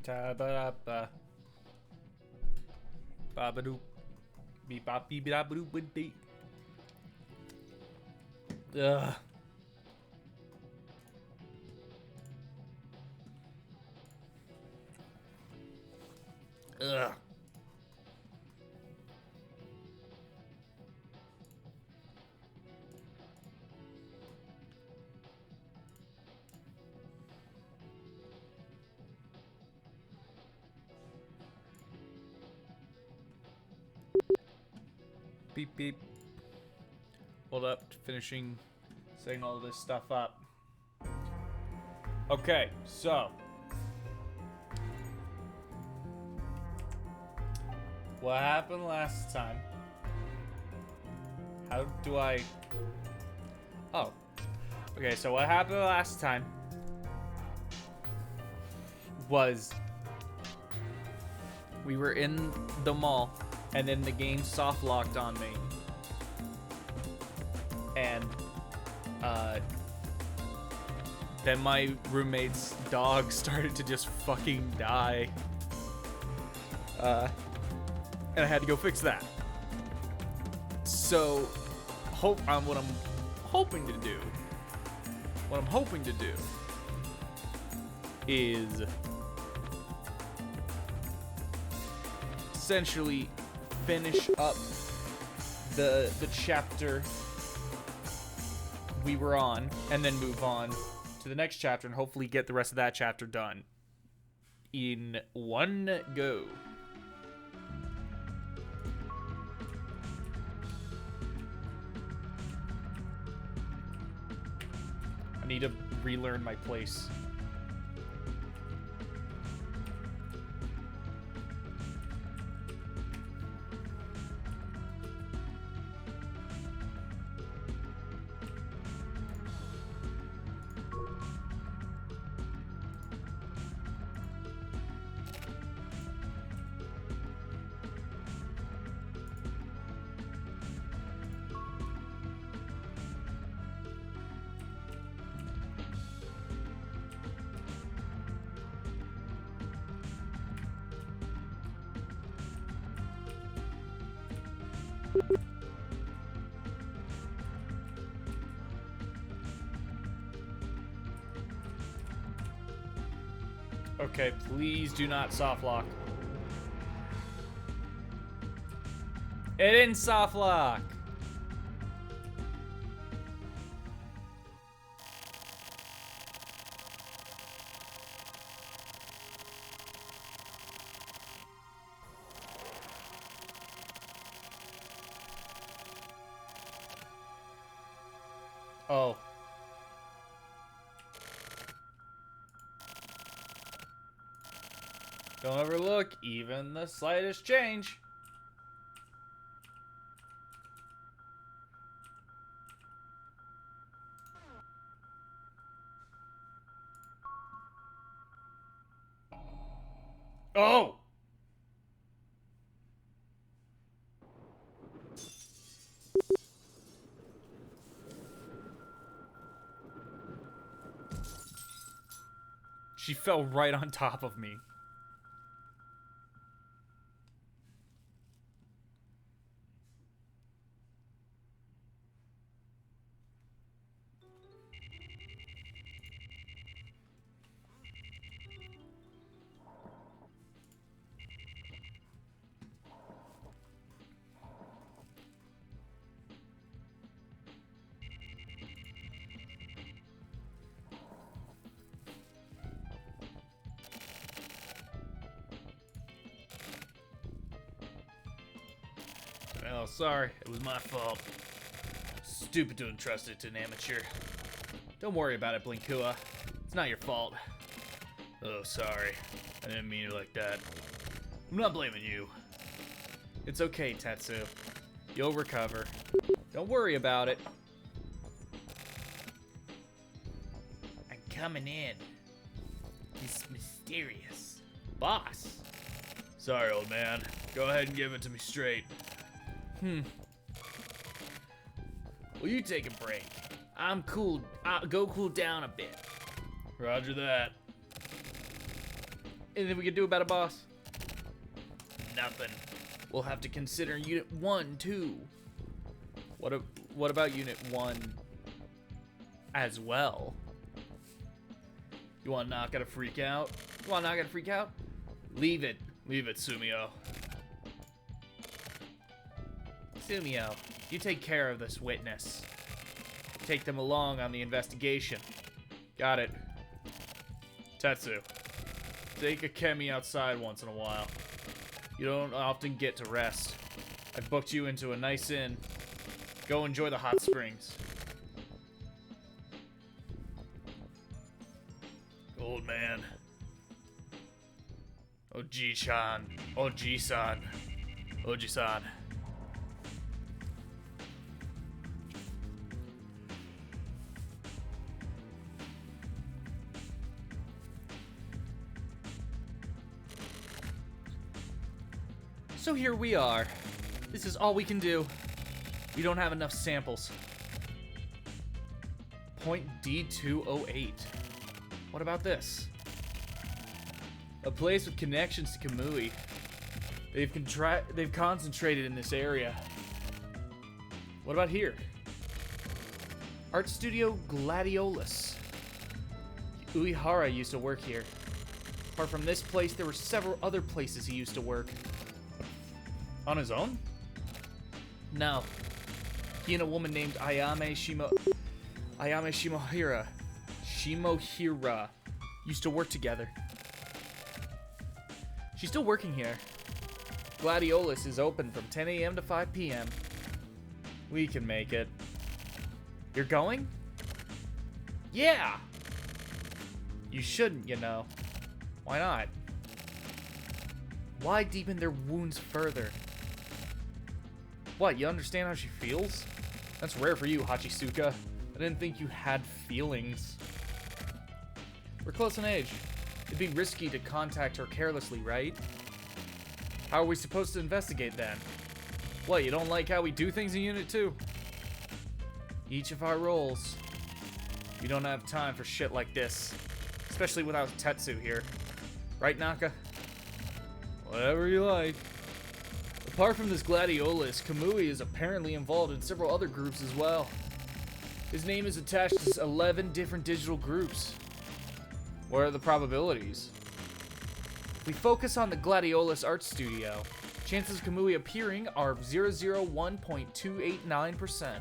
Ta-ba-da-ba. Ba-ba-doop. Beep-bop-beep-da-ba-doop-ba-dee. Ugh. Ugh. Beep beep. Hold up, finishing setting all this stuff up. Okay, so what happened last time? How do I... Oh. Okay, so what happened last time was we were in the mall and then the game soft locked on me. And then my roommate's dog started to just fucking die. And I had to go fix that. So, what I'm hoping to do is essentially finish up the chapter we were on, and then move on to the next chapter, and hopefully get the rest of that chapter done in one go. I need to relearn my place. Okay, please do not soft lock. It didn't soft lock. Oh. Don't overlook even the slightest change. Oh! She fell right on top of me. Oh, sorry. It was my fault. Stupid to entrust it to an amateur. Don't worry about it, Blinkua. It's not your fault. Oh, sorry. I didn't mean it like that. I'm not blaming you. It's okay, Tetsu. You'll recover. Don't worry about it. I'm coming in. He's mysterious. Boss. Sorry, old man. Go ahead and give it to me straight. Will you take a break? I'm cool. I'll go cool down a bit. Roger that. Anything we can do about it, boss? Nothing. We'll have to consider Unit 1, too. What about Unit 1 as well? You want not gonna freak out? You want not gonna freak out? Leave it. Leave it, Sumio. Sumio, you take care of this witness. Take them along on the investigation. Got it. Tetsu, take a Kemi outside once in a while. You don't often get to rest. I've booked you into a nice inn. Go enjoy the hot springs. Old man. Oji-chan. Oji-san. Oji-san. So here we are. This is all we can do. We don't have enough samples. Point D208. What about this? A place with connections to Kamui. They've concentrated in this area. What about here? Art Studio Gladiolus. Uehara used to work here. Apart from this place, there were several other places he used to work. On his own? No. He and a woman named Ayame Shimohira used to work together. She's still working here. Gladiolus is open from 10 a.m. to 5 p.m. We can make it. You're going? Yeah! You shouldn't, you know. Why not? Why deepen their wounds further? What, you understand how she feels? That's rare for you, Hachisuka. I didn't think you had feelings. We're close in age. It'd be risky to contact her carelessly, right? How are we supposed to investigate then? What, you don't like how we do things in Unit 2? Each of our roles. We don't have time for shit like this. Especially without Tetsu here. Right, Naka? Whatever you like. Apart from this Gladiolus, Kamui is apparently involved in several other groups as well. His name is attached to 11 different digital groups. What are the probabilities? We focus on the Gladiolus Art Studio. Chances of Kamui appearing are 001.289%.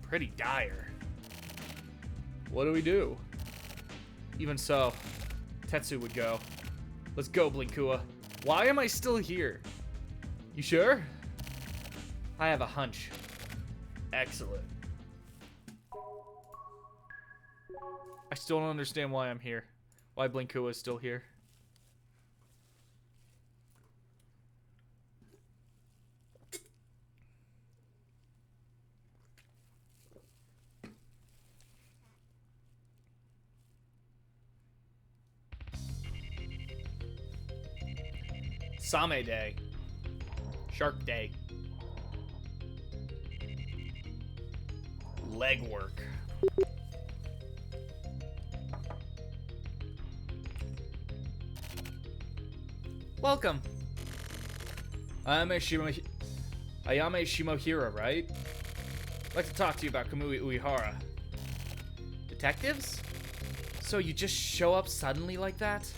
Pretty dire. What do we do? Even so, Tetsu would go. Let's go, Blinkua. Why am I still here? You sure? I have a hunch. Excellent. I still don't understand why I'm here. Why Blinkua is still here. Same Day. Shark Day. Legwork. Welcome. Ayame Shimohira, right? I'd like to talk to you about Kamui Uehara. Detectives? So you just show up suddenly like that?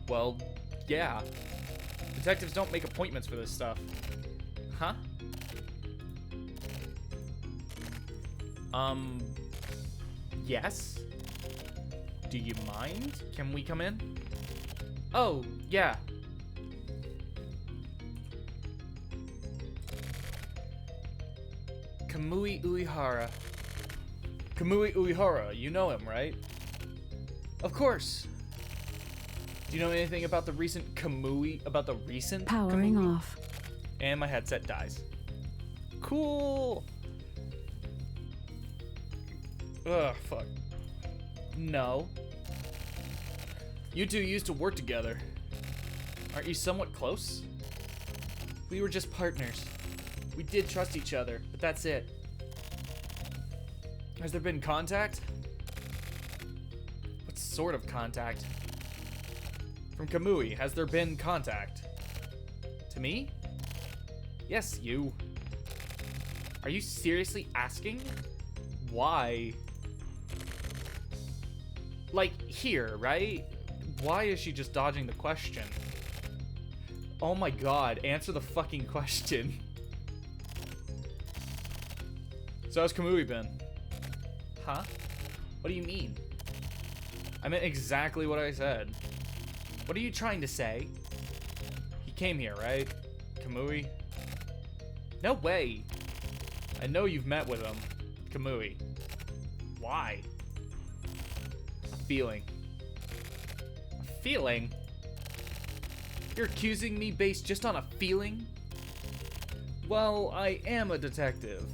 Well, yeah. Detectives don't make appointments for this stuff. Huh? Yes? Do you mind? Can we come in? Oh, yeah. Kamui Uehara. Kamui Uehara, you know him, right? Of course. Do you know anything about the recent Kamui? About the recent Powering Kamui? off. And my headset dies. Cool. Ugh, fuck. No. You two used to work together. Aren't you somewhat close? We were just partners. We did trust each other, but that's it. Has there been contact? What sort of contact? From Kamui, has there been contact? To me? Yes, you. Are you seriously asking? Why? Like, here, right? Why is she just dodging the question? Oh my god, answer the fucking question. So how's Kamui been? Huh? What do you mean? I meant exactly what I said. What are you trying to say? He came here, right? Kamui? No way. I know you've met with him. Kamui. Why? A feeling. A feeling? You're accusing me based just on a feeling? Well, I am a detective.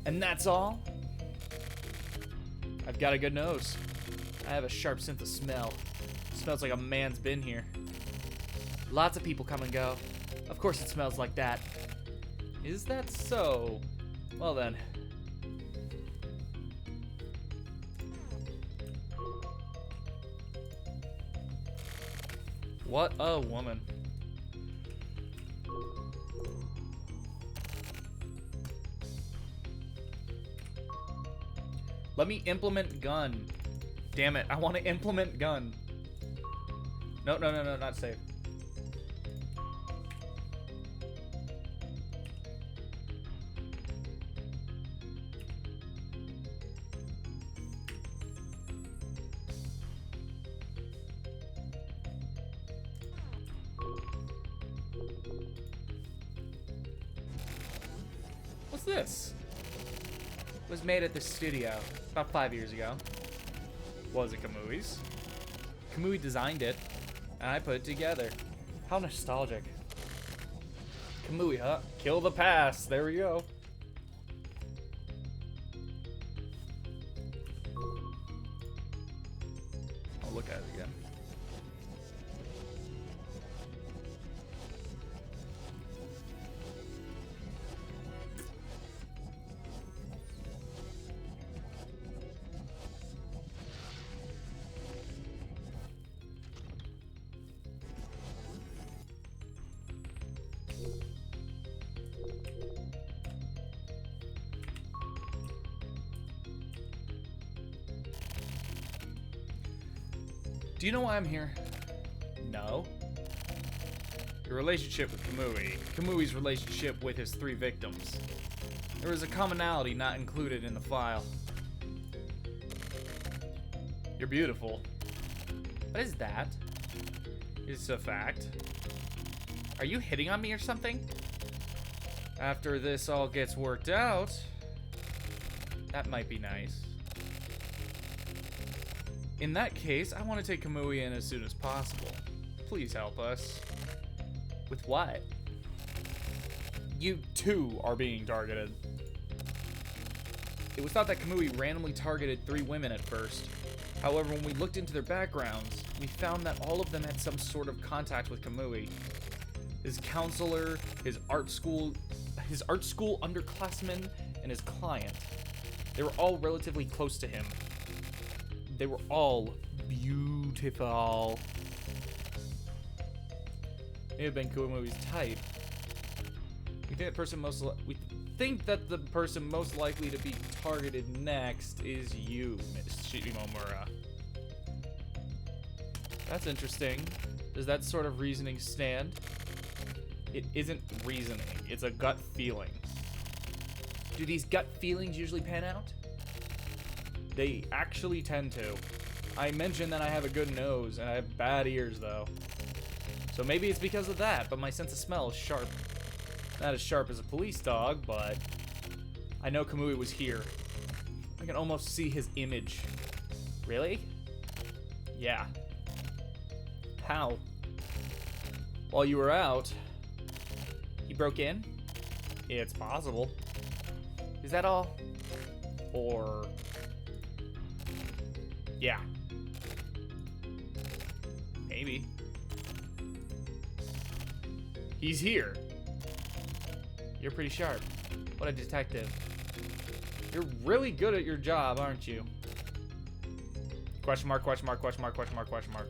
And that's all? I've got a good nose. I have a sharp sense of smell. Smells like a man's been here. Lots of people come and go. Of course it smells like that. Is that so? Well then. What a woman. Let me implement gun. Damn it, I want to implement gun. No, not save. What's this? It was made at the studio about 5 years ago. Was it Kamui's? Kamui designed it, and I put it together. How nostalgic. Kamui, huh? Kill the past. There we go. I'll look at it again. Do you know why I'm here? No. Your relationship with Kamui. Kamui's relationship with his 3 victims. There was a commonality not included in the file. You're beautiful. What is that? It's a fact. Are you hitting on me or something? After this all gets worked out, that might be nice. In that case, I want to take Kamui in as soon as possible. Please help us. With what? You too are being targeted. It was thought that Kamui randomly targeted 3 women at first. However, when we looked into their backgrounds, we found that all of them had some sort of contact with Kamui. His counselor, his art school underclassmen, and his client. They were all relatively close to him. They were all beautiful. May have been Kamui's type. We think that the person most likely to be targeted next is you, Miss Shimomura. That's interesting. Does that sort of reasoning stand? It isn't reasoning, it's a gut feeling. Do these gut feelings usually pan out? They actually tend to. I mentioned that I have a good nose, and I have bad ears, though. So maybe it's because of that, but my sense of smell is sharp. Not as sharp as a police dog, but I know Kamui was here. I can almost see his image. Really? Yeah. How? While you were out, he broke in? It's possible. Is that all? Or... yeah. Maybe. He's here. You're pretty sharp. What a detective. You're really good at your job, aren't you? Question mark, question mark, question mark, question mark, question mark.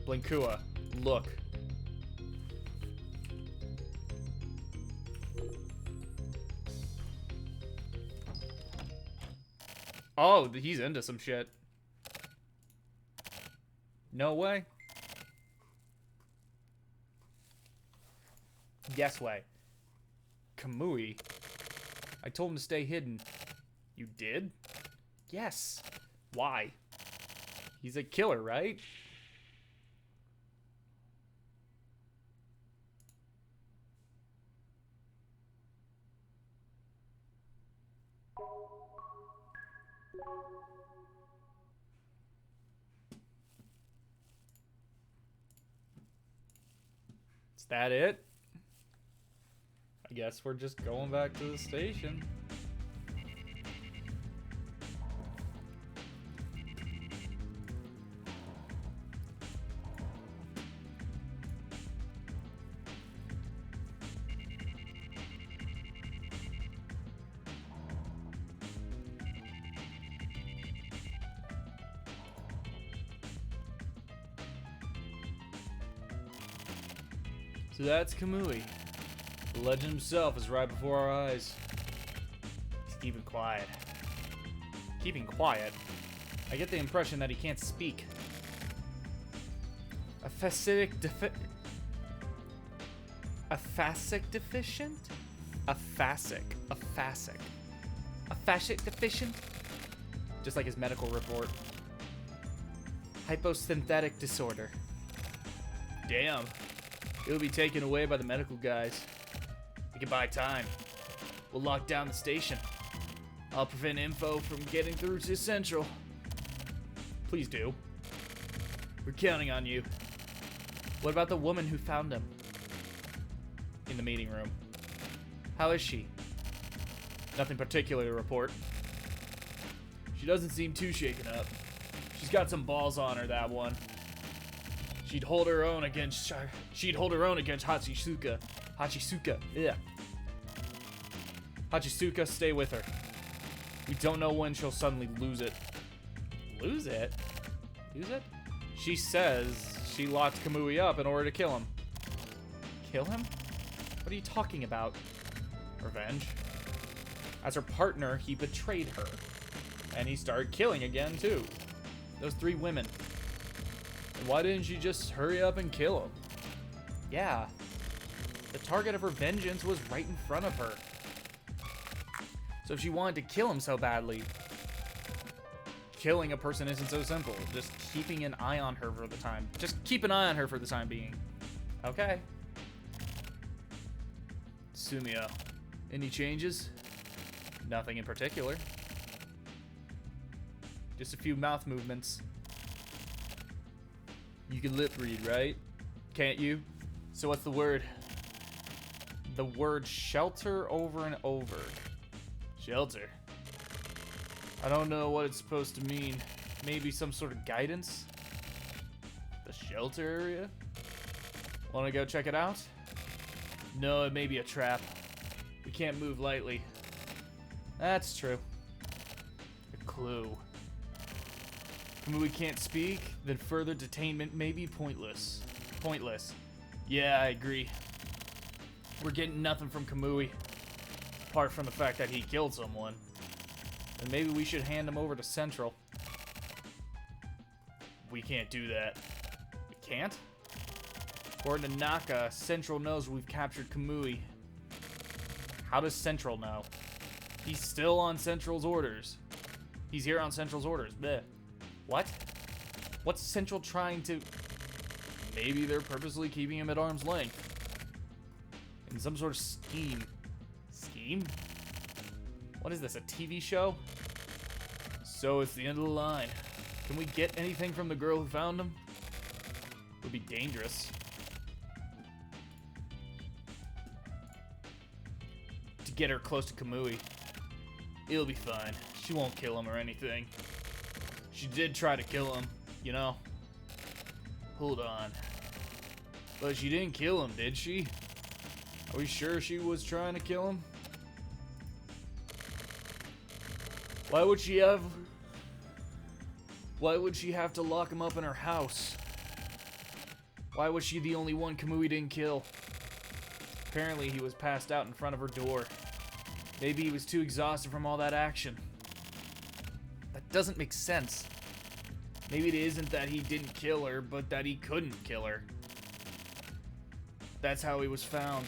Blinkua, look. Oh, he's into some shit. No way. Yes way. Kamui. I told him to stay hidden. You did? Yes. Why? He's a killer, right? Is that it? I guess we're just going back to the station. So that's Kamui. The legend himself is right before our eyes. He's keeping quiet. Keeping quiet? I get the impression that he can't speak. A fascic deficient? A fascic deficient? Just like his medical report. Hyposynthetic disorder. Damn. He'll be taken away by the medical guys. We can buy time. We'll lock down the station. I'll prevent info from getting through to Central. Please do. We're counting on you. What about the woman who found him? In the meeting room. How is she? Nothing particular to report. She doesn't seem too shaken up. She's got some balls on her, that one. She'd hold her own against Hachisuka. Yeah. Hachisuka, stay with her. We don't know when she'll suddenly lose it. Lose it? Lose it? She says she locked Kamui up in order to kill him. Kill him? What are you talking about? Revenge. As her partner, he betrayed her. And he started killing again, too. Those 3 women. Why didn't she just hurry up and kill him? Yeah. The target of her vengeance was right in front of her. So if she wanted to kill him so badly, killing a person isn't so simple. Just keeping an eye on her for the time. Just keep an eye on her for the time being. Okay. Sumio. Any changes? Nothing in particular. Just a few mouth movements. You can lip read, right? Can't you? So what's the word? The word shelter over and over. Shelter. I don't know what it's supposed to mean. Maybe some sort of guidance? The shelter area? Wanna go check it out? No, it may be a trap. We can't move lightly. That's true. A clue. When we can't speak, then further detainment may be pointless. Pointless. Yeah, I agree. We're getting nothing from Kamui, apart from the fact that he killed someone. And maybe we should hand him over to Central. We can't do that. We can't? According to Naka, Central knows we've captured Kamui. How does Central know? He's still on Central's orders. He's here on Central's orders. Bleh. What? What's Central trying to... Maybe they're purposely keeping him at arm's length. In some sort of scheme. Scheme? What is this, a TV show? So it's the end of the line. Can we get anything from the girl who found him? Would be dangerous. To get her close to Kamui. It'll be fine. She won't kill him or anything. She did try to kill him, you know. Hold on. But she didn't kill him, did she? Are we sure she was trying to kill him? Why would she have to lock him up in her house? Why was she the only one Kamui didn't kill? Apparently he was passed out in front of her door. Maybe he was too exhausted from all that action. That doesn't make sense. Maybe it isn't that he didn't kill her, but that he couldn't kill her. That's how he was found.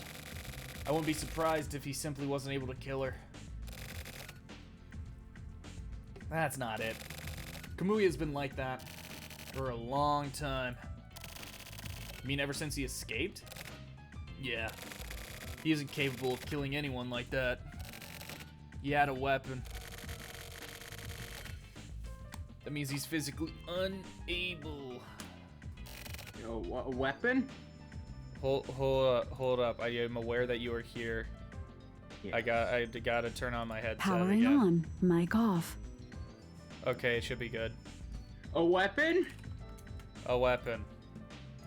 I wouldn't be surprised if he simply wasn't able to kill her. That's not it. Kamui has been like that for a long time. You mean ever since he escaped? Yeah. He isn't capable of killing anyone like that. He had a weapon. That means he's physically unable. A weapon? Hold up. I am aware that you are here. Yeah. I gotta turn on my headset Powering again. on. Mic off. Okay, it should be good. A weapon? A weapon.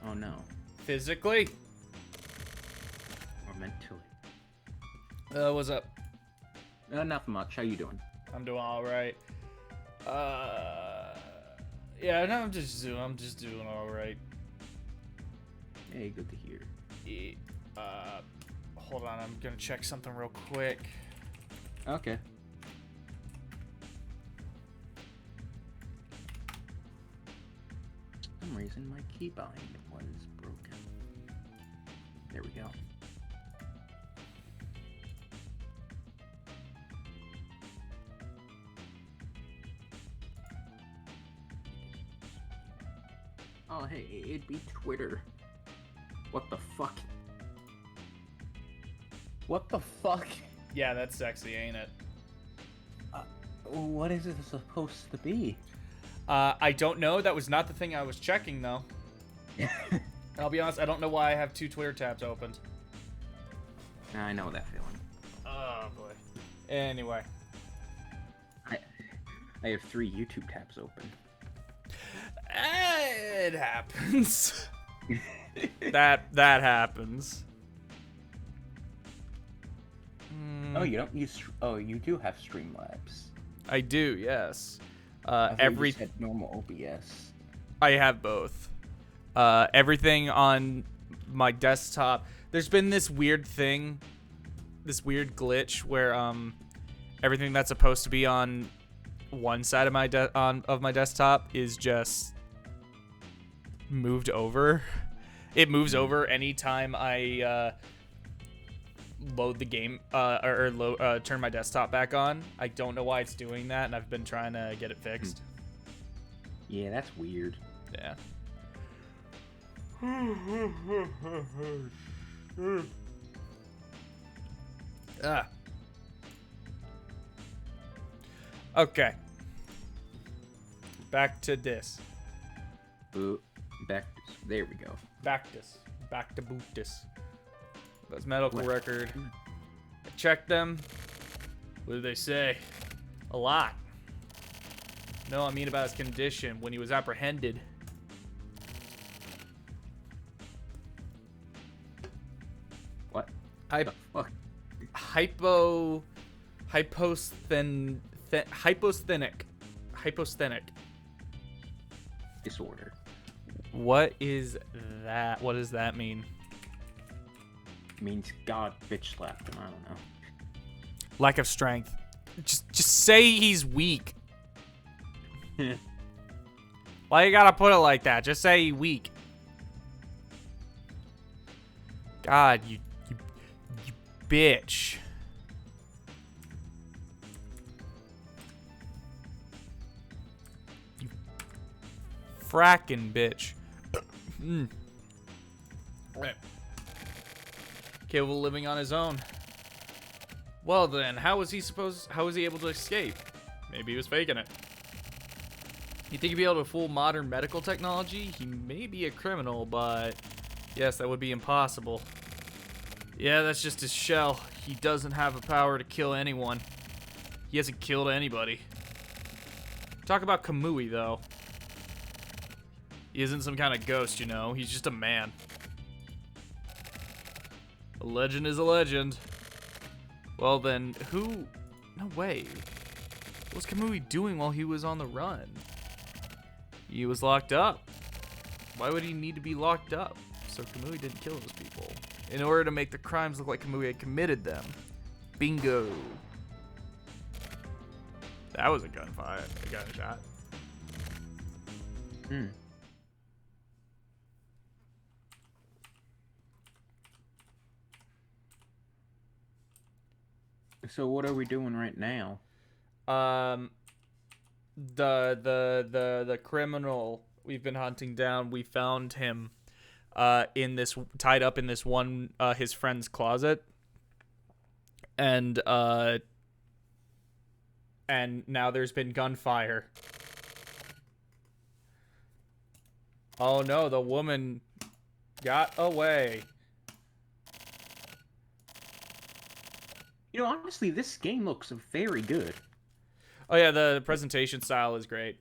Oh no. Physically? Or mentally? What's up? Not much. How you doing? I'm doing all right. Yeah, no, I'm just doing all right. Hey, good to hear. Hold on, I'm gonna check something real quick. Okay. For some reason, my keybind was broken. There we go. Oh, hey, it'd be Twitter. What the fuck? What the fuck? Yeah, that's sexy, ain't it? What is it supposed to be? I don't know. That was not the thing I was checking, though. I'll be honest, I don't know why I have 2 Twitter tabs opened. I know that feeling. Oh, boy. Anyway. I have 3 YouTube tabs open. It happens. that happens. Oh, you don't use. Oh, you do have Streamlabs. I do, yes. I thought you just had normal OBS. I have both. Everything on my desktop. There's been this weird thing, this weird glitch where everything that's supposed to be on one side of my desktop is just moved over. It moves over anytime I load the game turn my desktop back on. I don't know why it's doing that, and I've been trying to get it fixed. Yeah, that's weird. Yeah. Ah. Okay. Back to this. Back. There we go. Back to boot this. That's medical What? record. I checked them. What did they say? A lot. No, I mean about his condition when he was apprehended. What? Fuck. Hyposthenic Disorder. What is that? What does that mean? Means God bitch slapped him. I don't know. Lack of strength. Just say he's weak. Why you gotta put it like that? Just say he's weak. God, you bitch. You frackin' bitch. Right. Capable of living on his own. Well then, how was he able to escape? Maybe he was faking it. You think he'd be able to fool modern medical technology? He may be a criminal, but yes, that would be impossible. Yeah, that's just his shell. He doesn't have the power to kill anyone. He hasn't killed anybody. Talk about Kamui, though. He isn't some kind of ghost, you know. He's just a man. A legend is a legend. Well then, who... No way. What was Kamui doing while he was on the run? He was locked up. Why would he need to be locked up? So Kamui didn't kill those people. In order to make the crimes look like Kamui had committed them. Bingo. That was a gunfire. A gunshot. So what are we doing right now? The criminal we've been hunting down, we found him tied up in this one his friend's closet. And now there's been gunfire. Oh no, the woman got away. You know, honestly, this game looks very good. Oh yeah, the presentation style is great.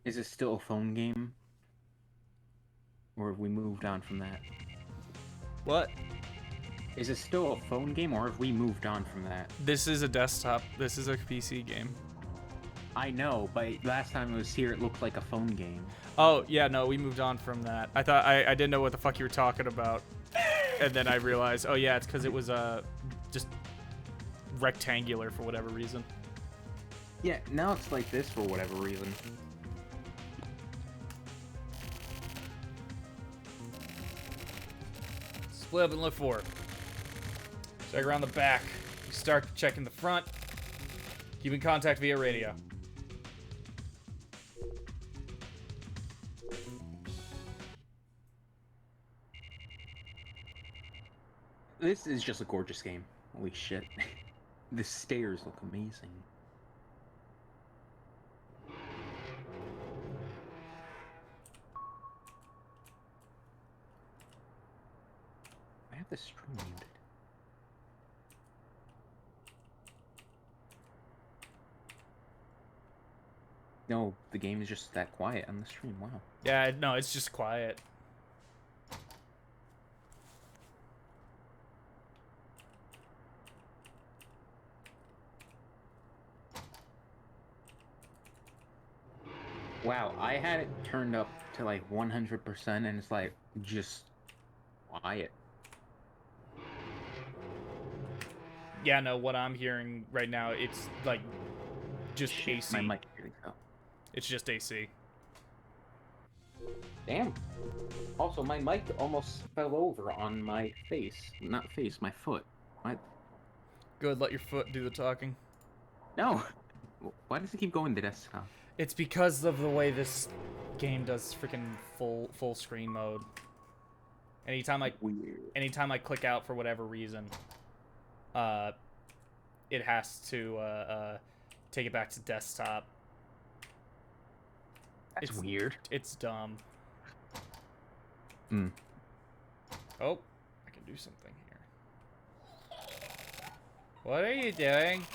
Is it still a phone game? Or have we moved on from that? What? Is it still a phone game, or have we moved on from that? This is a desktop. This is a PC game. I know, but last time I was here, it looked like a phone game. Oh, yeah, no, we moved on from that. I thought I didn't know what the fuck you were talking about. And then I realized, oh yeah, it's because it was just rectangular for whatever reason. Yeah, now it's like this for whatever reason. Split up and look for it. Check around the back. You start checking the front. Keep in contact via radio. This is just a gorgeous game. Holy shit. The stairs look amazing. I have the stream muted. No, the game is just that quiet on the stream. Wow. Yeah, no, it's just quiet. Wow, I had it turned up to like 100% and it's like just quiet. Yeah, no, what I'm hearing right now, it's like just Shit, AC. my mic really fell. It's just AC. Damn. Also, my mic almost fell over on my face. Not face, my foot. What? Good, let your foot do the talking. No. Why does it keep going to desktop? It's because of the way this game does freaking full screen mode. Anytime Weird. I click out for whatever reason, it has to take it back to desktop. That's weird. It's dumb. Hmm. Oh, I can do something here. What are you doing?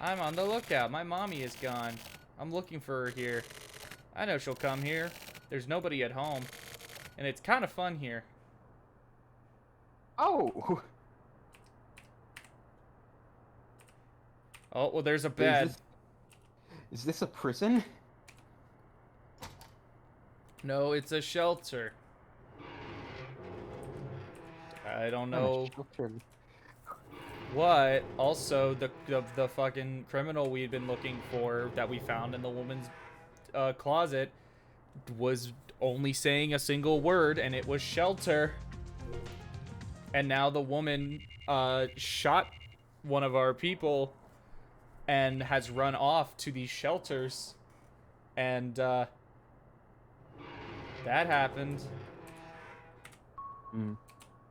I'm on the lookout. My mommy is gone. I'm looking for her here. I know she'll come here. There's nobody at home. And it's kind of fun here. Oh! Oh, well, there's a bed. Is this a prison? No, it's a shelter. I don't know what. Also, the fucking criminal we'd been looking for that we found in the woman's closet was only saying a single word, and it was shelter. And now the woman shot one of our people and has run off to these shelters. And that happened. Mm.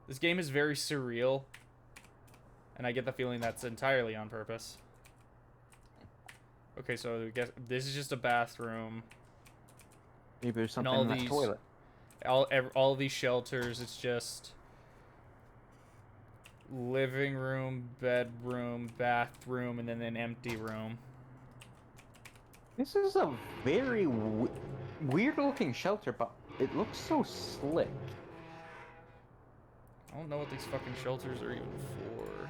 This game is very surreal. And I get the feeling that's entirely on purpose. Okay, so I guess this is just a bathroom. Maybe there's something all in that these, toilet. All these shelters, it's just living room, bedroom, bathroom, and then an empty room. This is a very weird-looking shelter, but it looks so slick. I don't know what these fucking shelters are even for.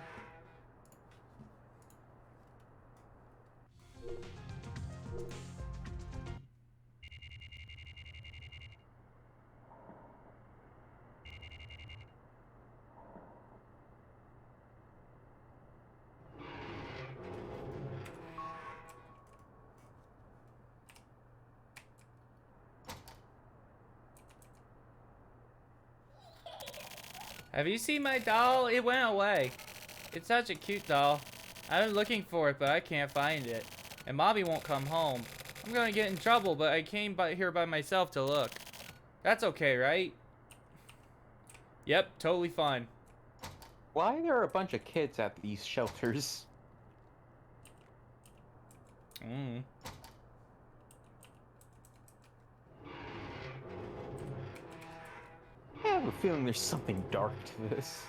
Have you seen my doll? It went away. It's such a cute doll. I've been looking for it, but I can't find it. And Mommy won't come home. I'm gonna get in trouble, but I came here by myself to look. That's okay, right? Yep, totally fine. Why are there a bunch of kids at these shelters? Mm. I have a feeling there's something dark to this.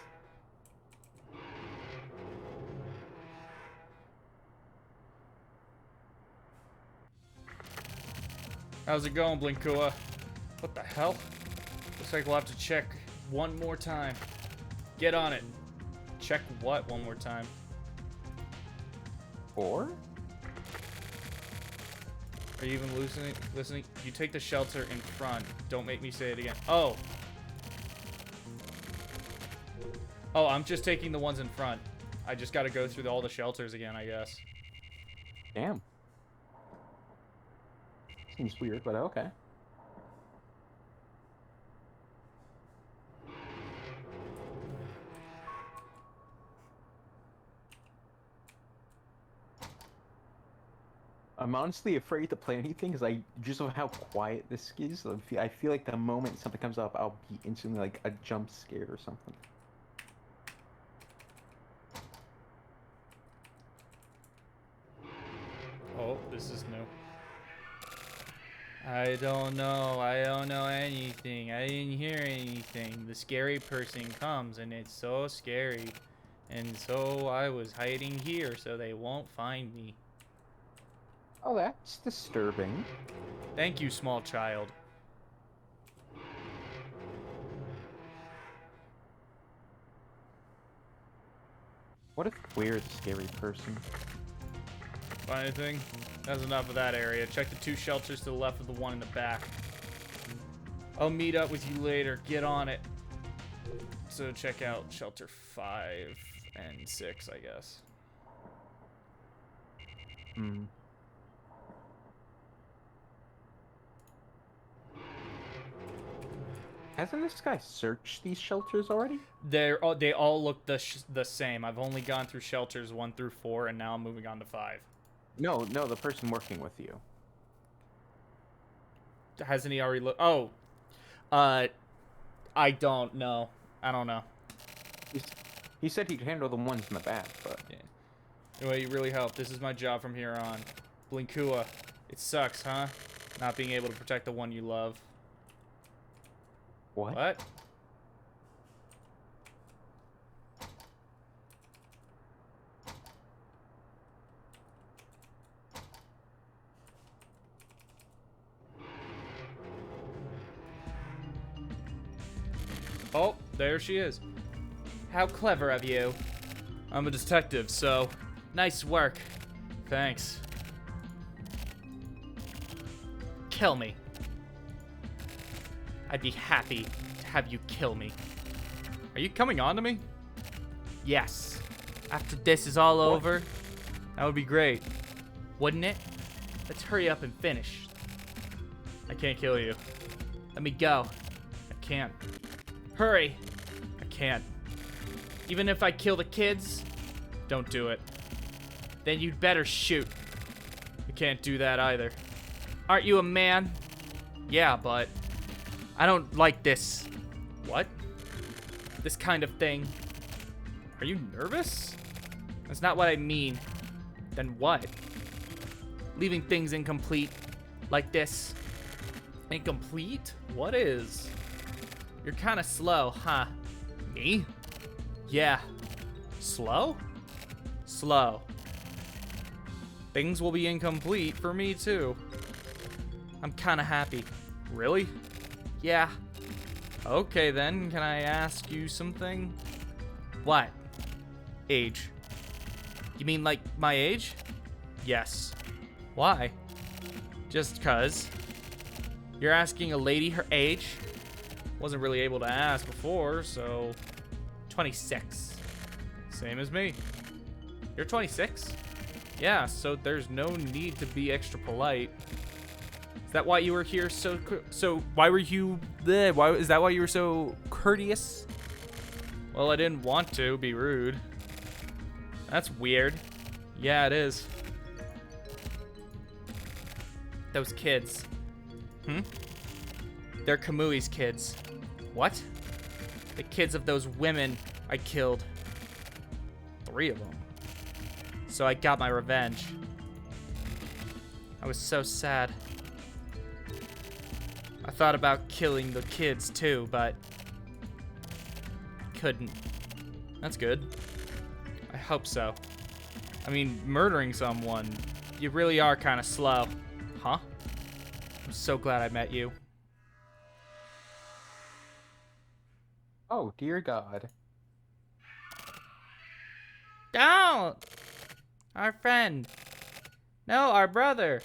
How's it going, Blinkua? What the hell? Looks like we'll have to check one more time. Get on it. Check what one more time? Or? Are you even listening? You take the shelter in front. Don't make me say it again. Oh. Oh, I'm just taking the ones in front. I just gotta go through all the shelters again, I guess. Damn. Seems weird, but okay. I'm honestly afraid to play anything because I just of how quiet this is. I feel like the moment something comes up, I'll be instantly like a jump scare or something. Oh, this is new. I don't know. I don't know anything. I didn't hear anything. The scary person comes and it's so scary. And so I was hiding here so they won't find me. Oh, that's disturbing. Thank you, small child. What if we're the scary person? Find anything? That's enough of that area. Check the two shelters to the left of the one in the back. I'll meet up with you later. Get on it. So check out shelter 5 and 6, I guess. Hmm. Hasn't this guy searched these shelters already? They all look the same. I've only gone through shelters 1 through 4, and now I'm moving on to 5. No, no, the person working with you. Hasn't he already looked? Oh, uh, I don't know. I don't know. He's, he said he'd handle the ones in the back, but... Yeah. Anyway, you really helped. This is my job from here on. Blinkua, it sucks, huh? Not being able to protect the one you love. What? What? Oh, there she is. How clever of you. I'm a detective, so nice work. Thanks. Kill me. I'd be happy to have you kill me. Are you coming on to me? Yes. After this is all over, that would be great. Wouldn't it? Let's hurry up and finish. I can't kill you. Let me go. I can't. Hurry. I can't. Even if I kill the kids, don't do it. Then you'd better shoot. I can't do that either. Aren't you a man? Yeah, but I don't like this. What? This kind of thing. Are you nervous? That's not what I mean. Then what? Leaving things incomplete like this. Incomplete? What is? You're kind of slow, huh? Me? Yeah. Slow? Slow. Things will be incomplete for me too. I'm kind of happy. Really? Yeah. Okay then, can I ask you something? What? Age. You mean like my age? Yes. Why? Just 'cause. You're asking a lady her age? Wasn't really able to ask before, so 26. Same as me. You're 26? Yeah, so there's no need to be extra polite. Is that why you were here so why were you why is that why you were so courteous? Well, I didn't want to be rude. That's weird. Yeah, it is. Those kids. They're Kamui's kids. What? The kids of those women I killed. 3 of them. So I got my revenge. I was so sad. I thought about killing the kids too, but couldn't. That's good. I hope so. I mean, murdering someone, you really are kind of slow. Huh? I'm so glad I met you. Oh, dear God. Don't! Our friend. No, our brother.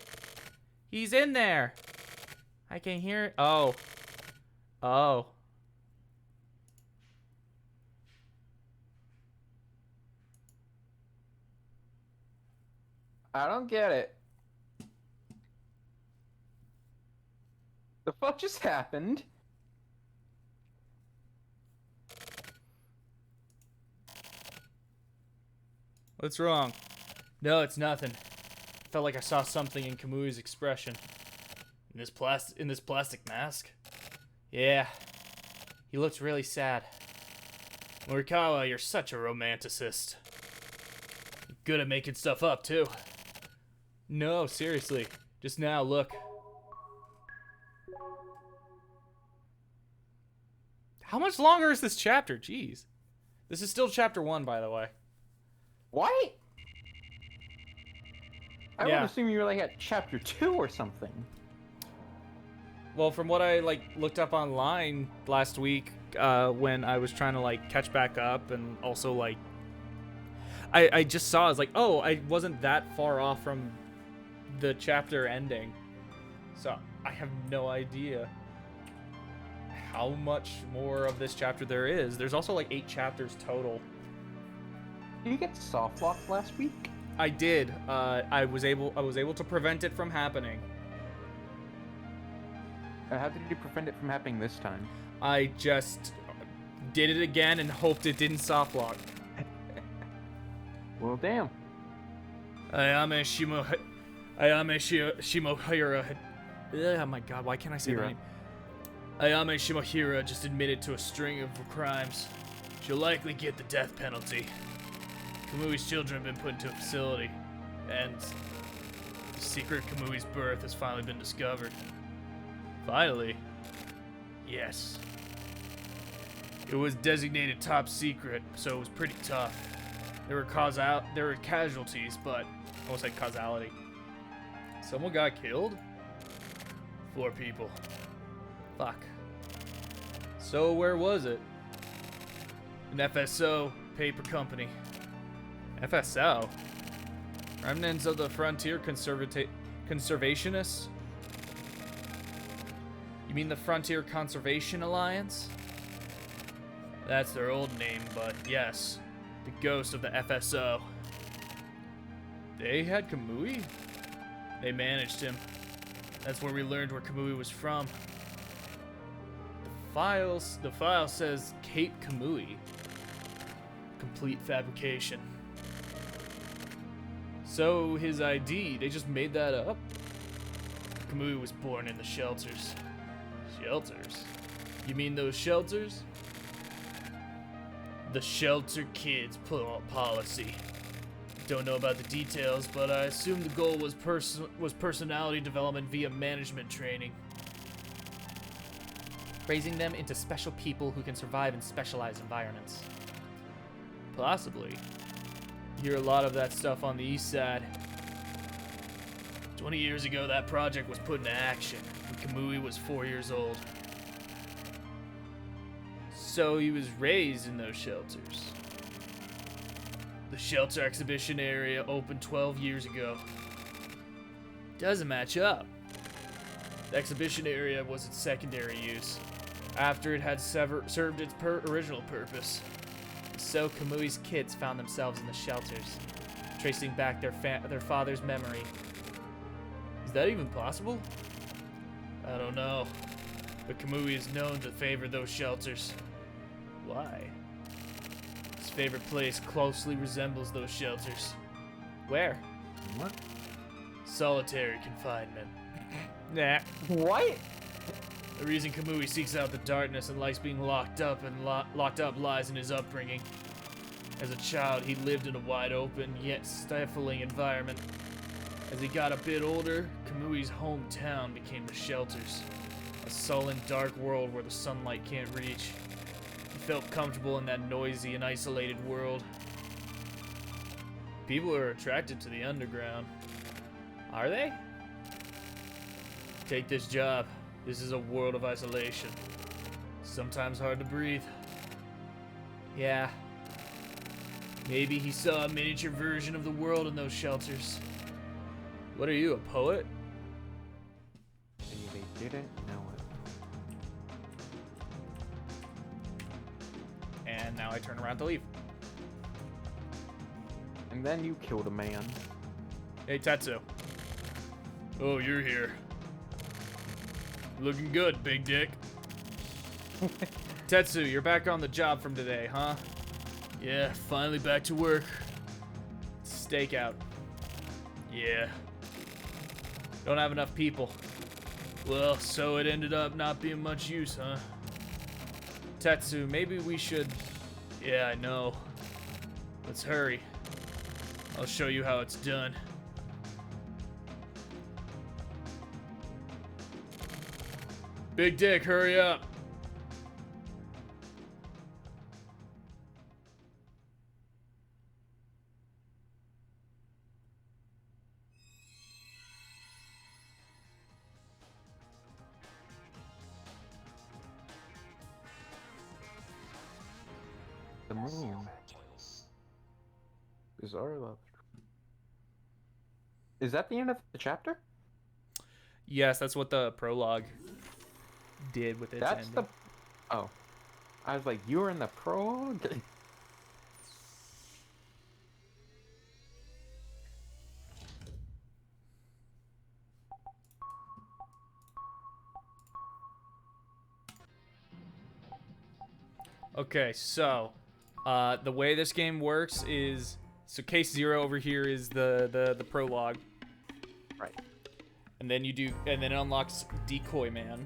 He's in there. I can hear it. Oh. Oh. I don't get it. The fuck just happened? What's wrong? No, it's nothing. Felt like I saw something in Kamui's expression. In this plastic mask? Yeah. He looked really sad. Morikawa, you're such a romanticist. You're good at making stuff up, too. No, seriously. Just now, look. How much longer is this chapter? Jeez. This is still chapter 1, by the way. What? I Yeah. would assume you were like at chapter 2 or something. Well, from what I looked up online last week, when I was trying to catch back up, and also I just saw, I was like, oh, I wasn't that far off from the chapter ending, so I have no idea how much more of this chapter there is. There's also 8 chapters total. Did you get soft locked last week? I did. I was able to prevent it from happening. How did you prevent it from happening this time? I just did it again and hoped it didn't soft lock. Well, damn. Ayame Shimohira. Oh my god, why can't I say that name? Ayame Shimohira just admitted to a string of crimes. She'll likely get the death penalty. Kamui's children have been put into a facility, and the secret of Kamui's birth has finally been discovered. Finally? Yes. It was designated top secret, so it was pretty tough. There were casualties, but I almost said causality. Someone got killed? 4 people. Fuck. So where was it? An FSO paper company. FSO? Remnants of the Frontier Conservationists? You mean the Frontier Conservation Alliance? That's their old name, but yes. The ghost of the FSO. They had Kamui? They managed him. That's where we learned where Kamui was from. The file says Cape Kamui. Complete fabrication. So his ID, they just made that up? Kamui was born in the shelters. Shelters? You mean those shelters? The shelter kids policy. Don't know about the details, but I assume the goal was personality development via management training. Raising them into special people who can survive in specialized environments. Possibly. You hear a lot of that stuff on the east side. 20 years ago, that project was put into action when Kamui was 4 years old. So he was raised in those shelters. The shelter exhibition area opened 12 years ago. Doesn't match up. The exhibition area was its secondary use, after it had served its original purpose. So Kamui's kids found themselves in the shelters, tracing back their father's memory. Is that even possible? I don't know, but Kamui is known to favor those shelters. Why? His favorite place closely resembles those shelters. Where? What? Solitary confinement. Nah. What? The reason Kamui seeks out the darkness and likes being locked up lies in his upbringing. As a child, he lived in a wide open, yet stifling environment. As he got a bit older, Kamui's hometown became the shelters. A sullen, dark world where the sunlight can't reach. He felt comfortable in that noisy and isolated world. People are attracted to the underground. Are they? Take this job. This is a world of isolation. Sometimes hard to breathe. Yeah. Maybe he saw a miniature version of the world in those shelters. What are you, a poet? They didn't know it. And now I turn around to leave. And then you killed a man. Hey, Tetsu. Oh, you're here. Looking good, big dick. Tetsu, you're back on the job from today, huh? Yeah, finally back to work. Stakeout. Yeah. Don't have enough people. Well, so it ended up not being much use, huh? Tetsu, maybe we should... Yeah, I know. Let's hurry. I'll show you how it's done. Big dick, hurry up. The moon. Bizarre love. Is that the end of the chapter? Yes, that's what the prologue did with its That's ending. the... Oh. I was like, you were in the prologue? Okay, so the way this game works is, so case 0 over here is the prologue. Right. And then and then it unlocks Decoy Man.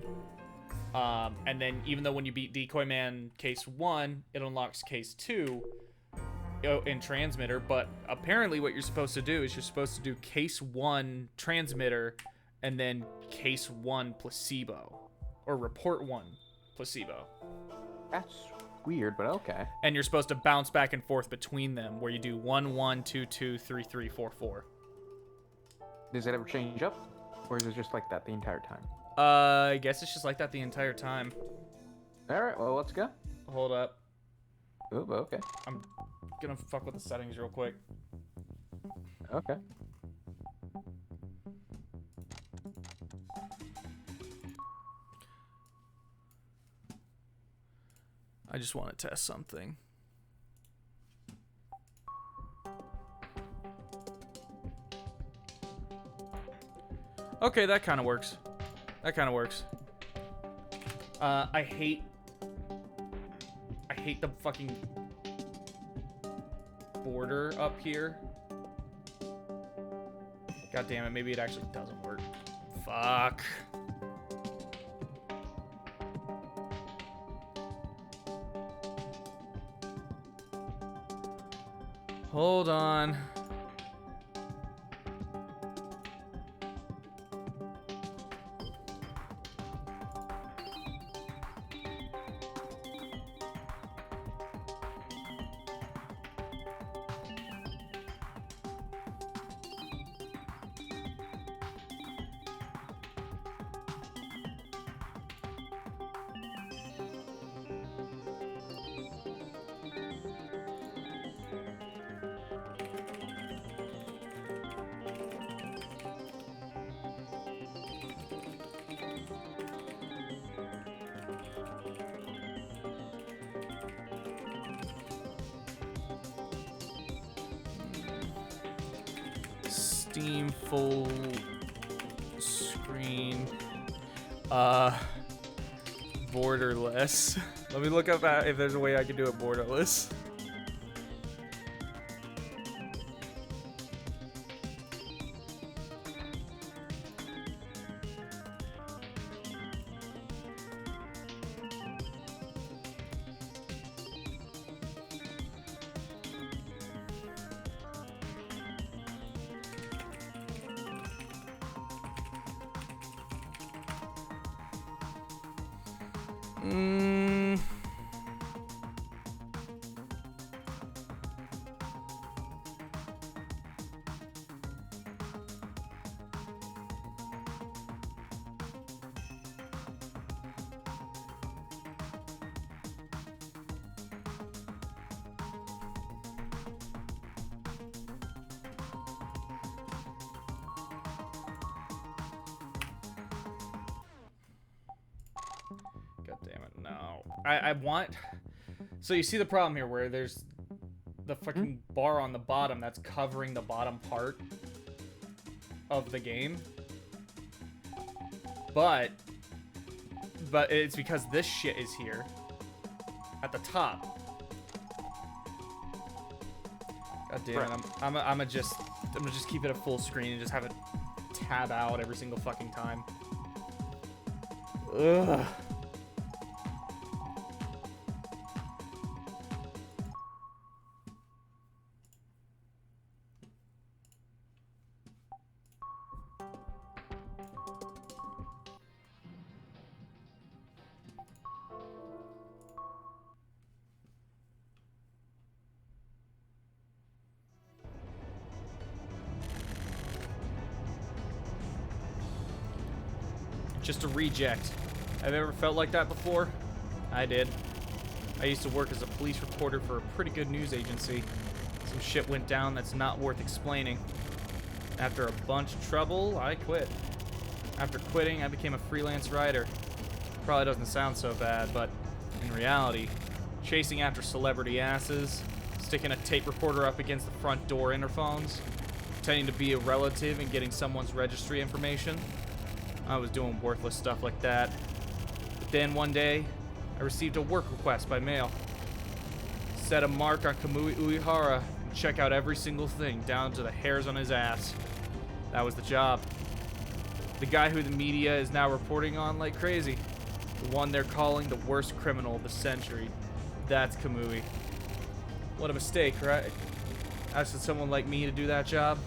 And then even though when you beat Decoy Man case 1, it unlocks case 2 in Transmitter, but apparently what you're supposed to do is you're supposed to do case 1 Transmitter and then case 1 Placebo, or report 1 Placebo. That's weird, but okay. And you're supposed to bounce back and forth between them, where you do 1 1 2 2 3 3 4 4. Does it ever change up? Or is it just like that the entire time? I guess it's just like that the entire time. Alright, well, let's go. Hold up. Ooh, okay. I'm gonna fuck with the settings real quick. Okay. I just want to test something. Okay, that kind of works. That kind of works. I hate the fucking border up here. God damn it, maybe it actually doesn't work. Fuck. Hold on. Steam full screen borderless. Let me look up if there's a way I can do it borderless. God damn it, no. I want... So you see the problem here where there's the fucking bar on the bottom that's covering the bottom part of the game. But it's because this shit is here at the top. God damn it, I'm gonna just keep it at full screen and just have it tab out every single fucking time. Ugh. Just a reject. Have you ever felt like that before? I did. I used to work as a police reporter for a pretty good news agency. Some shit went down that's not worth explaining. After a bunch of trouble, I quit. After quitting, I became a freelance writer. Probably doesn't sound so bad, but in reality, chasing after celebrity asses, sticking a tape recorder up against the front door interphones, pretending to be a relative and getting someone's registry information, I was doing worthless stuff like that. But then one day, I received a work request by mail. Set a mark on Kamui Uehara and check out every single thing, down to the hairs on his ass. That was the job. The guy who the media is now reporting on like crazy. The one they're calling the worst criminal of the century. That's Kamui. What a mistake, right? Asking someone like me to do that job.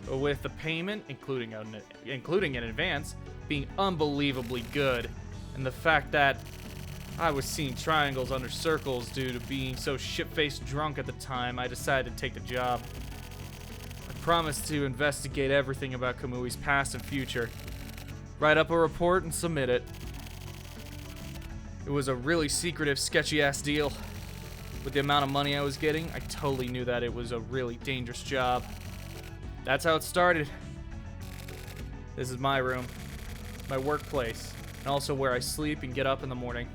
With the payment, including in advance, being unbelievably good, and the fact that I was seeing triangles under circles due to being so shit-faced drunk at the time, I decided to take the job. I promised to investigate everything about Kamui's past and future, write up a report and submit it. It was a really secretive, sketchy-ass deal. With the amount of money I was getting, I totally knew that it was a really dangerous job. That's how it started. This is my room, my workplace, and also where I sleep and get up in the morning.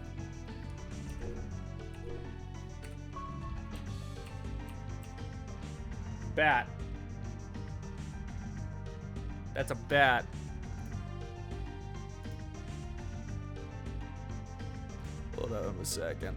Bat. That's a bat. Hold on a second.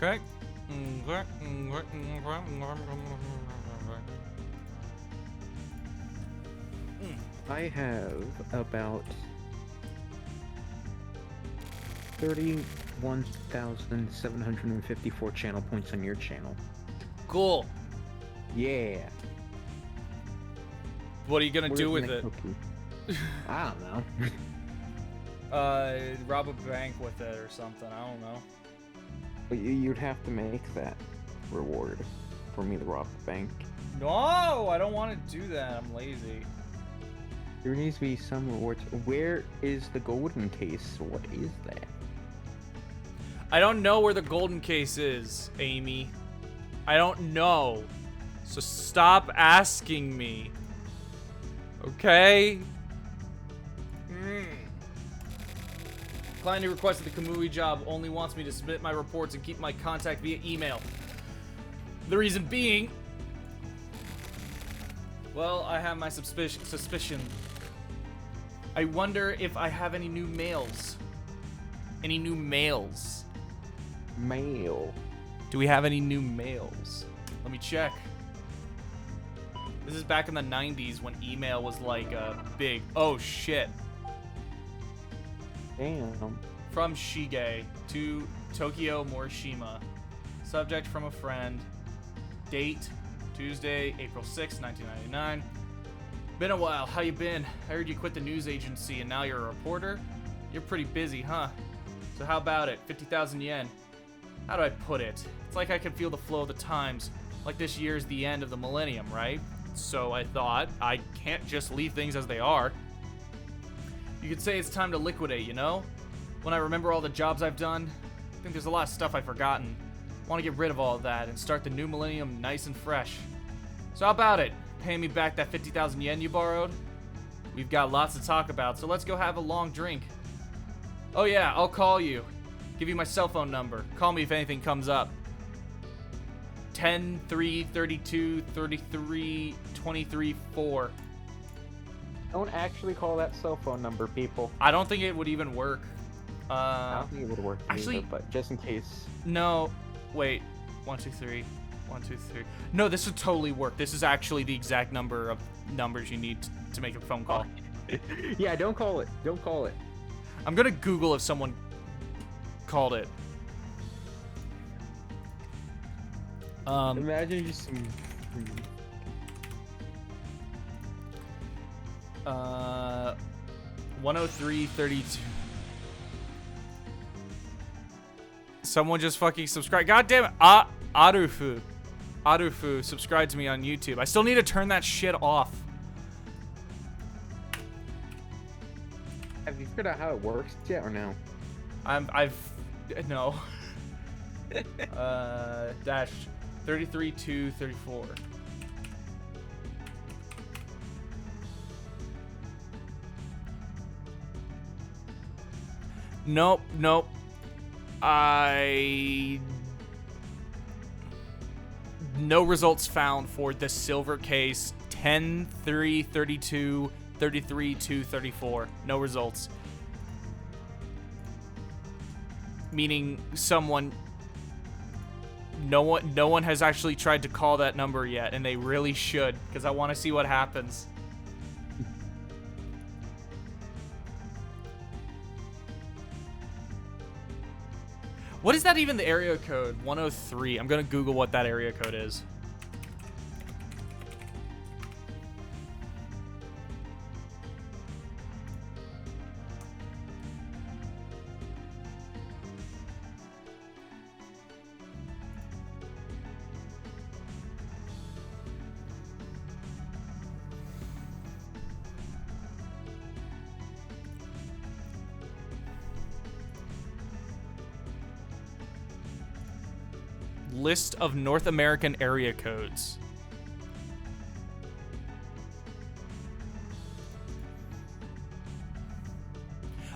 Okay. I have about 31,754 channel points on your channel. Cool. Yeah. What are you gonna do with it? I don't know. Rob a bank with it or something. I don't know. But you'd have to make that reward for me to rob the bank. No, I don't want to do that. I'm lazy. There needs to be some rewards. Where is the golden case? What is that? I don't know where the golden case is, Amy. I don't know. So stop asking me. Okay? Client who requested the Kamui job only wants me to submit my reports and keep my contact via email. The reason being... Well, I have my suspicion. I wonder if I have any new mails. Any new mails? Mail. Do we have any new mails? Let me check. This is back in the 90s when email was like a big... Oh, shit. Damn. From Shige to Tokyo Morishima. Subject from a friend. Date, Tuesday, April 6, 1999. Been a while. How you been? I heard you quit the news agency and now you're a reporter? You're pretty busy, huh? So how about it? 50,000 yen. How do I put it? It's like I can feel the flow of the times. Like this year's the end of the millennium, right? So I thought, I can't just leave things as they are. You could say it's time to liquidate, you know? When I remember all the jobs I've done, I think there's a lot of stuff I've forgotten. I want to get rid of all of that and start the new millennium nice and fresh. So how about it? Paying me back that 50,000 yen you borrowed? We've got lots to talk about, so let's go have a long drink. Oh yeah, I'll call you. Give you my cell phone number. Call me if anything comes up. 10 3 32 33 23 4. Don't actually call that cell phone number, people. I don't think it would even work. I don't think it would work actually, either, but just in case. No, wait. 1 2 3. 1 2 3. No, this would totally work. This is actually the exact number of numbers you need to make a phone call. Yeah, don't call it. Don't call it. I'm gonna Google if someone called it. Imagine just some. 103.32. Someone just fucking subscribe. God damn it. Arufu subscribe to me on YouTube. I still need to turn that shit off. Have you figured out how it works yet or no? No. Dash 33 to 34. Nope. No results found for the silver case 10 3 32 33 2 34. No results. Meaning no one has actually tried to call that number yet, and they really should, because I want to see what happens. What is that even, the area code? 103. I'm gonna Google what that area code is. List of North American area codes.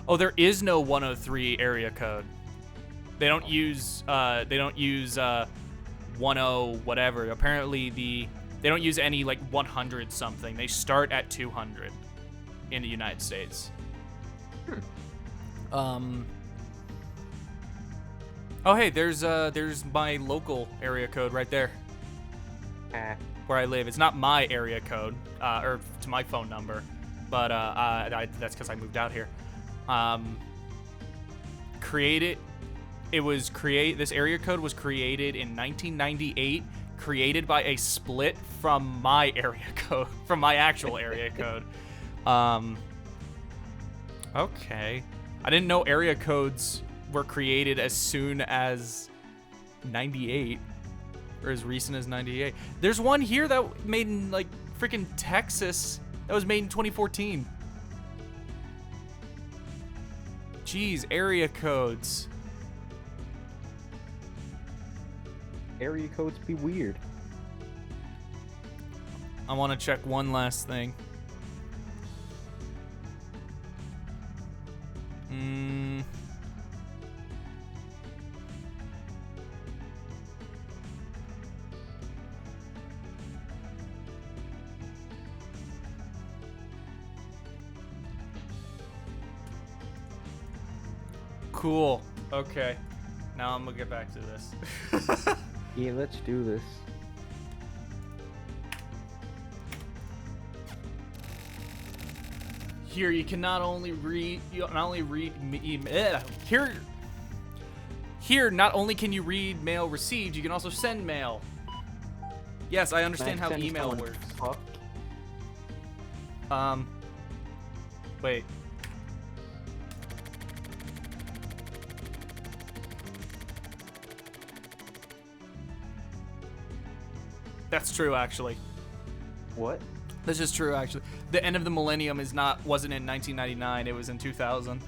Oh, there is no 103 area code. They don't use 10 whatever. Apparently they don't use any like 100 something. They start at 200 in the United States. Oh, hey, there's my local area code right there, where I live. It's not my area code, or to my phone number, but that's because I moved out here. This area code was created in 1998, created by a split from my area code, from my actual area code. Okay, I didn't know area codes were created as soon as 98, or as recent as 98. There's one here that made in like freaking Texas that was made in 2014. Jeez, area codes. Area codes be weird. I want to check one last thing. cool. Okay. Now I'm gonna get back to this. Yeah, let's do this. Here, you can not only read Here, not only can you read mail received, you can also send mail. Yes, I understand how email works. Wait. That's true, actually. What? This is true, actually. The end of the millennium wasn't in 1999. It was in 2000.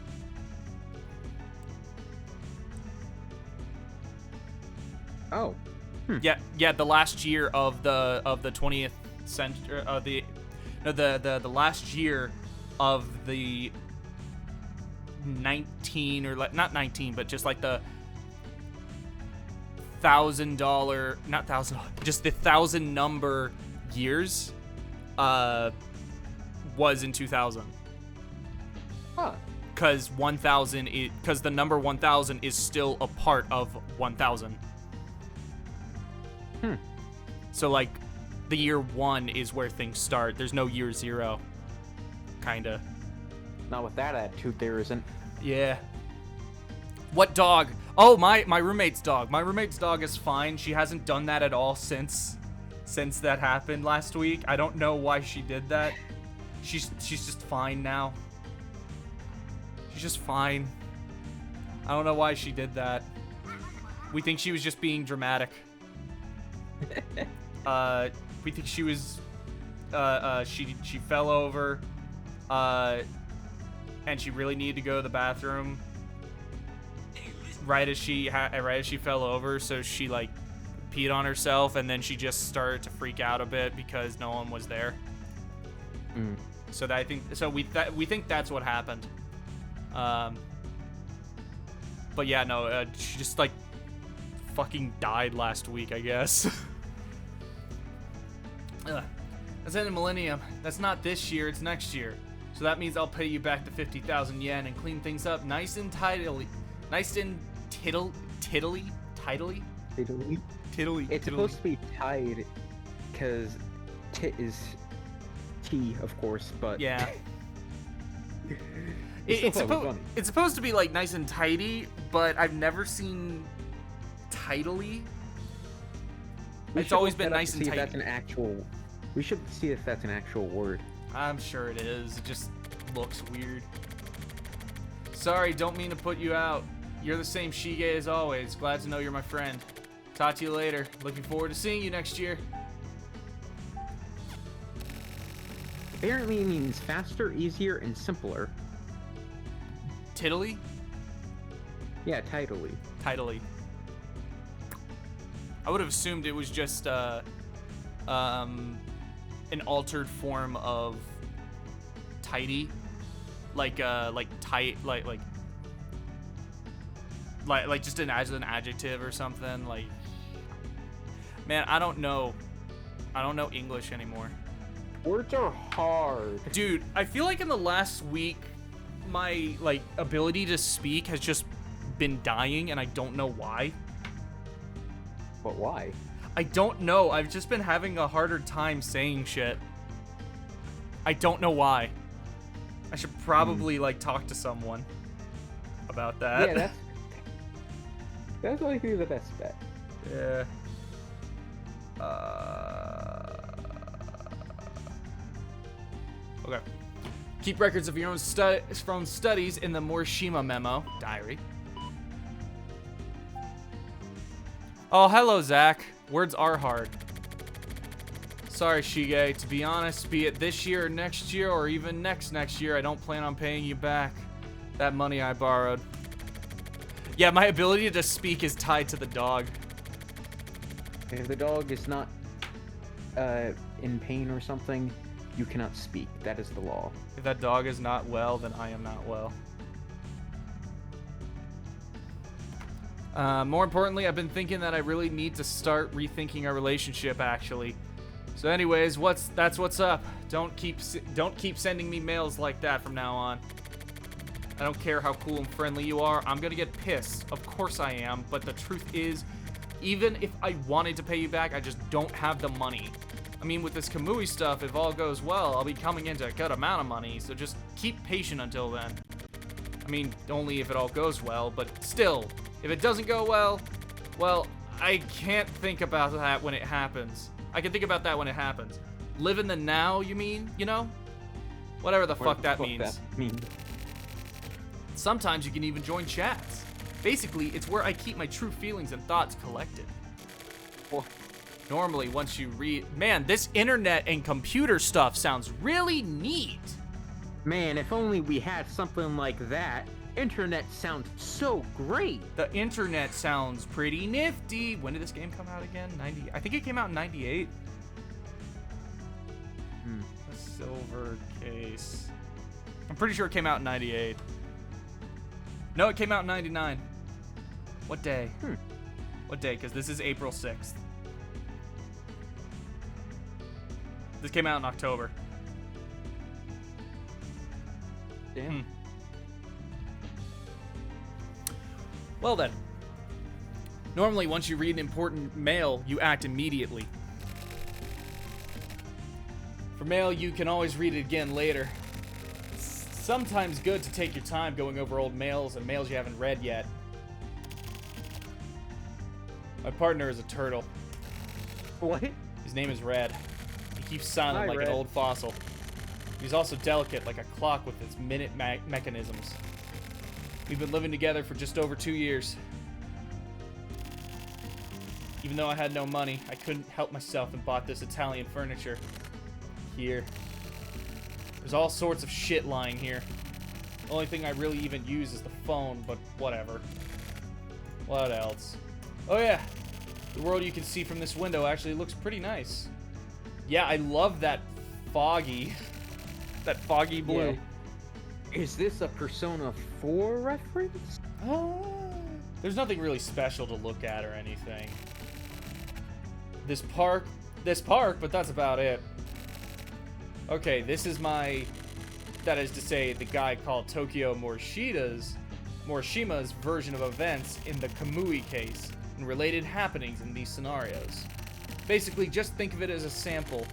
Oh. Yeah. The last year of the 20th century, the last year of the 19 or like not 19, but just like the $1,000, not $1,000, just the 1,000 number years, was in 2000. Huh. Because because the number 1,000 is still a part of 1,000. So like, the year 1 is where things start. There's no year 0. Kinda. Not with that attitude, there isn't. Yeah. What dog? Oh, my roommate's dog. My roommate's dog is fine. She hasn't done that at all since that happened last week. I don't know why she did that. She's just fine now. She's just fine. I don't know why she did that. We think she was just being dramatic. We think she was she fell over and she really needed to go to the bathroom right as she fell over, so she like peed on herself, and then she just started to freak out a bit because no one was there. So we think that's what happened. But yeah, no, she just like fucking died last week, I guess. That's in the millennium. That's not this year, it's next year. So that means I'll pay you back the 50,000 yen and clean things up nice and tidily. Nice and tiddly. It's supposed to be tied, because tit is T, of course, but... Yeah. It's supposed to be like nice and tidy, but I've never seen tidily. It's always been nice and tidy. That's an actual... We should see if that's an actual word. I'm sure it is. It just looks weird. Sorry, don't mean to put you out. You're the same Shige as always. Glad to know you're my friend. Talk to you later. Looking forward to seeing you next year. Apparently it means faster, easier, and simpler. Tiddly? Yeah, tidily. Tidily. I would have assumed it was just an altered form of tidy, like tight, like just as an adjective or something. Like, man, I don't know English anymore. Words are hard. Dude, I feel like in the last week, my like ability to speak has just been dying, and I don't know why. But why? I don't know. I've just been having a harder time saying shit. I don't know why. I should probably like talk to someone about that. Yeah, that's likely the best bet. Yeah. Okay. Keep records of your own studies in the Morishima memo diary. Oh, hello, Zach. Words are hard. Sorry, Shige. To be honest, be it this year or next year or even next year, I don't plan on paying you back that money I borrowed. Yeah, my ability to speak is tied to the dog. If the dog is not in pain or something, you cannot speak. That is the law. If that dog is not well, then I am not well. More importantly, I've been thinking that I really need to start rethinking our relationship, actually. So anyways, that's what's up. Don't keep sending me mails like that from now on. I don't care how cool and friendly you are. I'm gonna get pissed. Of course I am. But the truth is, even if I wanted to pay you back, I just don't have the money. I mean, with this Kamui stuff, if all goes well, I'll be coming into a good amount of money. So just keep patient until then. I mean, only if it all goes well. But still, if it doesn't go well, I can't think about that when it happens. I can think about that when it happens. Live in the now, you mean? You know? Whatever the fuck that means. Sometimes you can even join chats. Basically, it's where I keep my true feelings and thoughts collected. Well, normally, once you read... Man, this internet and computer stuff sounds really neat. Man, if only we had something like that. Internet sounds so great. The internet sounds pretty nifty. When did this game come out again? I think it came out in 98. The silver case. I'm pretty sure it came out in 98. No, it came out in 99. What day? What day? Because this is April 6th. This came out in October. Damn. Well then. Normally, once you read an important mail, you act immediately. For mail, you can always read it again later. It's sometimes good to take your time going over old mails and mails you haven't read yet. My partner is a turtle. What? His name is Red. He keeps silent Hi, like Red. an old fossil. He's also delicate like a clock with its minute mechanisms. We've been living together for just over 2 years. Even though I had no money, I couldn't help myself and bought this Italian furniture. Here. There's all sorts of shit lying here. The only thing I really even use is the phone, but whatever. What else? Oh yeah, the world you can see from this window actually looks pretty nice. Yeah, I love that foggy, that foggy blue. Yeah. Is this a Persona 4 reference? There's nothing really special to look at or anything. This park, but that's about it. Okay, this is that is to say, the guy called Tokyo Morishima's version of events in the Kamui case and related happenings in these scenarios. Basically, just think of it as a sample.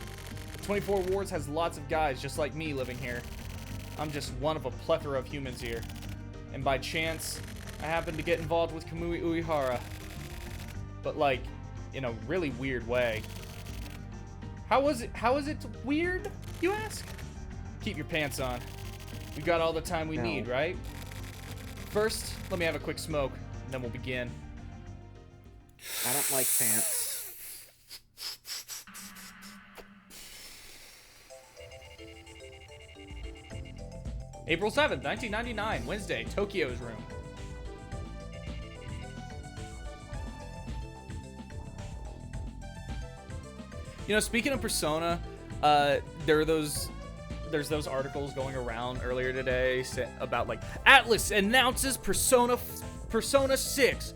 The 24 Wards has lots of guys just like me living here. I'm just one of a plethora of humans here. And by chance, I happen to get involved with Kamui Uehara. But like, in a really weird way. How is it weird, you ask? Keep your pants on. We got all the time we need, right? First, let me have a quick smoke, and then we'll begin. I don't like pants. April 7th, 1999, Wednesday, Tokyo's room. You know, speaking of Persona, there's those articles going around earlier today about like Atlas announces Persona 6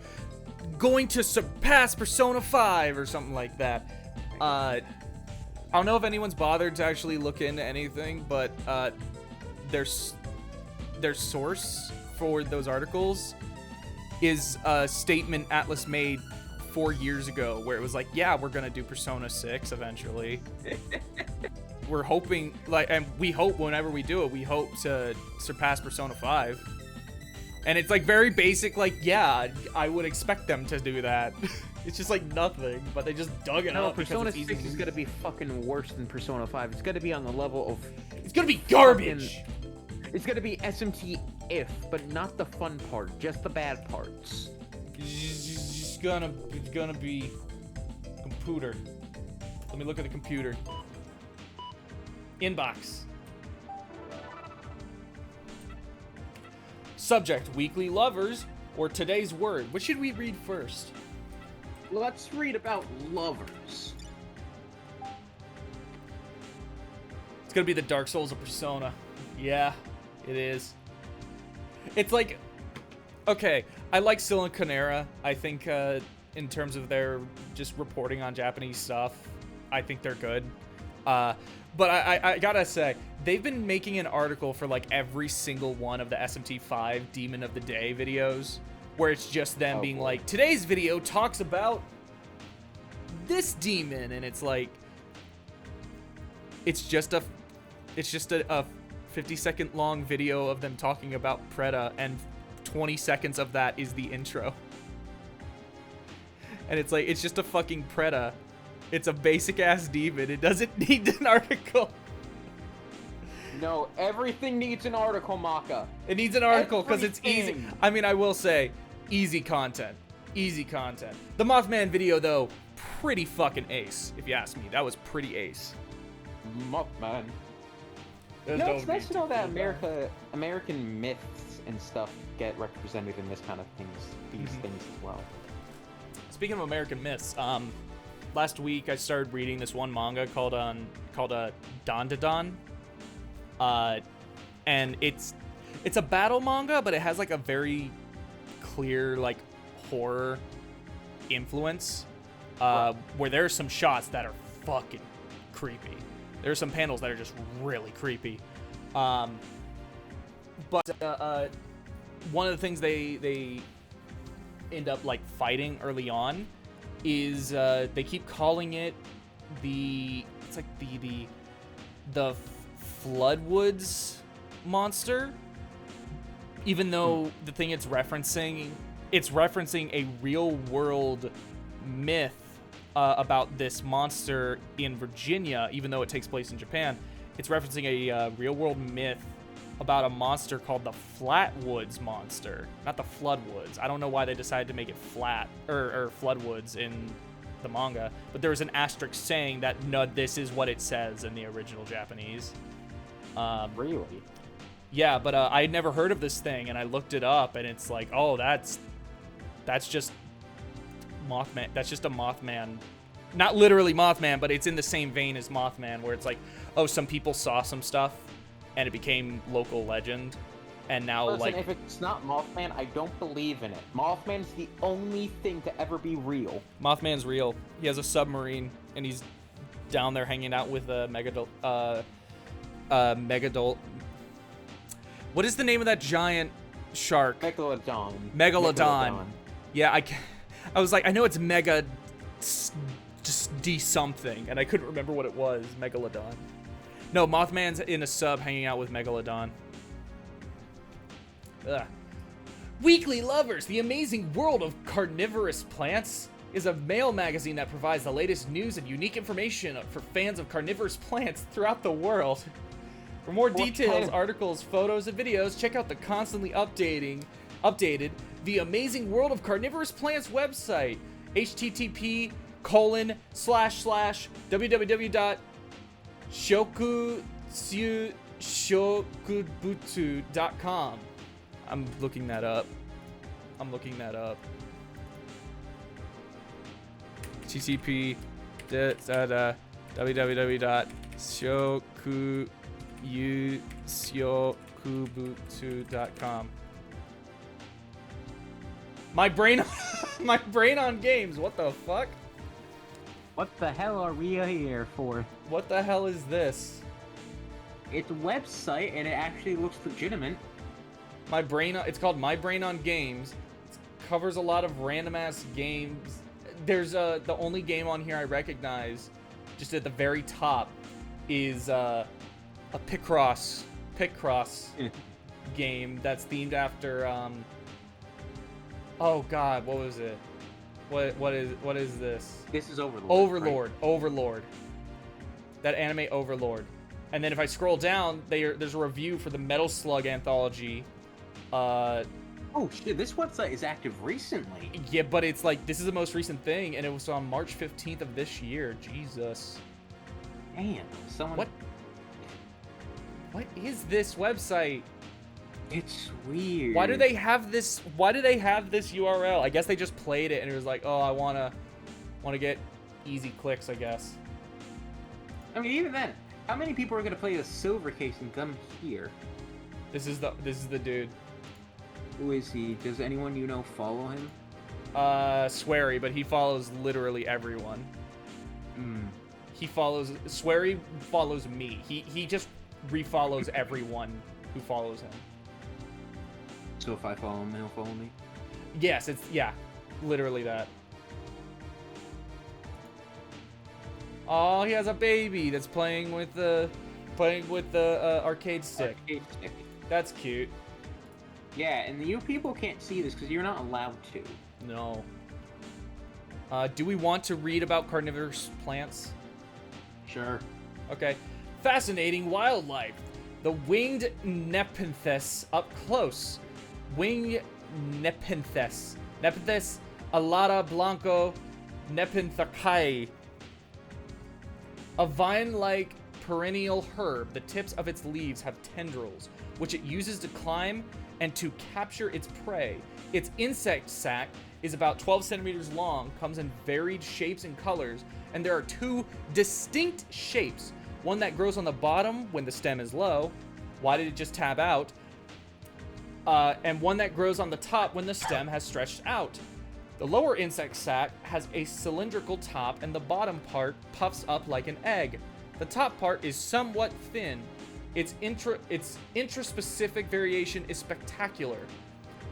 going to surpass Persona 5 or something like that. I don't know if anyone's bothered to actually look into anything, but their source for those articles is a statement Atlas made 4 years ago where it was like, yeah, we're gonna do Persona 6 eventually. We're hoping, like, and we hope whenever we do it, we hope to surpass Persona 5. And it's like very basic, like, yeah, I would expect them to do that. It's just like nothing, but they just dug it No, up. Persona 6 is gonna be fucking worse than Persona 5. It's gonna be on the level of... It's gonna be garbage! It's gonna be SMT if, but not the fun part, just the bad parts. It's gonna be computer. Let me look at the computer. Inbox. Subject, weekly lovers, or today's word. What should we read first? Let's read about lovers. It's gonna be the Dark Souls of Persona. Yeah, it is. It's like, okay, I like Siliconera. I think in terms of their just reporting on Japanese stuff, I think they're good. But I gotta say, they've been making an article for like every single one of the SMT5 Demon of the Day videos, where it's just them being like, today's video talks about this demon, and it's like, it's just a 50-second long video of them talking about Preda, and 20 seconds of that is the intro. And it's like, it's just a fucking Preda. It's a basic ass demon. It doesn't need an article. No, everything needs an article, Macca. It needs an article because it's easy. Everything. I mean, I will say, easy content. Easy content. The Mothman video, though, pretty fucking ace, if you ask me. That was pretty ace. Mothman. There's No, no it's nice need to know that feel American myths and stuff get represented in this kind of things, these things as well. Speaking of American myths, last week I started reading this one manga called Don. And it's a battle manga, but it has like a very clear like horror influence, where there's some shots that are fucking creepy. There's some panels that are just really creepy. But one of the things they end up like fighting early on is they keep calling it the Floodwoods monster, even though the thing it's referencing a real world myth about this monster in Virginia, even though it takes place in Japan. It's referencing a real world myth about a monster called the Flatwoods monster, not the Floodwoods. I don't know why they decided to make it flat or Floodwoods in the manga, but there was an asterisk saying that no, this is what it says in the original Japanese. Really? Yeah, but I had never heard of this thing, and I looked it up, and it's like, oh, that's just Mothman. That's just a Mothman. Not literally Mothman, but it's in the same vein as Mothman, where it's like, oh, some people saw some stuff, and it became local legend, and now Listen, like, if it's not Mothman, I don't believe in it. Mothman's the only thing to ever be real. Mothman's real. He has a submarine, and he's down there hanging out with a Megadol. What is the name of that giant shark? Megalodon. Yeah, I was like, I know it's Mega, just D something, and I couldn't remember what it was. Megalodon. No, Mothman's in a sub hanging out with Megalodon. Ugh. Weekly Lovers, the amazing world of carnivorous plants, is a mail magazine that provides the latest news and unique information for fans of carnivorous plants throughout the world. For more details, articles, photos, and videos, check out the constantly updated The Amazing World of Carnivorous Plants website, http://www.shokubutsu.com. I'm looking that up. www.shokubutsu.com. My brain on games. What the fuck? What the hell are we here for? What the hell is this? It's a website and it actually looks legitimate. It's called My Brain on Games. It covers a lot of random ass games. There's the only game on here I recognize, just at the very top, is a Picross game that's themed after oh god, what was it? What is this? This is Overlord. Overlord. That anime Overlord. And then if I scroll down, there's a review for the Metal Slug anthology. Oh shit, this website is active recently. Yeah, but it's like, this is the most recent thing, and it was on March 15th of this year. Jesus. Damn, someone... What is this website? It's weird. Why do they have this URL? I guess they just played it and it was like, oh, I wanna get easy clicks, I guess. I mean, even then, how many people are gonna play the silver case and come here? This is the dude. Who is he? Does anyone you know follow him? Swery, but he follows literally everyone. Swery follows me. He just refollows everyone who follows him. So if I follow him, he'll follow me. Yes, yeah, literally that. Oh, he has a baby that's playing with the arcade stick. Arcade stick. That's cute. Yeah, and you people can't see this because you're not allowed to. No. Do we want to read about carnivorous plants? Sure. Okay. Fascinating wildlife. The winged Nepenthes up close. Winged Nepenthes. Nepenthes alata blanco nepenthaceae. A vine-like perennial herb. The tips of its leaves have tendrils, which it uses to climb and to capture its prey. Its insect sac is about 12 centimeters long, comes in varied shapes and colors, and there are two distinct shapes. One that grows on the bottom when the stem is low. Why did it just tab out? And one that grows on the top when the stem has stretched out. The lower insect sac has a cylindrical top, and the bottom part puffs up like an egg. The top part is somewhat thin. Its intraspecific variation is spectacular.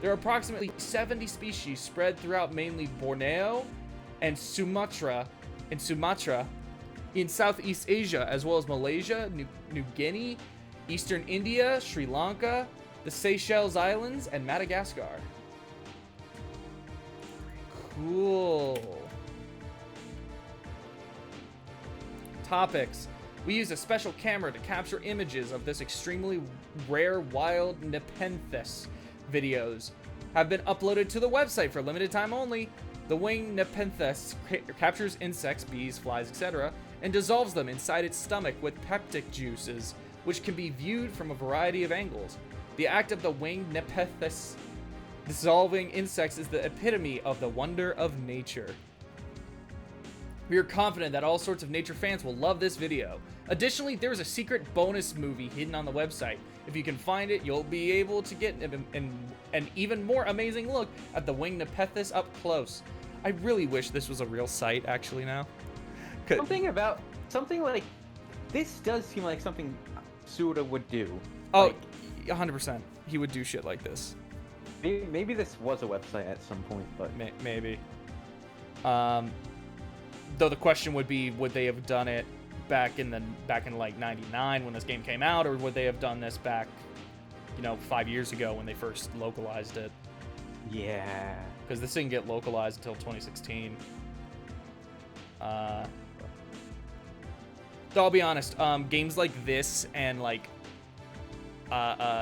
There are approximately 70 species spread throughout mainly Borneo and Sumatra, in Southeast Asia, as well as Malaysia, New Guinea, Eastern India, Sri Lanka, the Seychelles Islands, and Madagascar. Cool. Topics. We use a special camera to capture images of this extremely rare wild Nepenthes. Videos have been uploaded to the website for limited time only. The winged Nepenthes captures insects, bees, flies, etc., and dissolves them inside its stomach with peptic juices, which can be viewed from a variety of angles. The act of the winged Nepenthes dissolving insects is the epitome of the wonder of nature. We are confident that all sorts of nature fans will love this video. Additionally, there is a secret bonus movie hidden on the website. If you can find it, you'll be able to get an even more amazing look at the winged Nepenthes up close. I really wish this was a real site, actually, now. Something like this does seem like something Suda would do. Oh, 100%. He would do shit like this. Maybe this was a website at some point, but maybe. Though the question would be, would they have done it back in like 99 when this game came out, or would they have done this back, 5 years ago when they first localized it? Yeah. Because this didn't get localized until 2016. Though I'll be honest, games like this and like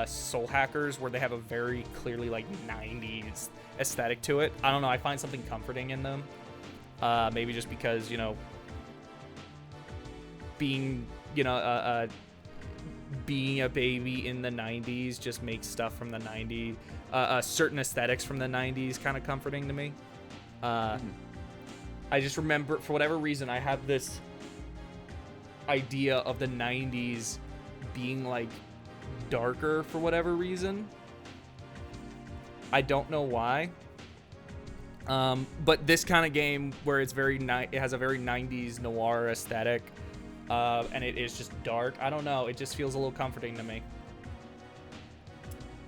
Soul Hackers, where they have a very clearly like 90s aesthetic to it, I don't know, I find something comforting in them. Maybe just because, being, being a baby in the 90s just makes stuff from the 90s, certain aesthetics from the 90s kind of comforting to me. I just remember, for whatever reason, I have this idea of the 90s being like darker for whatever reason. I don't know why. But this kind of game where it's it has a very 90s noir aesthetic, and it is just dark. I don't know. It just feels a little comforting to me.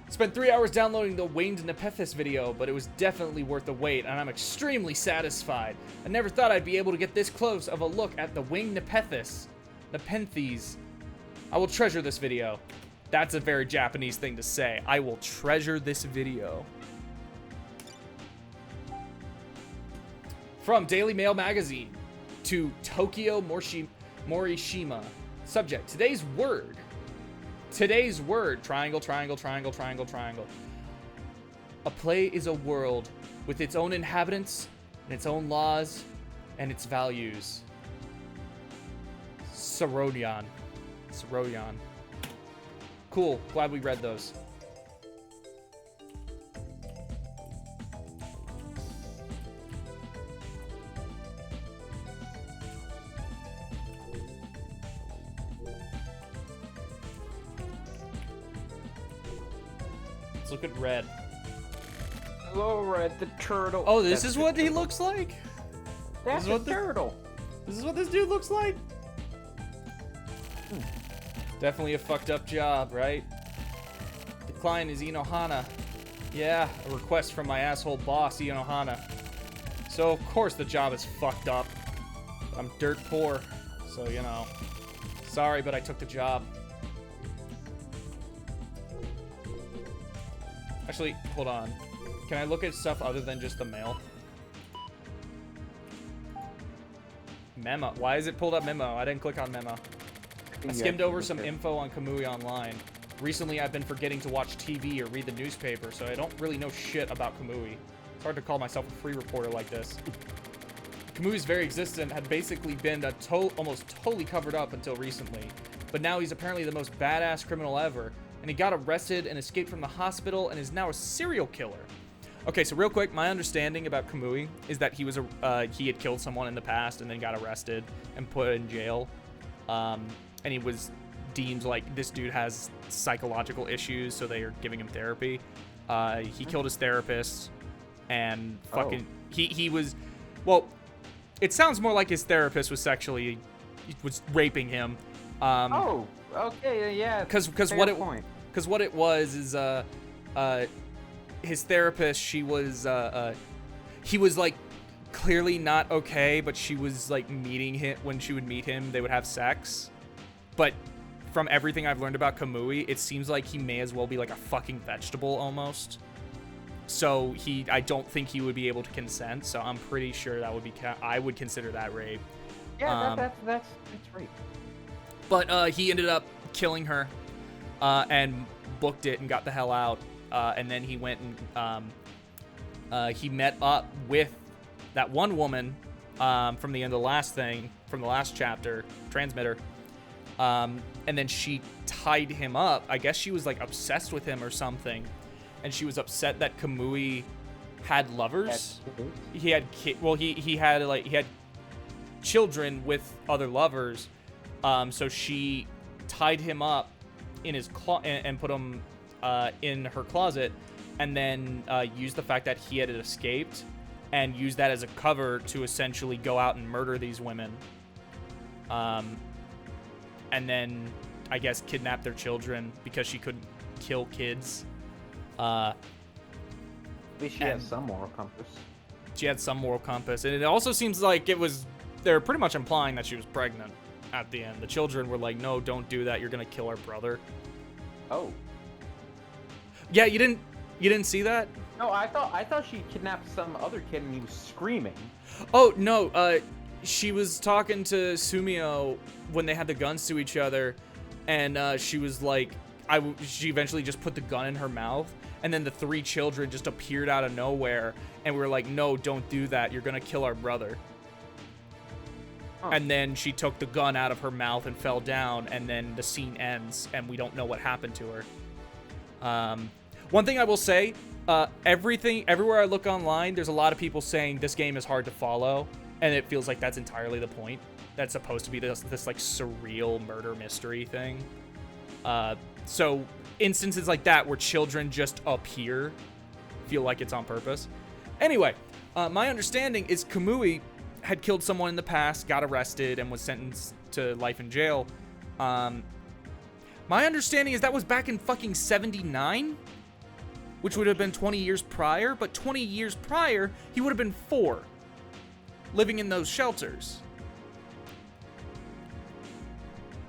Spent 3 hours downloading the winged Nepenthes video, but it was definitely worth the wait, and I'm extremely satisfied. I never thought I'd be able to get this close of a look at the winged Nepenthes. I will treasure this video. That's a very Japanese thing to say. I will treasure this video. From Daily Mail Magazine to Tokyo Morishima. Subject, today's word. Today's word, triangle, triangle, triangle, triangle, triangle. A play is a world with its own inhabitants and its own laws and its values. Sorodion. Cool, glad we read those. Let's look at Red. Hello, Red the turtle. Oh, this is what he looks like? That's This is the turtle. This is what this dude looks like? Definitely a fucked up job, right? The client is Inohana. Yeah, a request from my asshole boss, Inohana. So, of course, the job is fucked up. I'm dirt poor, so, you know. Sorry, but I took the job. Actually, hold on. Can I look at stuff other than just the mail? Memo. Why is it pulled up memo? I didn't click on memo. I skimmed over some info on Kamui Online. Recently, I've been forgetting to watch TV or read the newspaper, so I don't really know shit about Kamui. It's hard to call myself a free reporter like this. Kamui's very existence had basically been almost totally covered up until recently, but now he's apparently the most badass criminal ever, and he got arrested and escaped from the hospital and is now a serial killer. Okay, so real quick, my understanding about Kamui is that he had killed someone in the past and then got arrested and put in jail, and he was deemed like this dude has psychological issues, so they are giving him therapy. He killed his therapist, and fucking he was, well, it sounds more like his therapist was raping him. Okay, yeah. Because what it was is his therapist, he was like clearly not okay, but she was like meeting him. When she would meet him, they would have sex. But from everything I've learned about Kamui, it seems like he may as well be like a fucking vegetable almost. So I don't think he would be able to consent. So I'm pretty sure that would be, I would consider that rape. Yeah, that's rape. But he ended up killing her, and booked it and got the hell out. And then he went and he met up with that one woman from the end of the last thing, from the last chapter, Transmitter. And then she tied him up. I guess she was like obsessed with him or something. And she was upset that Kamui had lovers. He had he had children with other lovers. So she tied him up in his and put him in her closet, and then used the fact that he had escaped and used that as a cover to essentially go out and murder these women. And then I guess kidnap their children because she couldn't kill kids. At least she has some moral compass. She had some moral compass, and it also seems like they're pretty much implying that she was pregnant at the end. The children were like, "No, don't do that. You're gonna kill our brother." Oh. Yeah, you didn't see that? No, I thought she kidnapped some other kid and he was screaming. Oh no, she was talking to Sumio when they had the guns to each other, and she was like, she eventually just put the gun in her mouth, and then the three children just appeared out of nowhere, and we were like, "No, don't do that. You're gonna kill our brother." Huh. And then she took the gun out of her mouth and fell down, and then the scene ends, and we don't know what happened to her. One thing I will say, everywhere I look online, there's a lot of people saying this game is hard to follow, and it feels like that's entirely the point. That's supposed to be this like surreal murder mystery thing. So instances like that where children just appear feel like it's on purpose. Anyway, my understanding is Kamui had killed someone in the past, got arrested, and was sentenced to life in jail. My understanding is that was back in fucking 79, which would have been 20 years prior, but 20 years prior, he would have been 4, living in those shelters.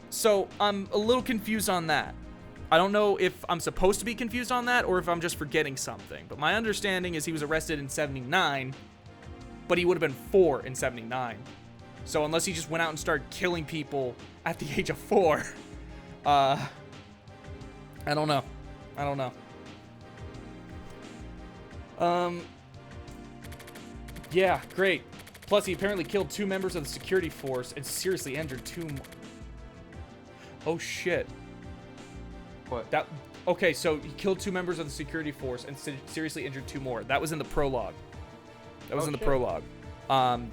So I'm a little confused on that. I don't know if I'm supposed to be confused on that or if I'm just forgetting something, but my understanding is he was arrested in 79, but he would have been 4 in 79. So unless he just went out and started killing people at the age of 4, I don't know. Yeah, great. Plus, he apparently killed 2 members of the security force and seriously injured 2 more. Oh, shit. What? Okay, so he killed 2 members of the security force and seriously injured 2 more. That was in the prologue. Prologue.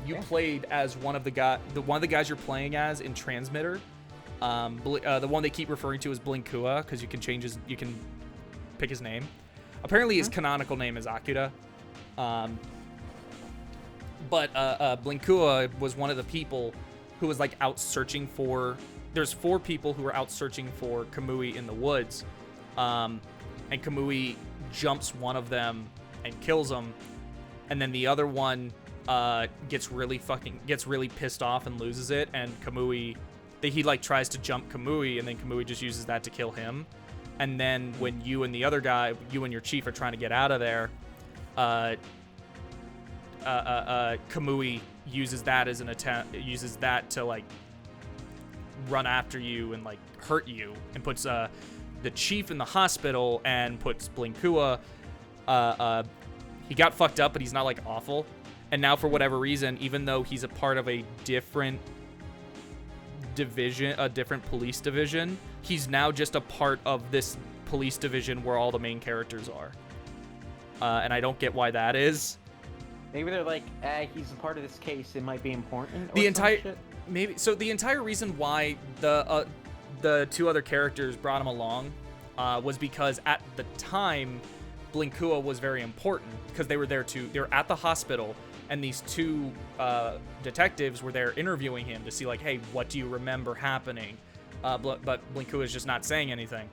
You played as one of the guys you're playing as in Transmitter. The one they keep referring to as Blinkua, because you can pick his name. Apparently his canonical name is Akira. But Blinkua was one of the people who was like out searching for there's 4 people who are out searching for Kamui in the woods, and Kamui jumps one of them and kills him, and then the other one gets really pissed off and loses it, and Kamui, he like tries to jump Kamui, and then Kamui just uses that to kill him. And then when you and the other guy, you and your chief, are trying to get out of there, Kamui uses that as an attempt, uses that to like run after you and like hurt you, and puts the chief in the hospital and puts Blinkua. He got fucked up, but he's not like awful. And now for whatever reason, even though he's a part of a different division, a different police division, he's now just a part of this police division where all the main characters are. And I don't get why that is. Maybe they're like, he's a part of this case, it might be important. The entire the entire reason why the 2 other characters brought him along was because at the time Blinkua was very important, because they were at the hospital, and these 2 detectives were there interviewing him to see like, hey, what do you remember happening? But Blinkua is just not saying anything.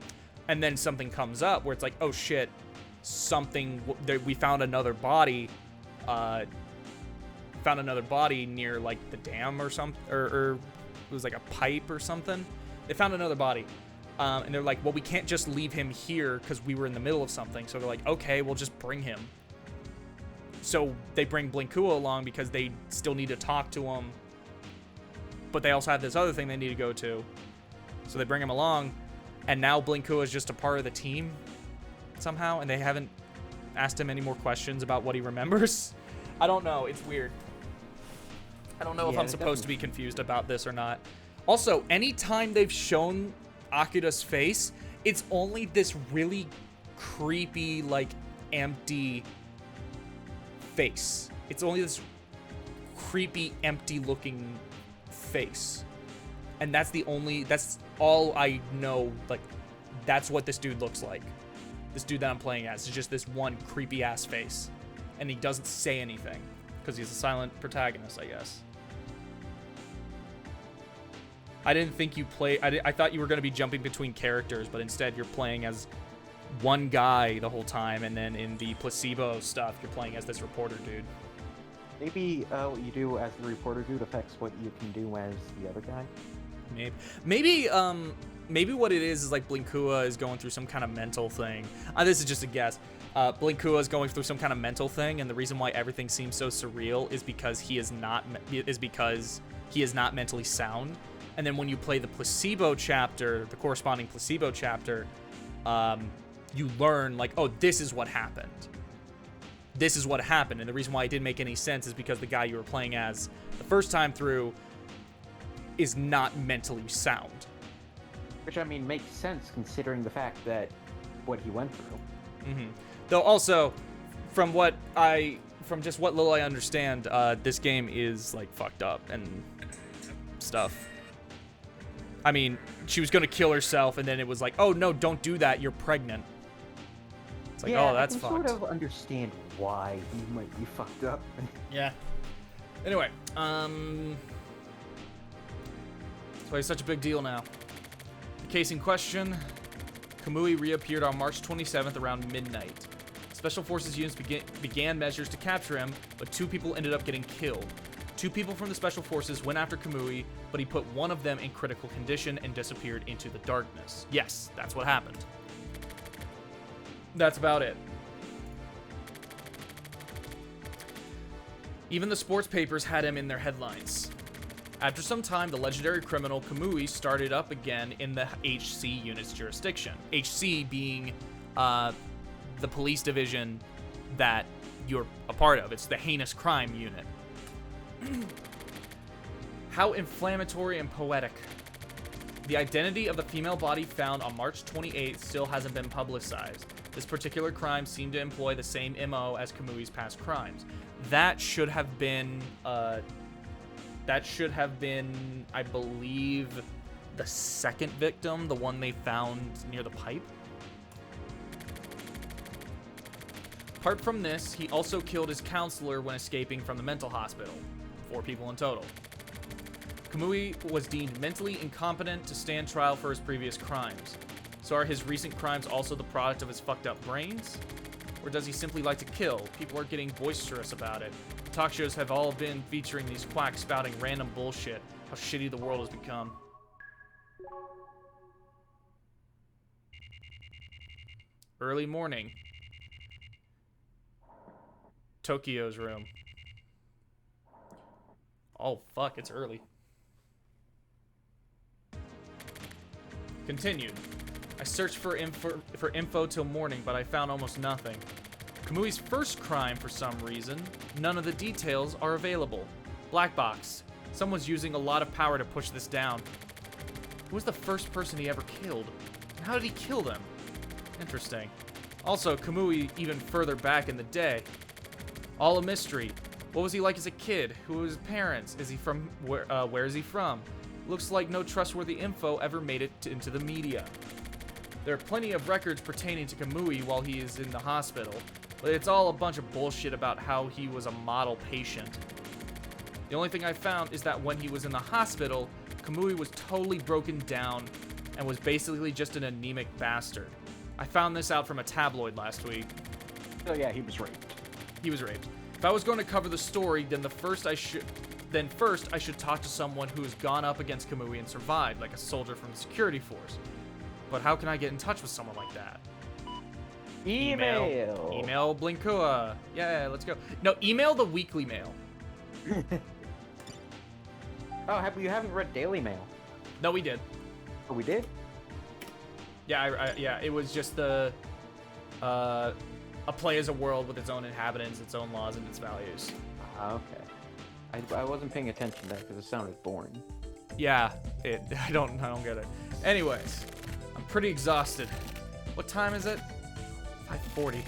And then something comes up where it's like, oh shit, we found another body. Near like the dam or something, or it was like a pipe or something. They found another body, and they're like, well, we can't just leave him here because we were in the middle of something. So they're like, okay, we'll just bring him. So they bring Blinkua along because they still need to talk to him, but they also have this other thing they need to go to. So they bring him along, and now Blinkua is just a part of the team somehow, and they haven't asked him any more questions about what he remembers. I don't know. It's weird. I don't know if I'm supposed to be confused about this or not. Also, anytime they've shown Akira's face, it's only this really creepy, like, empty face. It's only this creepy, empty-looking face. And that's all I know. Like, that's what this dude looks like. This dude that I'm playing as is just this one creepy-ass face. And he doesn't say anything, because he's a silent protagonist, I guess. I didn't think you I thought you were going to be jumping between characters, but instead you're playing as one guy the whole time, and then in the placebo stuff, you're playing as this reporter dude. Maybe what you do as the reporter dude affects what you can do as the other guy? Maybe what it is like Blinkua is going through some kind of mental thing. This is just a guess. Blinkua is going through some kind of mental thing, and the reason why everything seems so surreal is because he is not mentally sound. And then when you play the placebo chapter, the corresponding placebo chapter, you learn like, oh, this is what happened. This is what happened. And the reason why it didn't make any sense is because the guy you were playing as the first time through is not mentally sound. Which, I mean, makes sense considering the fact that what he went through. Mm-hmm. Though also, from just what little I understand, this game is like fucked up and stuff. I mean, she was gonna kill herself, and then it was like, oh no, don't do that, you're pregnant. It's like, yeah, oh, that's I can fucked. sort of understand why he might be fucked up. Yeah. Anyway, that's why it's such a big deal now. The case in question, Kamui reappeared on March 27th around midnight. Special Forces units began measures to capture him, but 2 people ended up getting killed. 2 people from the Special Forces went after Kamui, but he put one of them in critical condition and disappeared into the darkness. Yes, that's what happened. That's about it. Even the sports papers had him in their headlines. After some time, the legendary criminal Kamui started up again in the HC unit's jurisdiction. HC being the police division that you're a part of. It's the heinous crime unit. How inflammatory and poetic. The identity of the female body found on March 28th still hasn't been publicized. This particular crime seemed to employ the same MO as Kamui's past crimes. That should have been, I believe, the second victim, the one they found near the pipe. Apart from this, he also killed his counselor when escaping from the mental hospital. 4 people in total. Kamui was deemed mentally incompetent to stand trial for his previous crimes. So are his recent crimes also the product of his fucked up brains? Or does he simply like to kill? People are getting boisterous about it. Talk shows have all been featuring these quacks spouting random bullshit. How shitty the world has become. Early morning. Tokyo's room. Oh, fuck, it's early. Continued. I searched for info till morning, but I found almost nothing. Kamui's first crime, for some reason, none of the details are available. Black box. Someone's using a lot of power to push this down. Who was the first person he ever killed? And how did he kill them? Interesting. Also, Kamui even further back in the day. All a mystery. What was he like as a kid? Who were his parents? Is he from where is he from? Looks like no trustworthy info ever made it into the media. There are plenty of records pertaining to Kamui while he is in the hospital, but it's all a bunch of bullshit about how he was a model patient. The only thing I found is that when he was in the hospital, Kamui was totally broken down and was basically just an anemic bastard. I found this out from a tabloid last week. Oh yeah, he was raped. He was raped. If I was going to cover the story, then first I should talk to someone who's gone up against Kamui and survived, like a soldier from the security force. But how can I get in touch with someone like that? Email Blinkua. Yeah, let's go. No, email the Weekly Mail. Oh, you haven't read Daily Mail? No, we did. Oh, we did? Yeah, yeah. It was just a play as a world with its own inhabitants, its own laws, and its values. Okay. I wasn't paying attention to that because it sounded boring. Yeah, I don't get it. Anyways, I'm pretty exhausted. What time is it? 5:40.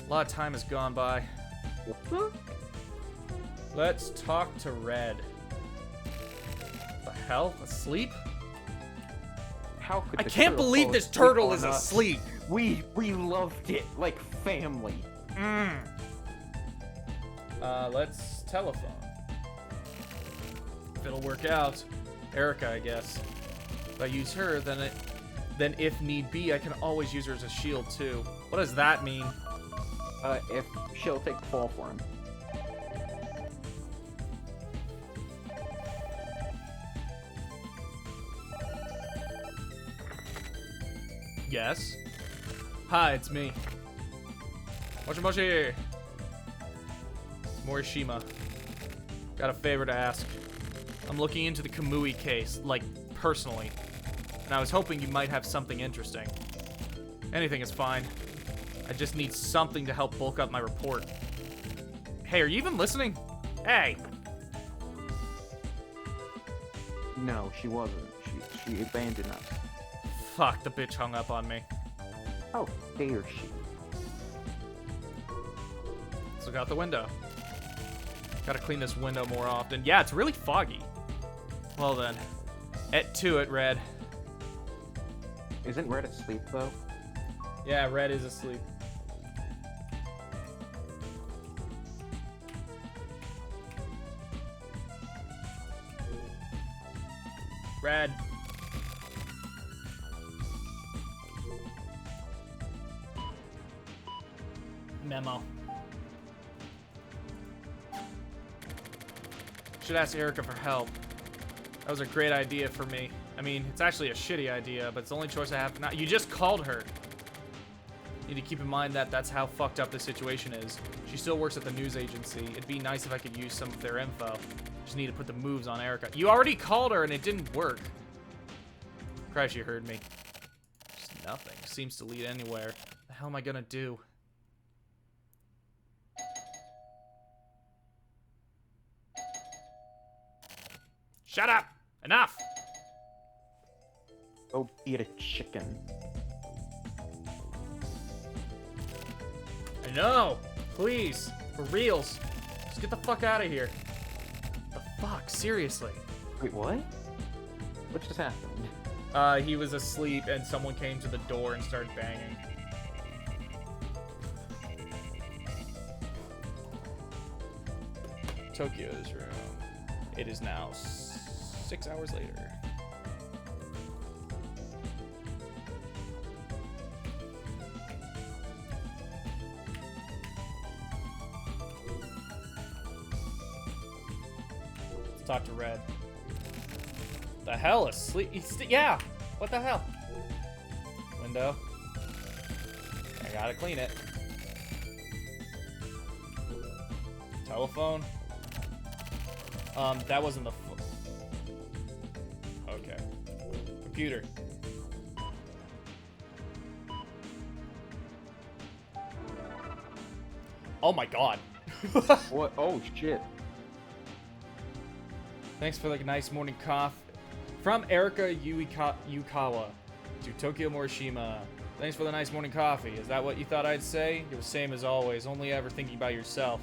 A lot of time has gone by. Let's talk to Red. The hell? Asleep? How could I the can't turtle believe fall this asleep turtle on is us? asleep. We loved it like family. Let's telephone. If it'll work out. Erica, I guess. If I use her, then if need be, I can always use her as a shield too. What does that mean? If she'll take the fall for him. Yes. Hi, it's me. Moshi Moshi. Morishima. Got a favor to ask. I'm looking into the Kamui case, like, personally. And I was hoping you might have something interesting. Anything is fine. I just need something to help bulk up my report. Hey, are you even listening? Hey! No, she wasn't. She abandoned us. Fuck, the bitch hung up on me. How dare she? Let's look out the window. Gotta clean this window more often. Yeah, it's really foggy. Well then. Et to it, Red. Isn't Red asleep though? Yeah, Red is asleep. Red. Memo. Should ask Erica for help. That was a great idea for me. I mean, it's actually a shitty idea, but it's the only choice I have now. You just called her. Need to keep in mind that that's how fucked up this situation is. She still works at the news agency. It'd be nice if I could use some of their info. Just need to put the moves on Erica. You already called her and it didn't work. Christ, you heard me. Just nothing. Seems to lead anywhere. The hell am I gonna do? Shut up! Enough! Go eat a chicken. I know! Please! For reals! Just get the fuck out of here. The fuck? Seriously? Wait, what? What just happened? He was asleep and someone came to the door and started banging. Tokyo's room. It is now 6 hours later. Let's talk to Red. The hell? Asleep? Yeah! What the hell? Window. I gotta clean it. Telephone. That wasn't the. Okay. Computer. Oh my god. What? Oh shit. Thanks for the nice morning cough. From Erika Yukawa to Tokyo Morishima. Thanks for the nice morning coffee. Is that what you thought I'd say? You're the same as always, only ever thinking about yourself.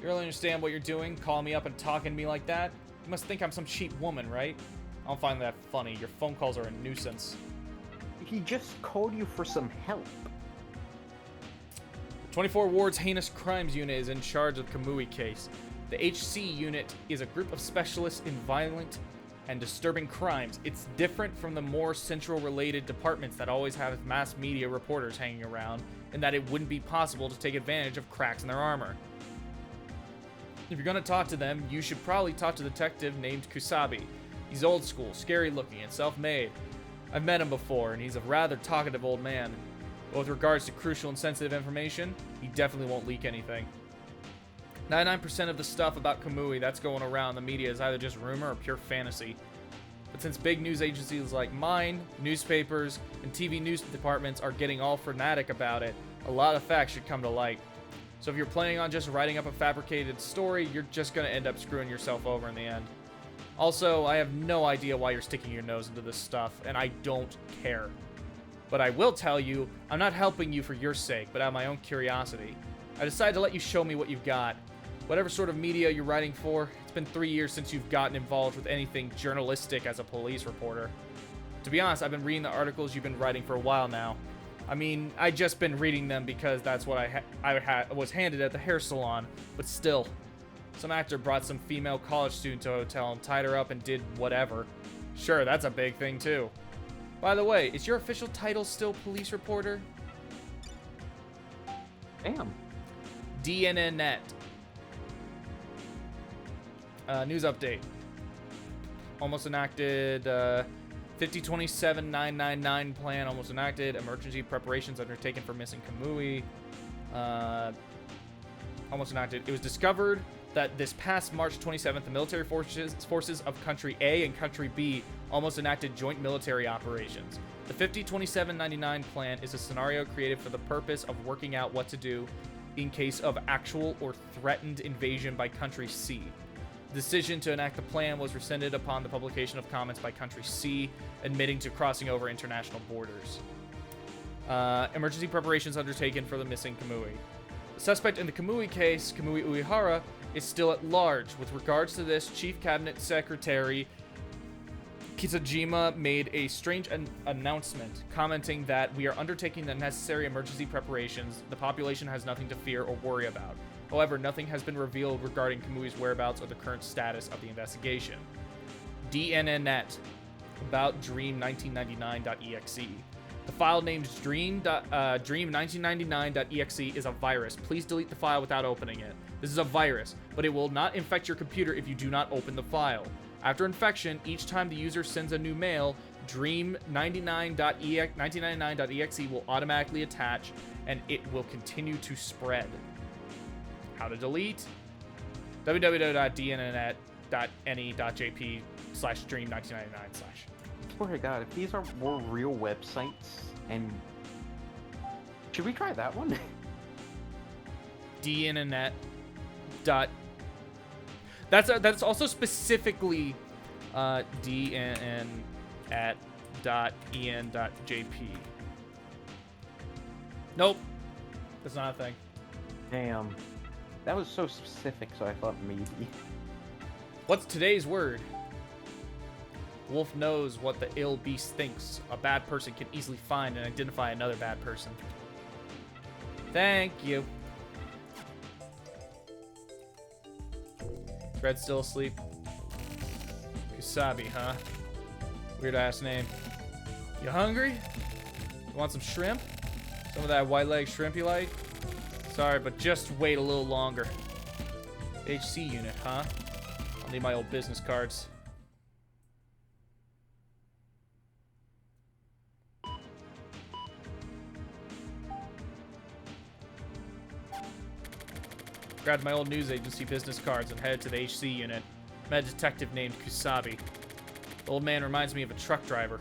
You really understand what you're doing? Calling me up and talking to me like that? You must think I'm some cheap woman, right? I don't find that funny. Your phone calls are a nuisance. He just called you for some help. 24 Ward's Heinous Crimes Unit is in charge of the Kamui case. The HC unit is a group of specialists in violent and disturbing crimes. It's different from the more central related departments that always have mass media reporters hanging around, in that it wouldn't be possible to take advantage of cracks in their armor. If you're gonna talk to them, you should probably talk to a detective named Kusabi. He's old school, scary looking, and self-made. I've met him before, and he's a rather talkative old man. But with regards to crucial and sensitive information, he definitely won't leak anything. 99% of the stuff about Kamui that's going around the media is either just rumor or pure fantasy. But since big news agencies like mine, newspapers, and TV news departments are getting all frenetic about it, a lot of facts should come to light. So if you're planning on just writing up a fabricated story, you're just going to end up screwing yourself over in the end. Also, I have no idea why you're sticking your nose into this stuff, and I don't care. But I will tell you, I'm not helping you for your sake, but out of my own curiosity. I decided to let you show me what you've got. Whatever sort of media you're writing for, it's been 3 years since you've gotten involved with anything journalistic as a police reporter. To be honest, I've been reading the articles you've been writing for a while now. I mean, I just been reading them because that's what I was handed at the hair salon, but still. Some actor brought some female college student to a hotel and tied her up and did whatever. Sure, that's a big thing too. By the way, is your official title still police reporter? Damn. DNNet. News update. Almost enacted. 5027-999 plan almost enacted. Emergency preparations undertaken for missing Kamui. Almost enacted. It was discovered that this past March 27th, the military forces of Country A and Country B almost enacted joint military operations. The 5027-99 plan is a scenario created for the purpose of working out what to do in case of actual or threatened invasion by Country C. The decision to enact the plan was rescinded upon the publication of comments by Country C admitting to crossing over international borders. Emergency preparations undertaken for the missing Kamui. The suspect in the Kamui case, Kamui Uehara, is still at large. With regards to this, Chief Cabinet Secretary Kitajima made a strange announcement, commenting that we are undertaking the necessary emergency preparations. The population has nothing to fear or worry about. However, nothing has been revealed regarding Kamui's whereabouts or the current status of the investigation. DNNet, about Dream1999.exe. The file named Dream1999.exe is a virus. Please delete the file without opening it. This is a virus, but it will not infect your computer if you do not open the file. After infection, each time the user sends a new mail, Dream1999.exe will automatically attach, and it will continue to spread. How to delete? www.dnnet.ne.jp/dream1999/. Swear to God, if these are more real websites, and should we try that one? DNNet. That's also specifically dnnet.en.jp. Nope, that's not a thing. Damn, that was so specific. So I thought maybe. What's today's word? Wolf knows what the ill beast thinks. A bad person can easily find and identify another bad person. Thank you. Red's still asleep. Kusabi, huh? Weird ass name. You hungry? You want some shrimp? Some of that white leg shrimp you like? Sorry, but just wait a little longer. HC unit, huh? I'll need my old business cards. Grabbed my old news agency business cards and headed to the HC unit. Met a detective named Kusabi. The old man reminds me of a truck driver.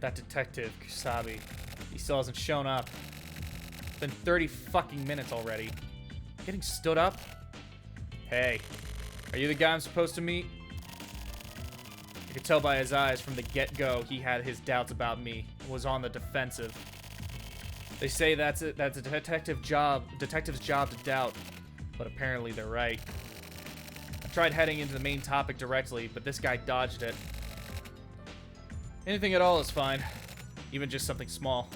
That detective, Kusabi, he still hasn't shown up. It's been 30 fucking minutes already. Getting stood up? Hey, are you the guy I'm supposed to meet? I could tell by his eyes from the get-go he had his doubts about me and was on the defensive. They say that's a detective's job to doubt, but apparently they're right. I tried heading into the main topic directly, but this guy dodged it. Anything at all is fine, even just something small.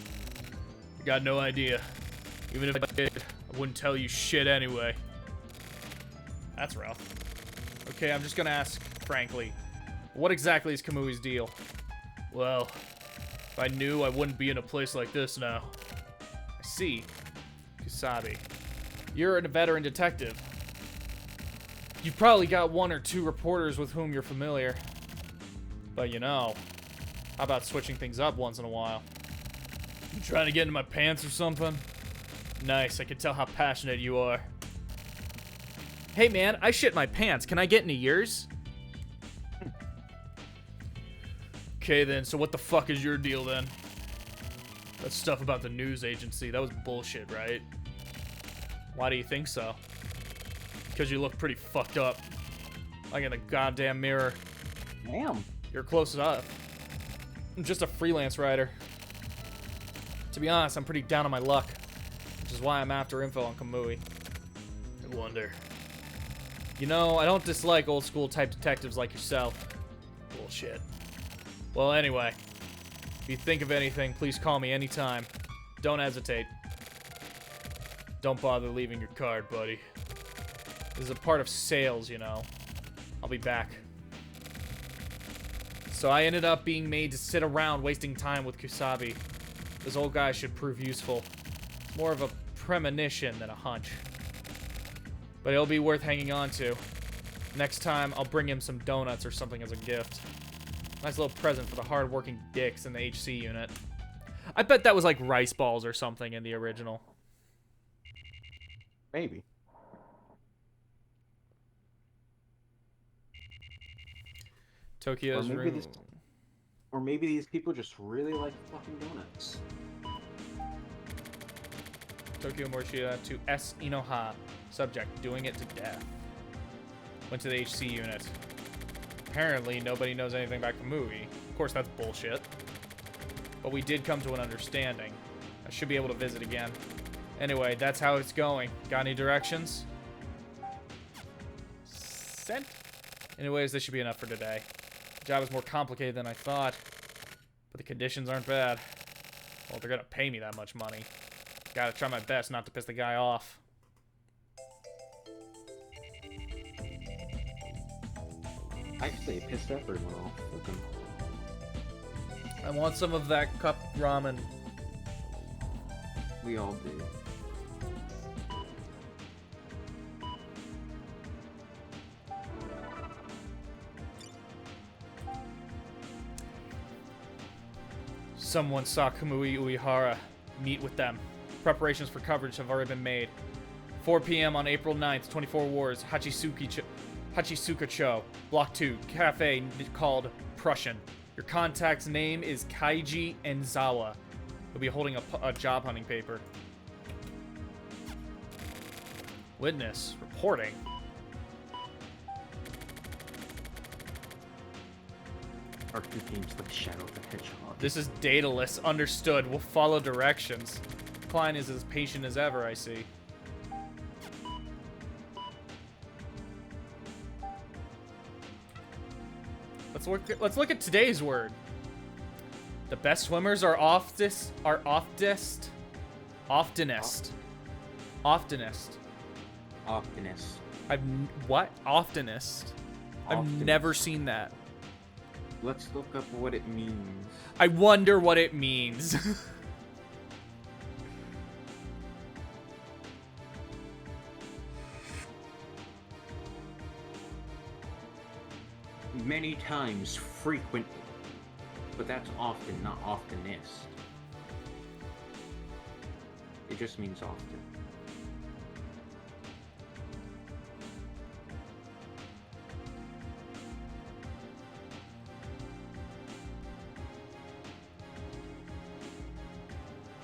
I got no idea. Even if I did, I wouldn't tell you shit anyway. That's rough. Okay, I'm just gonna ask, frankly, what exactly is Kamui's deal? Well, if I knew, I wouldn't be in a place like this now. I see. Kusabi. You're a veteran detective. You've probably got 1 or 2 reporters with whom you're familiar. But you know, how about switching things up once in a while? You trying to get into my pants or something? Nice, I can tell how passionate you are. Hey man, I shit my pants. Can I get into yours? Okay then, so what the fuck is your deal then? That stuff about the news agency, that was bullshit, right? Why do you think so? Because you look pretty fucked up. Like in a goddamn mirror. Damn. You're close enough. I'm just a freelance writer. To be honest, I'm pretty down on my luck. Which is why I'm after info on Kamui. I wonder. You know, I don't dislike old school type detectives like yourself. Bullshit. Well, anyway. If you think of anything, please call me anytime. Don't hesitate. Don't bother leaving your card, buddy. This is a part of sales, you know. I'll be back. So I ended up being made to sit around wasting time with Kusabi. This old guy should prove useful. It's more of a premonition than a hunch. But it'll be worth hanging on to. Next time, I'll bring him some donuts or something as a gift. Nice little present for the hard-working dicks in the HC unit. I bet that was like rice balls or something in the original. Maybe. Tokyo's room. Or maybe these people just really like fucking donuts. Tokyo Morishita to S. Inoha. Subject, doing it to death. Went to the HC unit. Apparently, nobody knows anything about Kamui. Of course, that's bullshit. But we did come to an understanding. I should be able to visit again. Anyway, that's how it's going. Got any directions? Sent. Anyways, this should be enough for today. The job is more complicated than I thought. But the conditions aren't bad. Well, they're gonna pay me that much money. Gotta try my best not to piss the guy off. Actually, it pissed everyone off. Looking. I want some of that cup ramen. We all do. Someone saw Kamui Uehara. Meet with them. Preparations for coverage have already been made. 4 p.m. on April 9th, 24 Wars, Hachisuka-cho, Block 2, cafe called Prussian. Your contact's name is Kaiji Enzawa. He'll be holding a job hunting paper. Witness, reporting. Our two games like Shadow the Hedgehog. This is dataless. Understood. We'll follow directions. Klein is as patient as ever, I see. Let's look at today's word. The best swimmers are oftenest. Oftenest. Oftenest. What? Oftenest. I've Oftenest. never seen that. Let's look up what it means. I wonder what it means. Many times, frequently. But that's often, not oftenest. It just means often.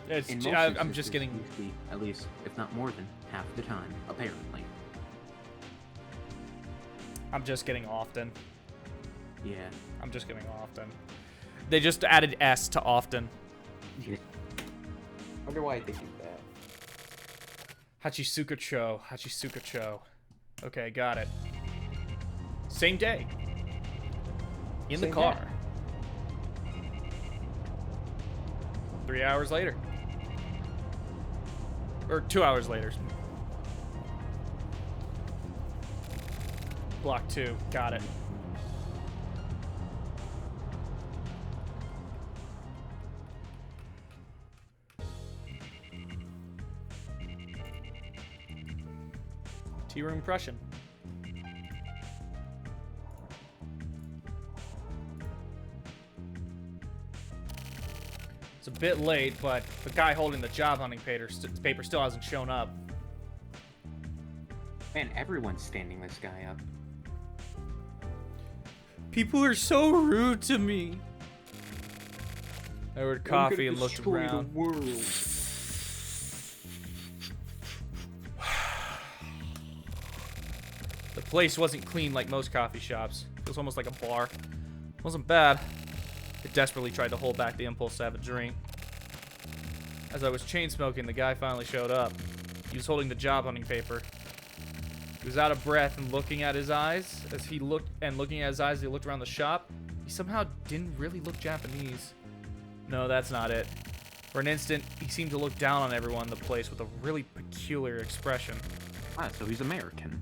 In most I'm instances, just getting. usually, at least, if not more than half the time, apparently. I'm just getting often. Yeah. I'm just getting often. They just added S to often. Wonder why they do that. Hachisuka Cho. Okay, got it. Same day. In the Same car. day. 3 hours later. Or 2 hours later. Block 2. Got it. Tea room Prussian. It's a bit late, but the guy holding the job hunting paper still hasn't shown up. Man, everyone's standing this guy up. People are so rude to me. I ordered coffee and looked around. The world. The place wasn't clean like most coffee shops. It was almost like a bar. It wasn't bad. I desperately tried to hold back the impulse to have a drink. As I was chain smoking, the guy finally showed up. He was holding the job hunting paper. He was out of breath and looking at his eyes as he looked around the shop. He somehow didn't really look Japanese. No, that's not it. For an instant, he seemed to look down on everyone in the place with a really peculiar expression. Ah, so he's American.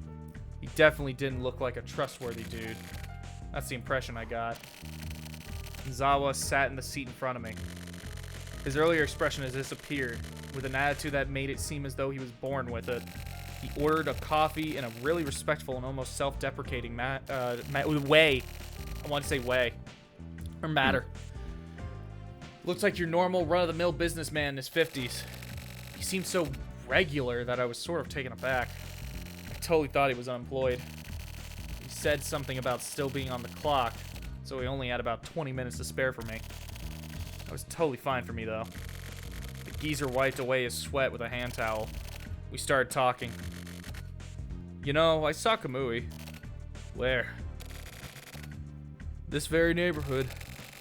He definitely didn't look like a trustworthy dude. That's the impression I got. Zawa sat in the seat in front of me. His earlier expression has disappeared, with an attitude that made it seem as though he was born with it. He ordered a coffee in a really respectful and almost self-deprecating way. I want to say way. Or matter. Looks like your normal run-of-the-mill businessman in his 50s. He seemed so regular that I was sort of taken aback. I totally thought he was unemployed. He said something about still being on the clock, so he only had about 20 minutes to spare for me. That was totally fine for me, though. The geezer wiped away his sweat with a hand towel. We started talking. You know, I saw Kamui. Where? This very neighborhood.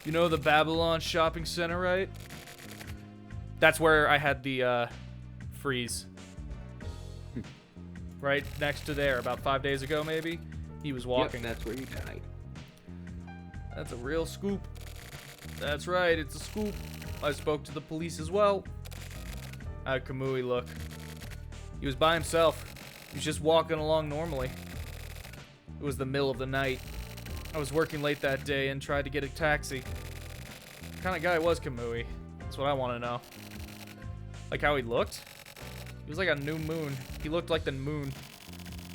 You know the Babylon shopping center, right? That's where I had the, freeze. Right next to there, about 5 days ago, maybe? He was walking. Yep, that's where you died. That's a real scoop. That's right, it's a scoop. I spoke to the police as well. How'd Kamui look? He was by himself. He was just walking along normally. It was the middle of the night. I was working late that day and tried to get a taxi. What kind of guy was Kamui? That's what I want to know. Like how he looked? He was like a new moon. He looked like the moon.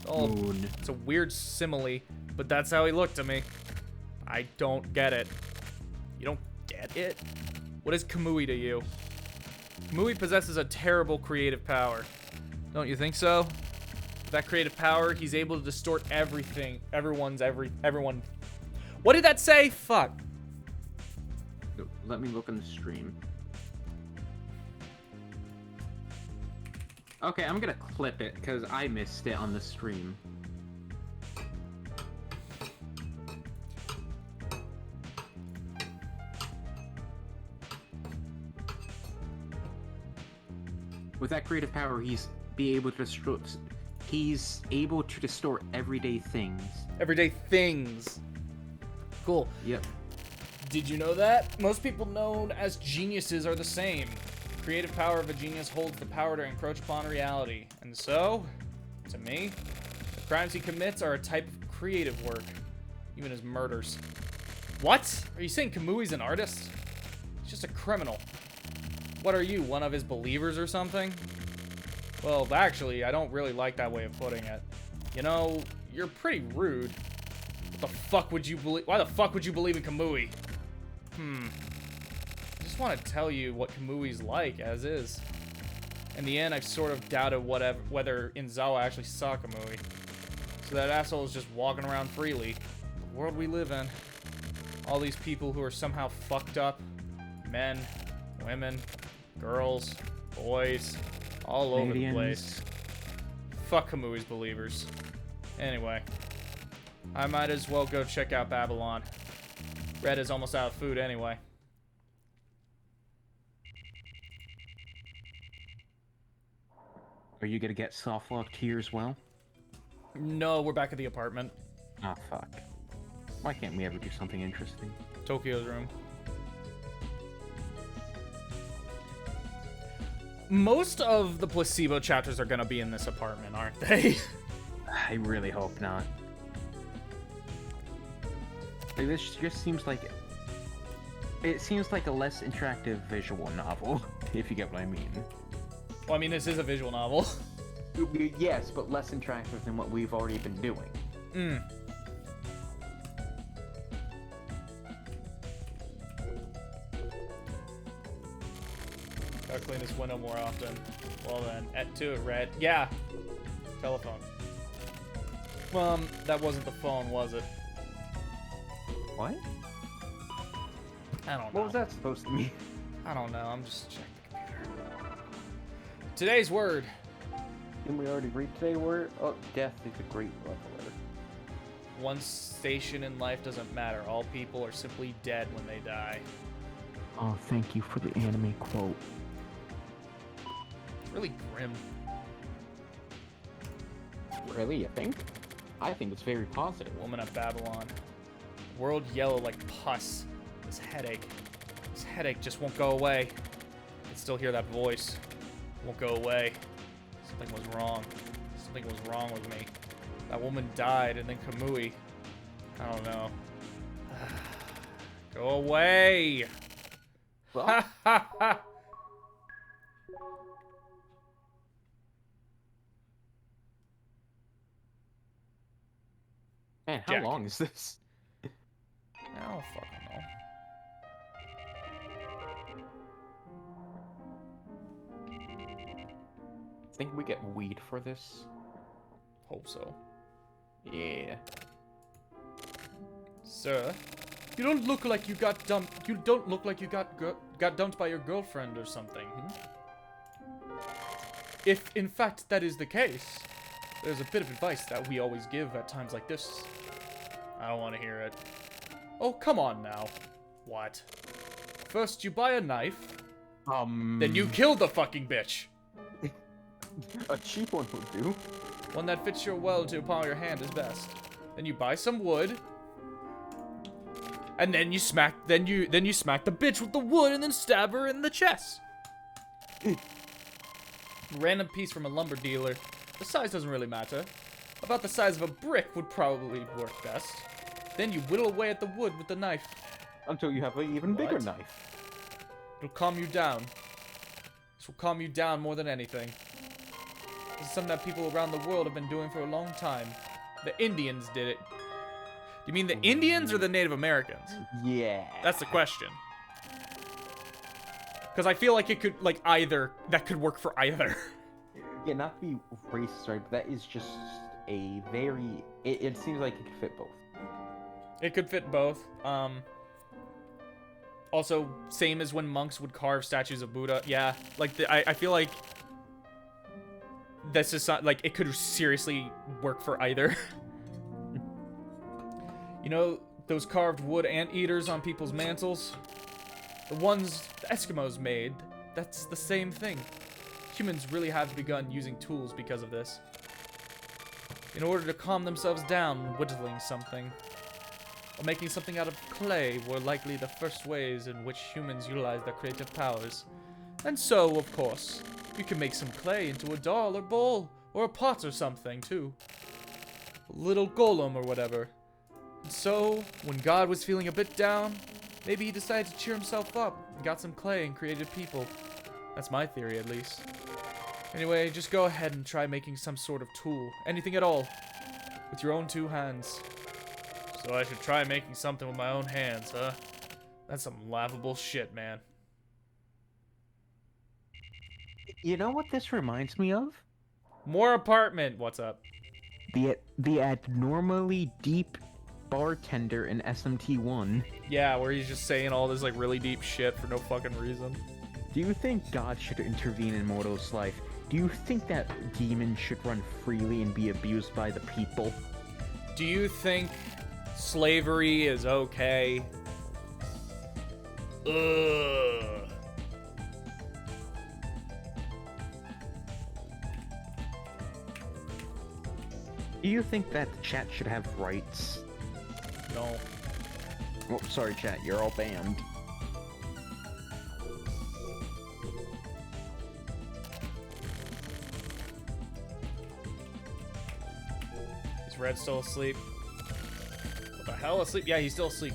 Moon. It's a weird simile, but that's how he looked to me. I don't get it. You don't get it? What is Kamui to you? Kamui possesses a terrible creative power. Don't you think so? With that creative power, he's able to distort everything. Everyone. What did that say? Fuck. Let me look on the stream. Okay, I'm gonna clip it because I missed it on the stream. With that creative power, he's able to distort everyday things. Everyday things. Cool. Yep. Did you know that? Most people known as geniuses are the same. The creative power of a genius holds the power to encroach upon reality. And so, to me, the crimes he commits are a type of creative work, even his murders. What? Are you saying Kamui's an artist? He's just a criminal. What are you, one of his believers or something? Well, actually, I don't really like that way of putting it. You know, you're pretty rude. What the fuck would you believe? Why the fuck would you believe in Kamui? I just want to tell you what Kamui's like, as is. In the end, I've sort of doubted whether Inzawa actually saw Kamui. So that asshole is just walking around freely. The world we live in. All these people who are somehow fucked up. Men, women, girls, boys, all over the place. Fuck Kamui's believers. Anyway, I might as well go check out Babylon. Red is almost out of food anyway. Are you gonna get soft locked here as well? No, we're back at the apartment. Ah, fuck. Why can't we ever do something interesting? Tokyo's room. Most of the placebo chapters are gonna be in this apartment, aren't they? I really hope not. Like, this just seems like... It seems like a less interactive visual novel, if you get what I mean. Well, I mean, this is a visual novel. Yes, but less interactive than what we've already been doing. Gotta clean this window more often. Well then, to it, Red. Yeah. Telephone. That wasn't the phone, was it? What? I don't know. What was that supposed to mean? I don't know. I'm just checking the computer. Today's word. Didn't we already read today word? Oh, death is a great leveler. One station in life doesn't matter. All people are simply dead when they die. Oh, thank you for the anime quote. It's really grim. Really, you think? I think it's very positive. Woman of Babylon. World yellow like pus. This headache. This headache just won't go away. I can still hear that voice. Won't go away. Something was wrong. Something was wrong with me. That woman died, and then Kamui. I don't know. Go away! Ha ha ha! Man, how Jack. long is this? I don't fucking know. Think we get weed for this? Hope so. Yeah. Sir, you don't look like you got dumped. You don't look like you got dumped by your girlfriend or something. If, in fact, that is the case, there's a bit of advice that we always give at times like this. I don't want to hear it. Oh, come on now. What? First you buy a knife, then you kill the fucking bitch. A cheap one would do. One that fits your well to the palm of your hand is best. Then you buy some wood, and then you smack the bitch with the wood and then stab her in the chest. Random piece from a lumber dealer. The size doesn't really matter. About the size of a brick would probably work best. Then you whittle away at the wood with the knife. Until you have an even bigger What? knife. It'll calm you down. This will calm you down more than anything. This is something that people around the world have been doing for a long time. The Indians did it. You mean the Indians or the Native Americans? Yeah. That's the question. Because I feel like it could, like, either. That could work for either. Yeah, not to be racist, right? But that is just a very... It seems like it could fit both. It could fit both. Also, same as when monks would carve statues of Buddha. Yeah, like, I feel like this is not, like, it could seriously work for either. You know, those carved wood anteaters on people's mantles? The ones the Eskimos made, that's the same thing. Humans really have begun using tools because of this. In order to calm themselves down when whittling something. or making something out of clay were likely the first ways in which humans utilized their creative powers. And so, of course, you can make some clay into a doll or bowl, or a pot or something, too. A little golem or whatever. And so, when God was feeling a bit down, maybe he decided to cheer himself up and got some clay and created people. That's my theory, at least. Anyway, just go ahead and try making some sort of tool. Anything at all. With your own 2 hands. So I should try making something with my own hands, huh? That's some laughable shit, man. You know what this reminds me of? More apartment. What's up? The abnormally deep bartender in SMT1. Yeah, where he's just saying all this like really deep shit for no fucking reason. Do you think God should intervene in Mortal's life? Do you think that demons should run freely and be abused by the people? Do you think slavery is okay? Ugh. Do you think that the chat should have rights? No. Oh, sorry, chat. You're all banned. Is Red still asleep? What the hell? Asleep? Yeah, he's still asleep.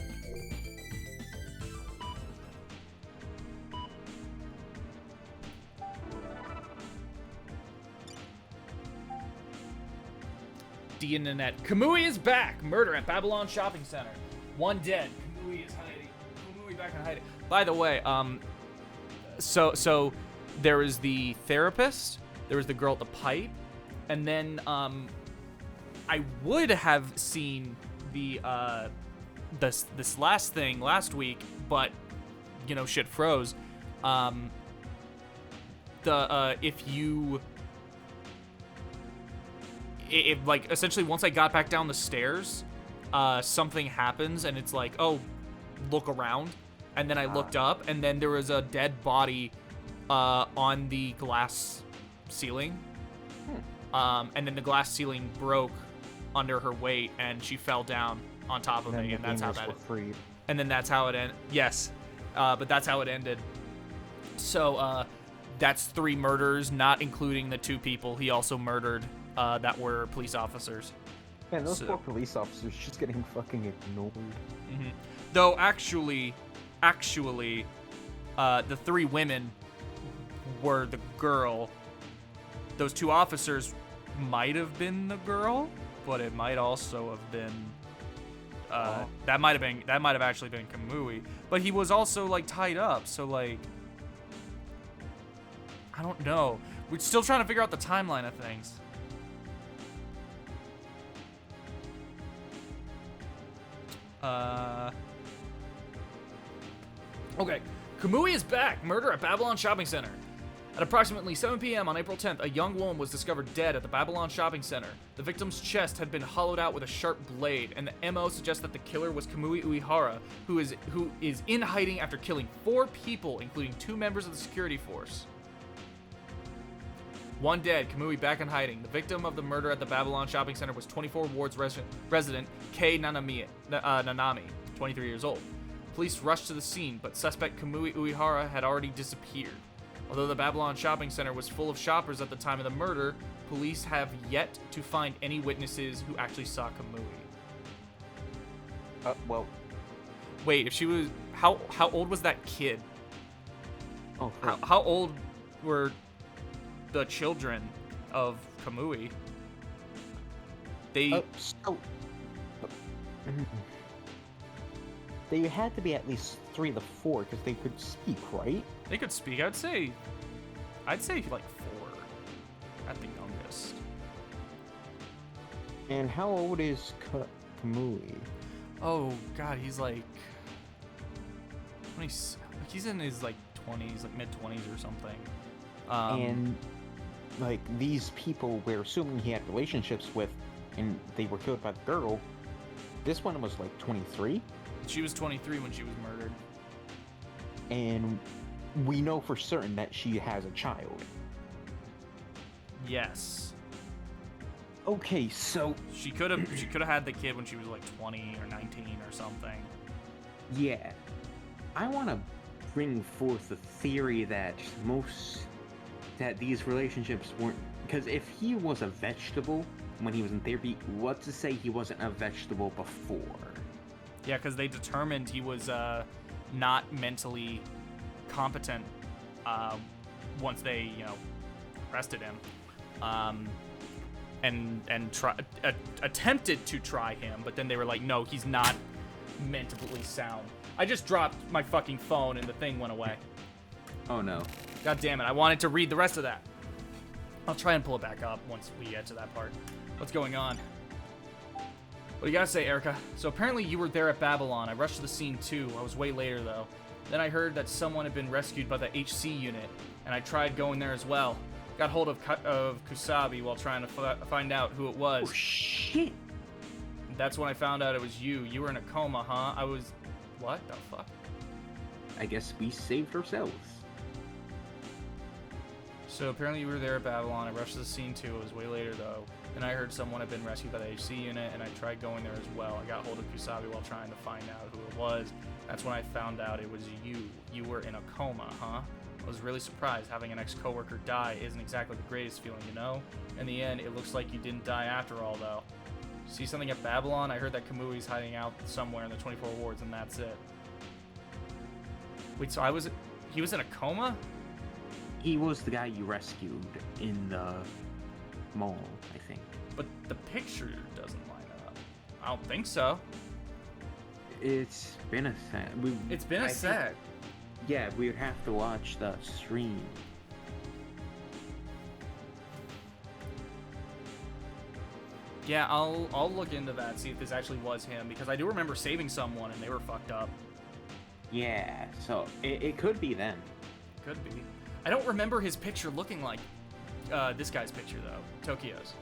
Internet. Kamui is back! Murder at Babylon Shopping Center. 1 dead. Kamui is hiding. Kamui back in hiding. By the way, so there is the therapist, there was the girl at the pipe, and then I would have seen the this last thing last week, but you know, shit froze. If like essentially once I got back down the stairs, something happens and it's like, oh, look around, and then I looked up and then there was a dead body on the glass ceiling, and then the glass ceiling broke under her weight and she fell down on top of me, and that's how that. And then that's how it ended. Yes, but that's how it ended. So that's 3 murders, not including the 2 people he also murdered. That were police officers. Man, those poor police officers just getting fucking ignored. Mm-hmm. Though actually, the 3 women were the girl. Those 2 officers might have been the girl, but it might also have been. That might have actually been Kamui. But he was also like tied up, so like, I don't know. We're still trying to figure out the timeline of things. Okay. Kamui is back. Murder at Babylon Shopping Center. At approximately 7 p.m. on April 10th, a young woman was discovered dead at the Babylon Shopping Center. The victim's chest had been hollowed out with a sharp blade, and the MO suggests that the killer was Kamui Uehara, who is in hiding after killing 4 people, including 2 members of the security force. 1 dead, Kamui back in hiding. The victim of the murder at the Babylon Shopping Center was 24 Wards resident Kei Nanami, 23 years old. Police rushed to the scene, but suspect Kamui Uehara had already disappeared. Although the Babylon Shopping Center was full of shoppers at the time of the murder, police have yet to find any witnesses who actually saw Kamui. Well. Wait, if she was... How old was that kid? Oh, how old were the children of Kamui? They... They had to be at least 3 to 4 because they could speak, right? They could speak. I'd say like 4 at the youngest. And how old is Kamui? Oh God, he's like 20. He's in his like 20s, like mid-20s or something. And like these people we're assuming he had relationships with, and they were killed by the girl. This one was like 23. She was 23 when she was murdered. And we know for certain that she has a child. Yes. Okay, so She could have had the kid when she was like 20 or 19 or something. yeah, I want to bring forth the theory that these relationships weren't, because if he was a vegetable when he was in therapy, what's to say he wasn't a vegetable before? Yeah, because they determined he was not mentally competent once they, arrested him, and attempted to try him, but then they were like, no, he's not mentally sound. I just dropped my fucking phone and the thing went away. Oh no. God damn it, I wanted to read the rest of that. I'll try and pull it back up once we get to that part. What's going on? What do you gotta say, Erica? So apparently you were there at Babylon. I rushed to the scene too. I was way later though. Then I heard that someone had been rescued by the HC unit, and I tried going there as well. Got hold of Kusabi while trying to find out who it was. Oh shit! That's when I found out it was you. You were in a coma, huh? I was... What the fuck? I guess we saved ourselves. So apparently you were there at Babylon. I rushed to the scene too. It was way later though. Then I heard someone had been rescued by the HC unit, and I tried going there as well. I got hold of Kusabi while trying to find out who it was. That's when I found out it was you. You were in a coma, huh? I was really surprised. Having an ex-coworker die isn't exactly the greatest feeling, you know? In the end, it looks like you didn't die after all, though. See something at Babylon? I heard that Kamui's hiding out somewhere in the 24 wards, and that's it. Wait, so he was in a coma? He was the guy you rescued in the mall, I think. But the picture doesn't line up. I don't think so. It's been a set. It's been a set. Yeah, we would have to watch the stream. Yeah, I'll look into that, see if this actually was him, because I do remember saving someone and they were fucked up. Yeah, so it could be them. Could be. I don't remember his picture looking like this guy's picture, though. Tokyo's.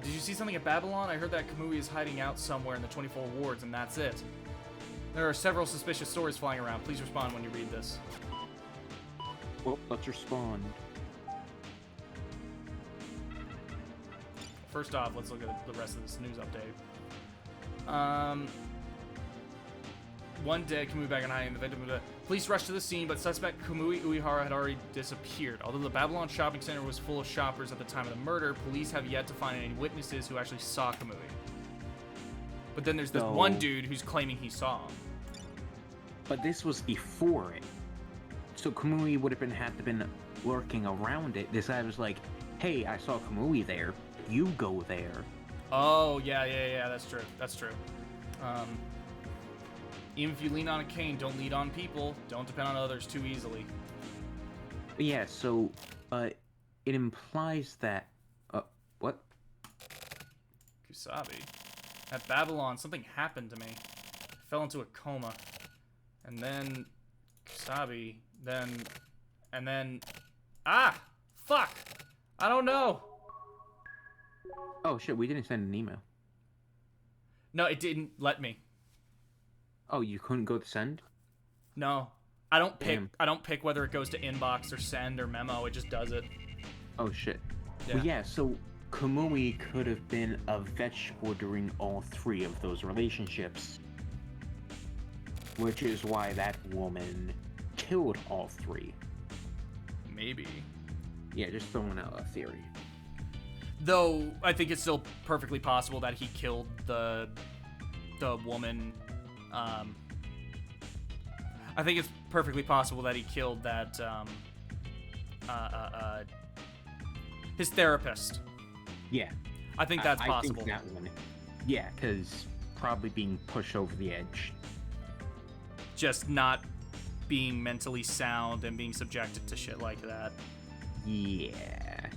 Did you see something at Babylon? I heard that Kamui is hiding out somewhere in the 24 wards, and that's it. There are several suspicious stories flying around. Please respond when you read this. Well, let's respond. First off, let's look at the rest of this news update. One day, Kamui back in hiding. The victim. Police rushed to the scene, but suspect Kamui Uehara had already disappeared. Although the Babylon shopping center was full of shoppers at the time of the murder, police have yet to find any witnesses who actually saw Kamui. But then there's this one dude who's claiming he saw him. But this was before it. So Kamui would have had to been lurking around it. This guy was like, hey, I saw Kamui there. You go there. Oh, yeah, that's true. Even if you lean on a cane, don't lean on people. Don't depend on others too easily. Yeah, so, it implies that, what? Kusabi. At Babylon, something happened to me. I fell into a coma. And then... Kusabi. And then... Ah! Fuck! I don't know! Oh shit, we didn't send an email. No, it didn't let me. Oh, you couldn't go to send? No. I don't pick Damn. I don't pick whether it goes to inbox or send or memo, it just does it. Oh shit. Yeah. Well, yeah, so Kamui could have been a vegetable during all three of those relationships. Which is why that woman killed all three. Maybe. Yeah, just throwing out a theory. Though I think it's still perfectly possible that he killed the woman. I think it's perfectly possible that he killed that his therapist. Yeah. I think that's possible. I think that one. Yeah, because probably being pushed over the edge. Just not being mentally sound and being subjected to shit like that. Yeah.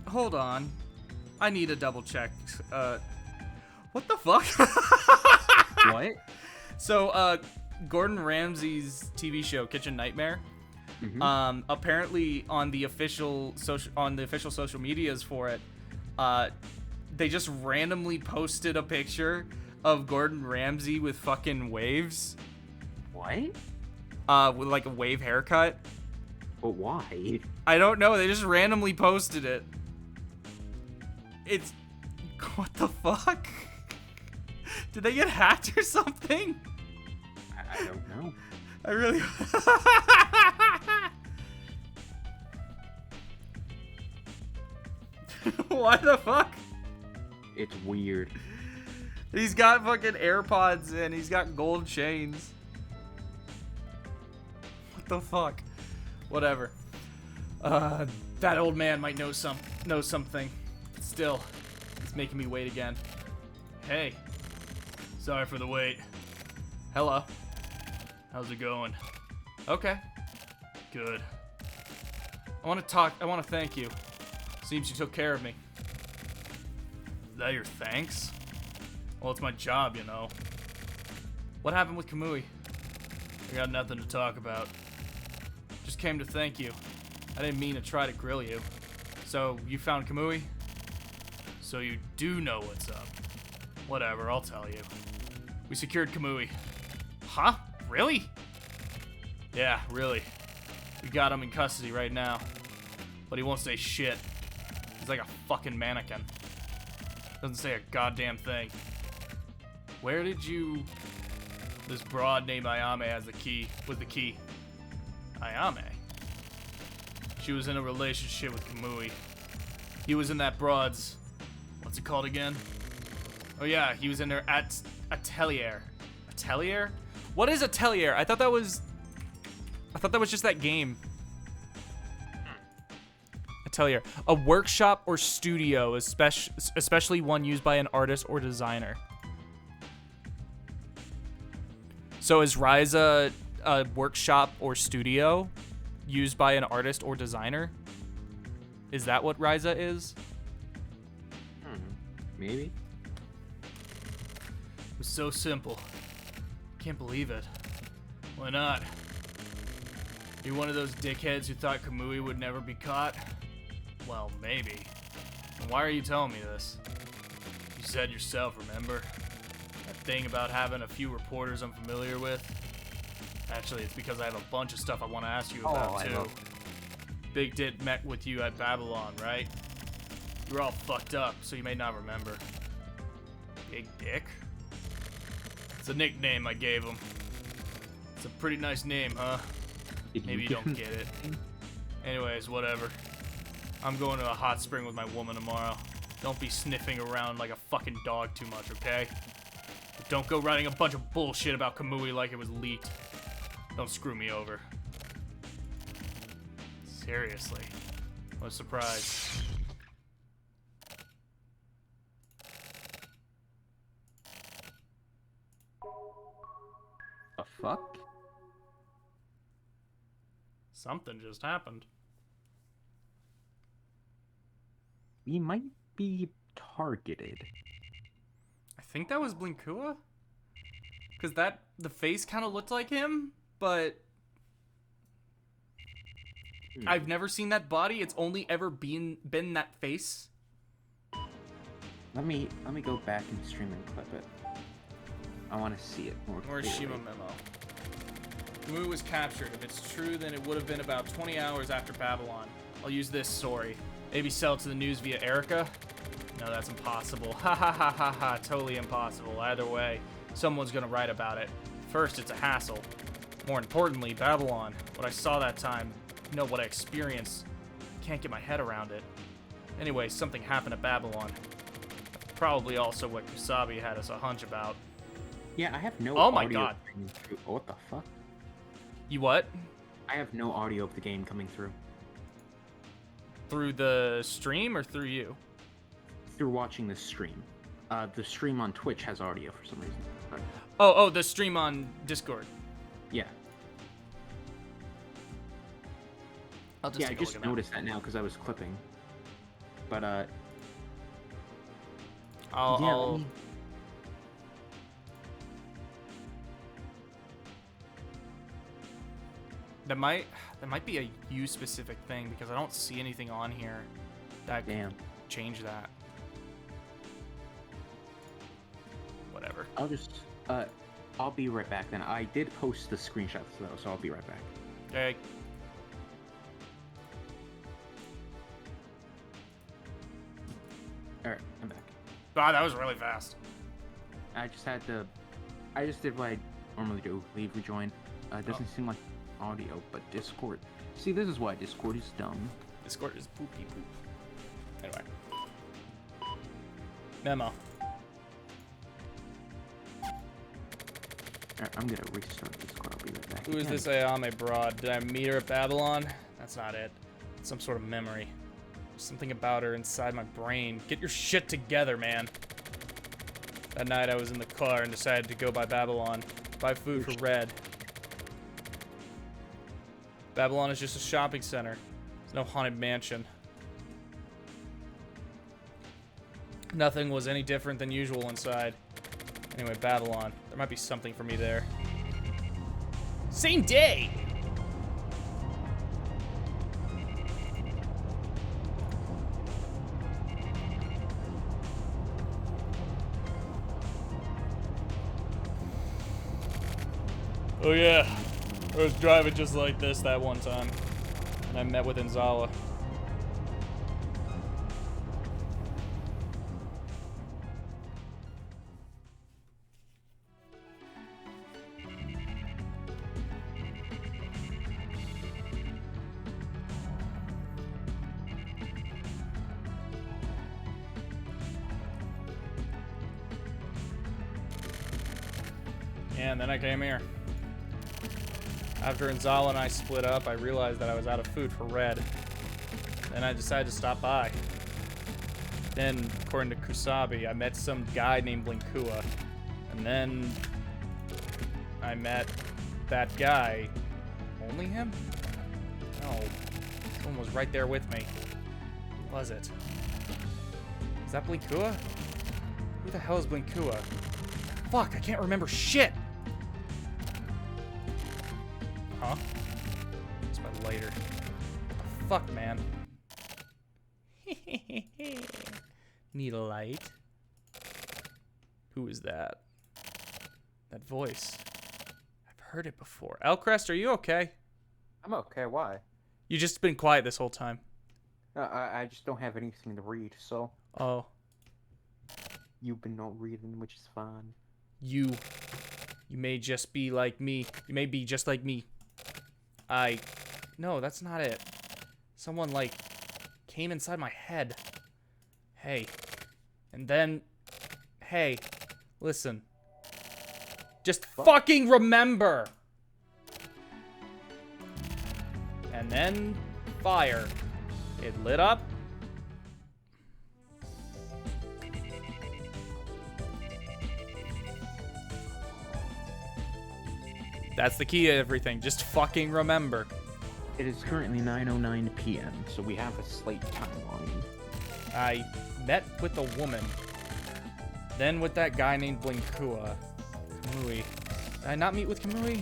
Hold on. I need a double check. What the fuck? What? So, Gordon Ramsay's TV show Kitchen Nightmare. Mm-hmm. Apparently on the official social medias for it, they just randomly posted a picture of Gordon Ramsay with fucking waves. What? With like a wave haircut. But why? I don't know. They just randomly posted it. It's... What the fuck? Did they get hacked or something? I don't know. I really... Why the fuck? It's weird. He's got fucking AirPods in. He's got gold chains. What the fuck? Whatever. That old man might know something. Still, it's making me wait again. Hey. Sorry for the wait. Hello. How's it going? Okay. Good. I want to thank you. Seems you took care of me. Is that your thanks? Well, it's my job, you know. What happened with Kamui? I got nothing to talk about. Just came to thank you. I didn't mean to try to grill you. So, you found Kamui? So you do know what's up. Whatever, I'll tell you. We secured Kamui. Huh? Really? Yeah, really. We got him in custody right now. But he won't say shit. He's like a fucking mannequin. Doesn't say a goddamn thing. Where did you... This broad named Ayame has the key. With the key. Ayame? She was in a relationship with Kamui. He was in that broad's... What's it called again? Oh yeah, he was in her atelier. Atelier? What is atelier? I thought that was just that game. Atelier. A workshop or studio, especially one used by an artist or designer. So is Ryza a workshop or studio used by an artist or designer? Is that what Ryza is? Maybe. It was so simple. Can't believe it. Why not? You're one of those dickheads who thought Kamui would never be caught? Well, maybe. And why are you telling me this? You said yourself, remember? That thing about having a few reporters I'm familiar with? Actually, it's because I have a bunch of stuff I want to ask you about, too. Big Dit met with you at Babylon, right? You were all fucked up, so you may not remember. Big Dick? It's a nickname I gave him. It's a pretty nice name, huh? Maybe you don't get it. Anyways, whatever. I'm going to a hot spring with my woman tomorrow. Don't be sniffing around like a fucking dog too much, okay? But don't go writing a bunch of bullshit about Kamui like it was leaked. Don't screw me over. Seriously. What a surprise. The fuck? Something just happened. We might be targeted. I think that was Blinkua. Because the face kind of looked like him, but I've never seen that body. It's only ever been that face. Let me go back and stream and clip it. I want to see it more clearly. Where's Shima Memo? Kamui was captured. If it's true, then it would have been about 20 hours after Babylon. I'll use this story. Maybe sell it to the news via Erica? No, that's impossible. Ha ha ha ha ha. Totally impossible. Either way, someone's gonna write about it. First, it's a hassle. More importantly, Babylon. What I saw that time, what I experienced. Can't get my head around it. Anyway, something happened at Babylon. Probably also what Kusabi had us a hunch about. Yeah, I have no Oh my audio god. coming through. Oh, what the fuck? You what? I have no audio of the game coming through. Through the stream or through you? Through watching the stream. The stream on Twitch has audio for some reason. But, Oh, the stream on Discord. yeah. I'll just Yeah, I take a look just at that. noticed that now because I was clipping. But, I'll That might be a you specific thing because I don't see anything on here that damn. could change that. Whatever. I'll be right back then. I did post the screenshots though, so I'll be right back. Okay. Alright, I'm back. Wow, that was really fast. I just did what I normally do. Leave, rejoin. It doesn't seem like audio, but Discord. See, this is why Discord is dumb. Discord is poopy poop. Anyway. Memo. Alright, I'm gonna restart Discord. I'll be right back. Who is again. this Ayame broad? Did I meet her at Babylon? That's not it. It's some sort of memory. There's something about her inside my brain. Get your shit together, man. That night I was in the car and decided to go by Babylon. Buy food for Red. Babylon is just a shopping center. It's no haunted mansion. Nothing was any different than usual inside. Anyway, Babylon. There might be something for me there. Same day! Oh yeah, I was driving just like this that one time. And I met with Inzala. And then I came here. After Inzala and I split up, I realized that I was out of food for Red. Then I decided to stop by. Then, according to Kusabi, I met some guy named Blinkua. And then I met that guy. Only him? No. Someone was right there with me. Who was it? Is that Blinkua? Who the hell is Blinkua? Fuck, I can't remember shit! Huh? It's my lighter. What the fuck, man? Need a light? Who is that? That voice. I've heard it before. Elcrest, are you okay? I'm okay. Why? You just been quiet this whole time. I just don't have anything to read, so Oh. you've been not reading, which is fine. You may just be like me. You may be just like me. No, that's not it. Someone, like, came inside my head. Hey. And then... Hey. Listen. Just fucking remember! And then... Fire. It lit up. That's the key to everything. Just fucking remember. It is currently 9:09 p.m., so we have a slight timeline. I met with a woman. Then with that guy named Blinkua. Kamui. Did I not meet with Kamui?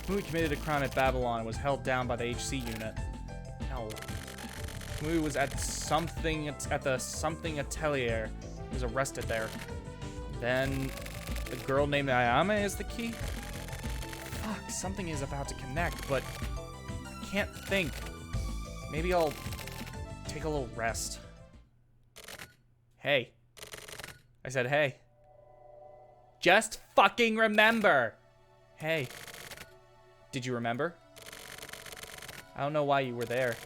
Kamui committed a crime at Babylon and was held down by the HC unit. No. Kamui was at the something atelier. He was arrested there. Then the girl named Ayame is the key? Fuck, something is about to connect, but I can't think. Maybe I'll take a little rest. Hey. I said, hey. Just fucking remember. Hey. Did you remember? I don't know why you were there,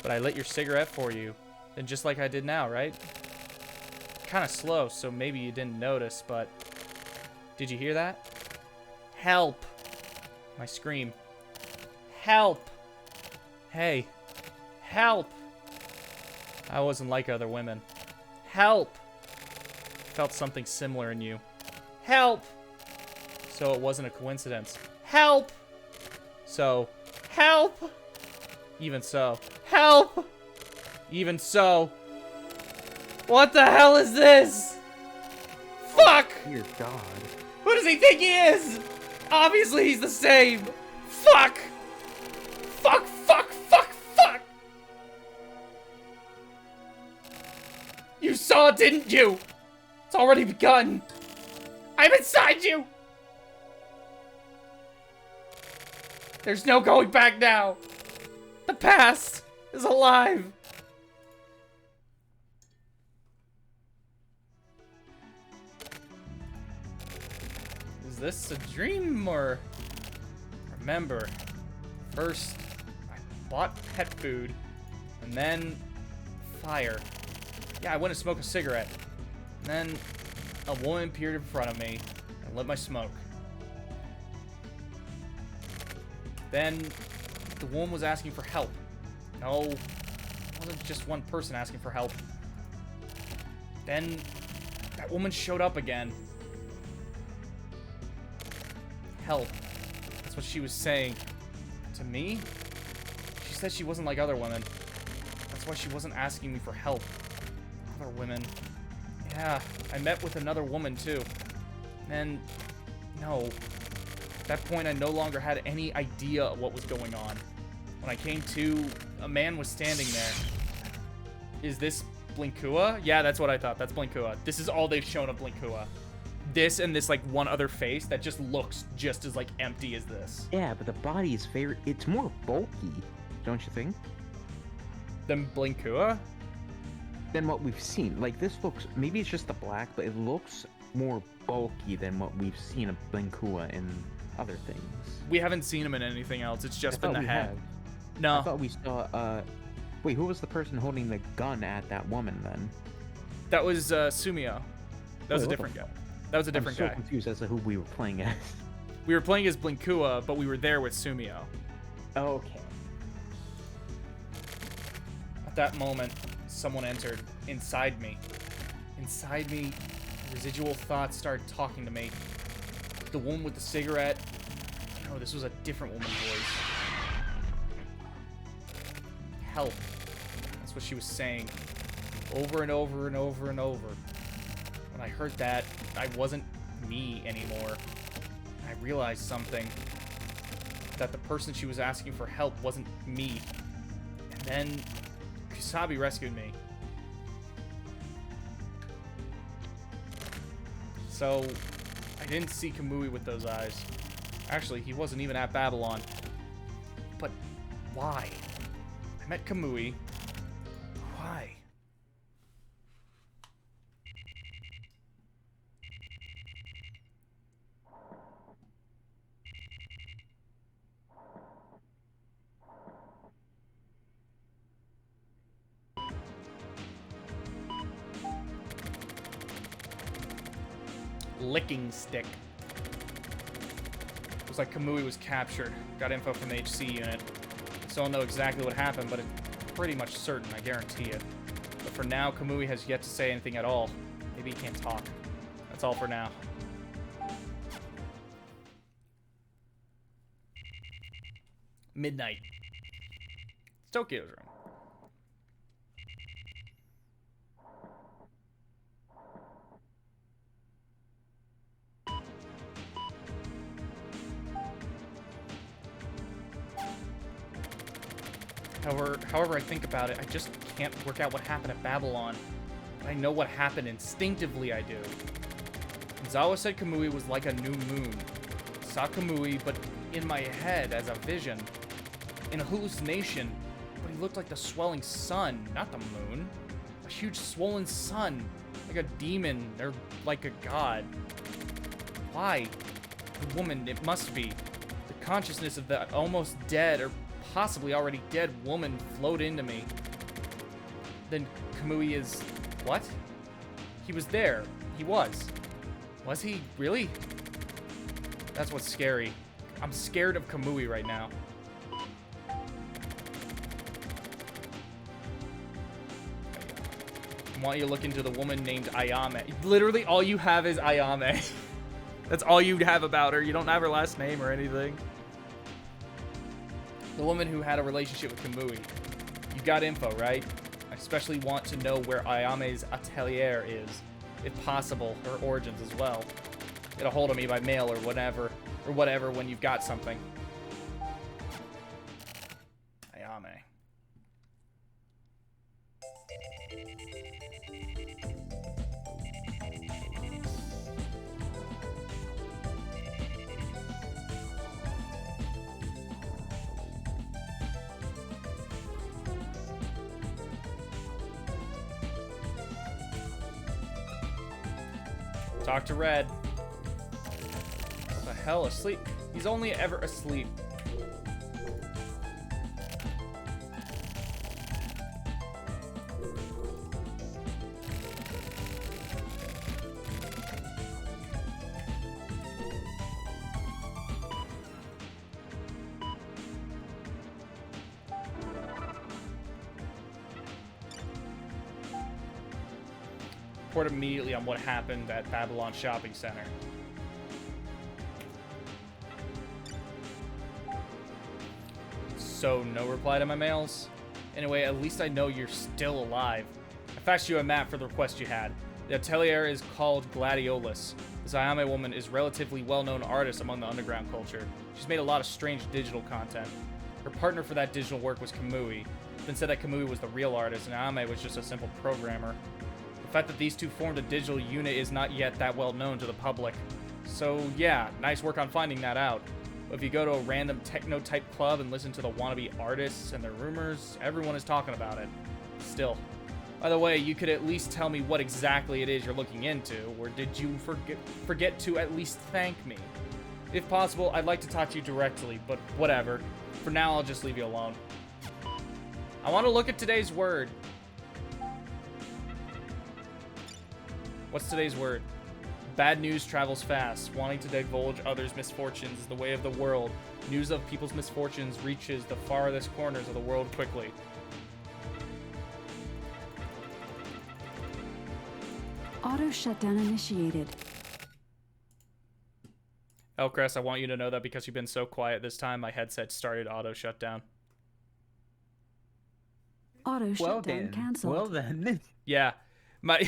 but I lit your cigarette for you. Then just like I did now, right? Kind of slow, so maybe you didn't notice, but... Did you hear that? Help. My scream. Help. Hey. Help. I wasn't like other women. Help. Felt something similar in you. Help. So it wasn't a coincidence. Help. So, help. Even so. Help. Even so. What the hell is this? Fuck. Dear God. Who does he think he is? Obviously he's the same. Fuck. Fuck, fuck, fuck, fuck. You saw it, didn't you? It's already begun. I'm inside you. There's no going back now. The past is alive. this a dream or... Remember, first I bought pet food, and then fire. Yeah, I went to smoke a cigarette. And then a woman appeared in front of me and lit my smoke. Then the woman was asking for help. No, it wasn't just one person asking for help. Then that woman showed up again. Help. That's what she was saying. To me? She said she wasn't like other women. That's why she wasn't asking me for help. Other women. Yeah, I met with another woman too. And no. At that point, I no longer had any idea of what was going on. When I came to, a man was standing there. Is this Blinkua? Yeah, that's what I thought. That's Blinkua. This is all they've shown of Blinkua. This and this, like, one other face that just looks just as, like, empty as this. Yeah, but the body is very... It's more bulky, don't you think? Than Blinkua? Than what we've seen. Like, this looks... Maybe it's just the black, but it looks more bulky than what we've seen of Blinkua in other things. We haven't seen him in anything else. It's just been the head. Have. No. I thought we saw, Wait, who was the person holding the gun at that woman, then? That was, Sumio. That was a different guy. That was a different guy. I'm so confused as to who we were playing as. We were playing as Blinkua, but we were there with Sumio. Okay. At that moment, someone entered inside me. Inside me, residual thoughts started talking to me. The woman with the cigarette. No, this was a different woman's voice. Help. That's what she was saying. Over and over and over and over. When I heard that, I wasn't me anymore. I realized something. That the person she was asking for help wasn't me. And then Kusabi rescued me. So, I didn't see Kamui with those eyes. Actually, he wasn't even at Babylon. But why? I met Kamui. Why? Licking stick. Looks like Kamui was captured. Got info from the HC unit. Still don't know exactly what happened, but it's pretty much certain, I guarantee it. But for now, Kamui has yet to say anything at all. Maybe he can't talk. That's all for now. Midnight. It's Tokyo's room. However I think about it, I just can't work out what happened at Babylon. But I know what happened instinctively, I do. Zawa said Kamui was like a new moon. I saw Kamui, but in my head as a vision. In a hallucination, but he looked like the swelling sun, not the moon. A huge swollen sun, like a demon, or like a god. Why? The woman, it must be. The consciousness of the almost dead, or possibly already dead woman flowed into me. Then Kamui is... what? He was there. He was. Was he? Really? That's what's scary. I'm scared of Kamui right now. I want you to look into the woman named Ayame. Literally all you have is Ayame. That's all you have about her. You don't have her last name or anything. The woman who had a relationship with Kamui. You got info, right? I especially want to know where Ayame's atelier is. If possible, her origins as well. Get a hold of me by mail or whatever when you've got something. Ayame. Talk to Red. hell? Asleep? He's only ever asleep. Report immediately on what happened at Babylon Shopping Center. So, no reply to my mails? Anyway, at least I know you're still alive. I faxed you a map for the request you had. The atelier is called Gladiolus. This Ayame woman is a relatively well-known artist among the underground culture. She's made a lot of strange digital content. Her partner for that digital work was Kamui. Then said that Kamui was the real artist and Ayame was just a simple programmer. The fact that these two formed a digital unit is not yet that well known to the public. So yeah, nice work on finding that out. But if you go to a random techno-type club and listen to the wannabe artists and their rumors, everyone is talking about it. Still. By the way, you could at least tell me what exactly it is you're looking into, or did you forget to at least thank me? If possible, I'd like to talk to you directly, but whatever. For now, I'll just leave you alone. I want to look at today's word. What's today's word? Bad news travels fast. Wanting to divulge others' misfortunes is the way of the world. News of people's misfortunes reaches the farthest corners of the world quickly. Auto shutdown initiated. Elcrest, I want you to know that because you've been so quiet this time, my headset started auto shutdown. Auto shutdown canceled. Well then. Yeah.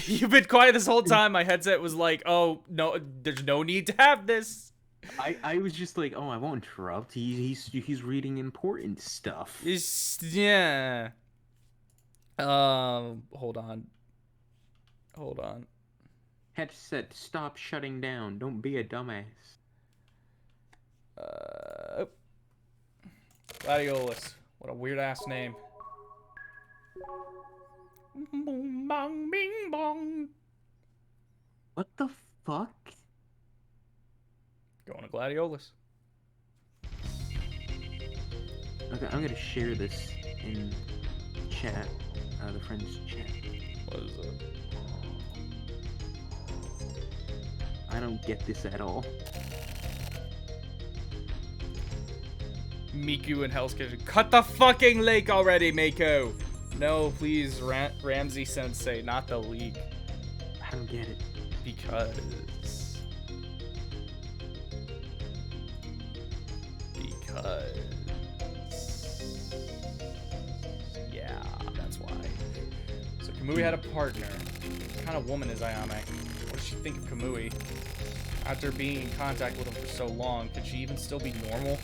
You've been quiet this whole time. My headset was like, oh, no, there's no need to have this. I was just like, oh, I won't interrupt. He's reading important stuff. Yeah. Hold on. Headset, stop shutting down. Don't be a dumbass. Gladiolus. What a weird ass name. Boom, bong, bing, bong. What the fuck? Going to Gladiolus. Okay, I'm gonna share this in chat, the friends chat. What is it? I don't get this at all. Miku and Hell's Kitchen. Cut the fucking lake already, Mako! No, please, Ramsey Sensei, not the leak. I don't get it. Because... Yeah, that's why. So Kamui had a partner. What kind of woman is Ayame? What does she think of Kamui? After being in contact with him for so long, could she even still be normal?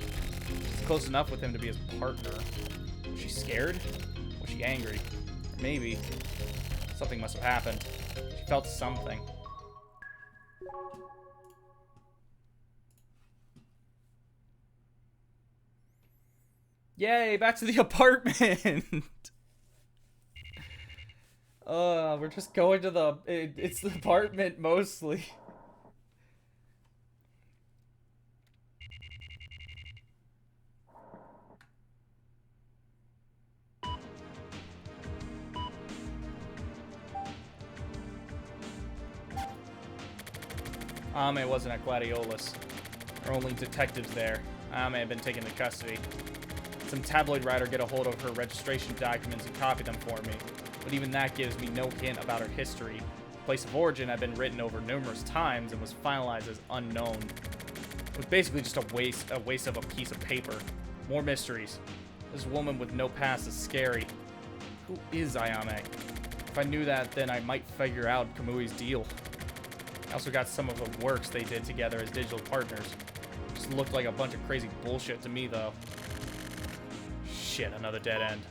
She's close enough with him to be his partner. Was she scared? Was she angry? Or maybe something must have happened. She felt something. Yay, back to the apartment! We're just going to the... It's the apartment, mostly. Ame wasn't at Gladiolus. There were only detectives there. Ame had been taken into custody. Some tabloid writer get a hold of her registration documents and copy them for me. But even that gives me no hint about her history. Place of origin had been written over numerous times and was finalized as unknown. It was basically just a waste of a piece of paper. More mysteries. This woman with no past is scary. Who is Ayame? If I knew that, then I might figure out Kamui's deal. I also got some of the works they did together as digital partners. Just looked like a bunch of crazy bullshit to me, though. Shit, another dead end.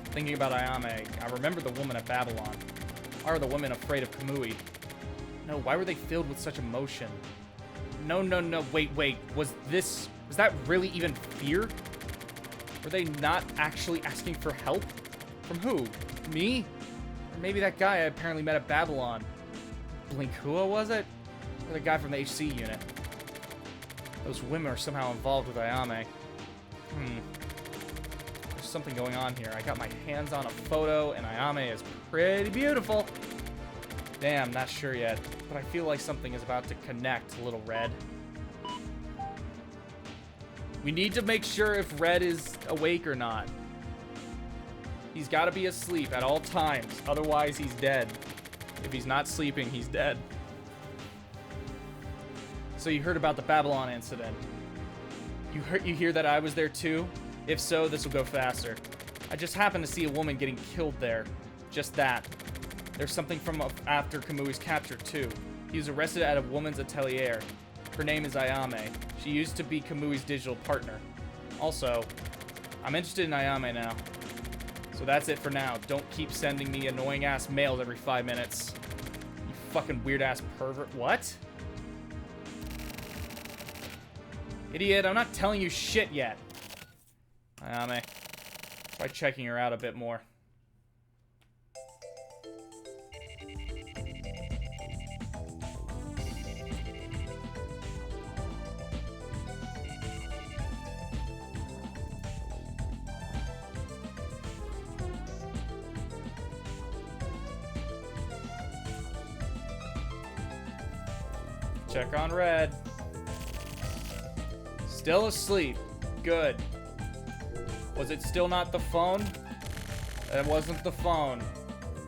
Thinking about Ayame, I remember the woman at Babylon. Why are the women afraid of Kamui? No, why were they filled with such emotion? No, wait, was that really even fear? Were they not actually asking for help? From who? Me? Or maybe that guy I apparently met at Babylon. Blinkua, was it? Or the guy from the HC unit. Those women are somehow involved with Ayame. There's something going on here. I got my hands on a photo, and Ayame is pretty beautiful. Damn, not sure yet. But I feel like something is about to connect, Little Red. We need to make sure if Red is awake or not. He's got to be asleep at all times. Otherwise, he's dead. If he's not sleeping, he's dead. So you heard about the Babylon incident. You hear that I was there too? If so, this will go faster. I just happened to see a woman getting killed there. Just that. There's something from after Kamui's capture too. He was arrested at a woman's atelier. Her name is Ayame. She used to be Kamui's digital partner. Also, I'm interested in Ayame now. So that's it for now. Don't keep sending me annoying ass mails every 5 minutes. You fucking weird ass pervert. What? Idiot, I'm not telling you shit yet. Ayame. Try checking her out a bit more. Check on Red. Still asleep. Good. Was it still not the phone? That wasn't the phone.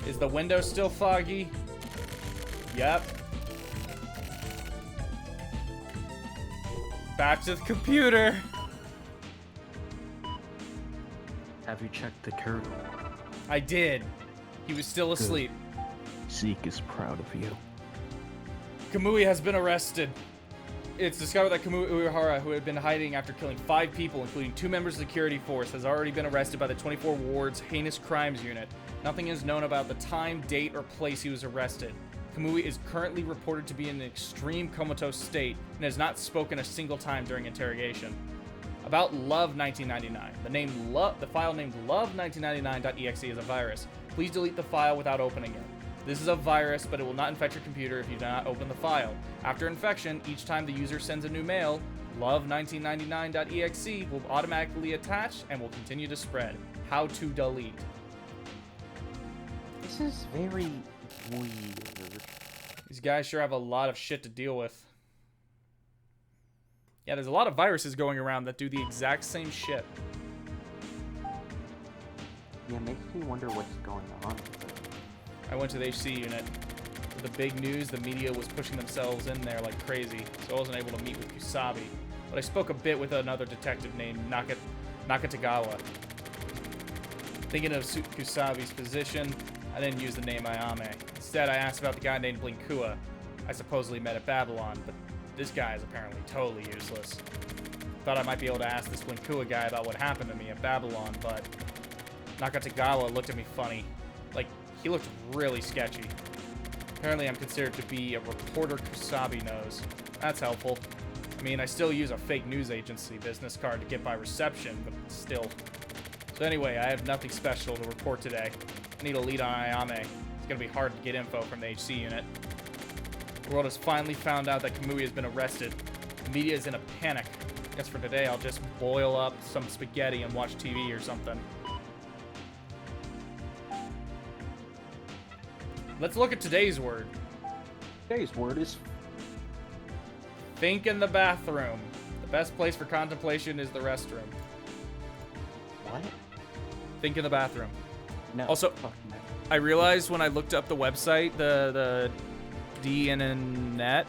Is the window still foggy? Yep. Back to the computer. Have you checked the turtle? I did. He was still asleep. Zeke is proud of you. Kamui has been arrested. It's discovered that Kamui Uehara, who had been hiding after killing 5 people, including 2 members of the security force, has already been arrested by the 24 Ward's Heinous Crimes Unit. Nothing is known about the time, date, or place he was arrested. Kamui is currently reported to be in an extreme comatose state and has not spoken a single time during interrogation. About Love 1999. The file named Love1999.exe is a virus. Please delete the file without opening it. This is a virus, but it will not infect your computer if you do not open the file. After infection, each time the user sends a new mail, Love1999.exe will automatically attach and will continue to spread. How to delete. This is very weird. These guys sure have a lot of shit to deal with. Yeah, there's a lot of viruses going around that do the exact same shit. Yeah, it makes me wonder what's going on with it. I went to the HC unit. With the big news, the media was pushing themselves in there like crazy, so I wasn't able to meet with Kusabi. But I spoke a bit with another detective named Nakatagawa. Thinking of Kusabi's position, I didn't use the name Ayame. Instead, I asked about the guy named Blinkua I supposedly met at Babylon, but this guy is apparently totally useless. Thought I might be able to ask this Blinkua guy about what happened to me at Babylon, but Nakatagawa looked at me funny. Like, he looked really sketchy. Apparently I'm considered to be a reporter Kusabi knows. That's helpful. I mean, I still use a fake news agency business card to get by reception, but still. So anyway, I have nothing special to report today. I need a lead on Ayame. It's gonna be hard to get info from the HC unit. The world has finally found out that Kamui has been arrested. The media is in a panic. I guess for today I'll just boil up some spaghetti and watch TV or something. Let's look at today's word. Today's word is... think in the bathroom. The best place for contemplation is the restroom. What? Think in the bathroom. No. Also, fuck no. I realized when I looked up the website, the DNNet,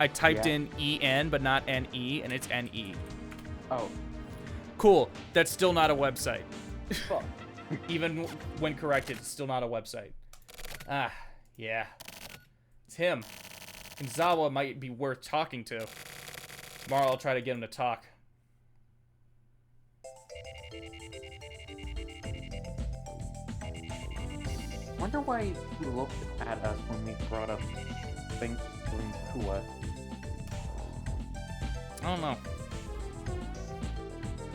I typed in EN but not NE, and it's NE. Oh. Cool. That's still not a website. Fuck. Even when corrected, it's still not a website. Ah, yeah. It's him. Gonzawa might be worth talking to. Tomorrow I'll try to get him to talk. Wonder why he looked at us when we brought up Blinkua. I don't know.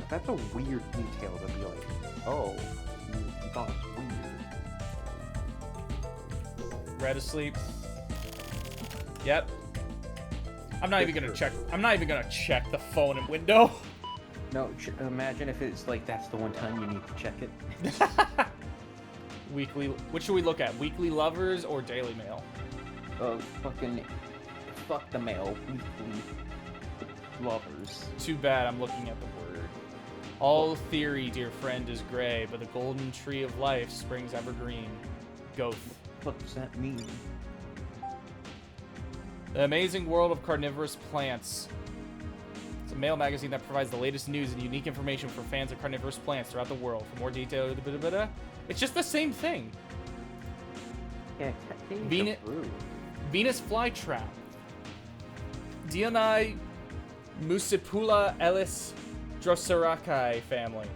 That's a weird detail to be like, oh, you thought it's weird. Red asleep. Yep. I'm not even gonna check. I'm not even gonna check the phone and window. No, imagine if it's like that's the one time you need to check it. Weekly. Which should we look at? Weekly Lovers or Daily Mail? Fuck the mail. Weekly Lovers. Too bad I'm looking at the word. All theory, dear friend, is gray, but the golden tree of life springs evergreen. Goth. What does that mean? The Amazing World of Carnivorous Plants. It's a mail magazine that provides the latest news and unique information for fans of carnivorous plants throughout the world. For more detail, it's just the same thing. Yeah, Venus flytrap. Dionai Muscipula Ellis Droseraceae family.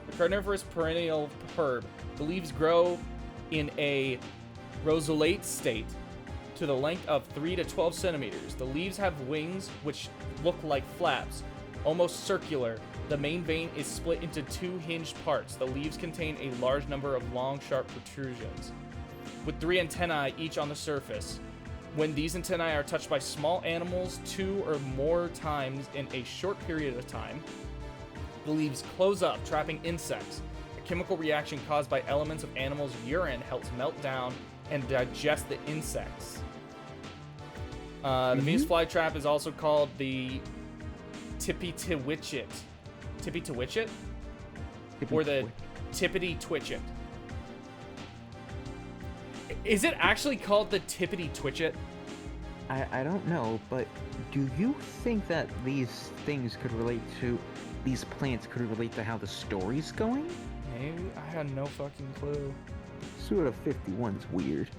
The carnivorous perennial herb. The leaves grow in a rosulate state to the length of 3 to 12 centimeters. The leaves have wings which look like flaps, almost circular. The main vein is split into 2 hinged parts. The leaves contain a large number of long, sharp protrusions, with 3 antennae each on the surface. When these antennae are touched by small animals 2 or more times in a short period of time, the leaves close up, trapping insects. A chemical reaction caused by elements of animals' urine helps melt down and digest the insects. The Venus flytrap is also called the Tippy-Twitchit. Tippy-Twitchit? Or the Tippity-Twitchit. Is it actually called the Tippity-Twitchit? I don't know, but do you think that these things could relate to, these plants could relate to how the story's going? Maybe. I had no fucking clue. Suda 51's weird.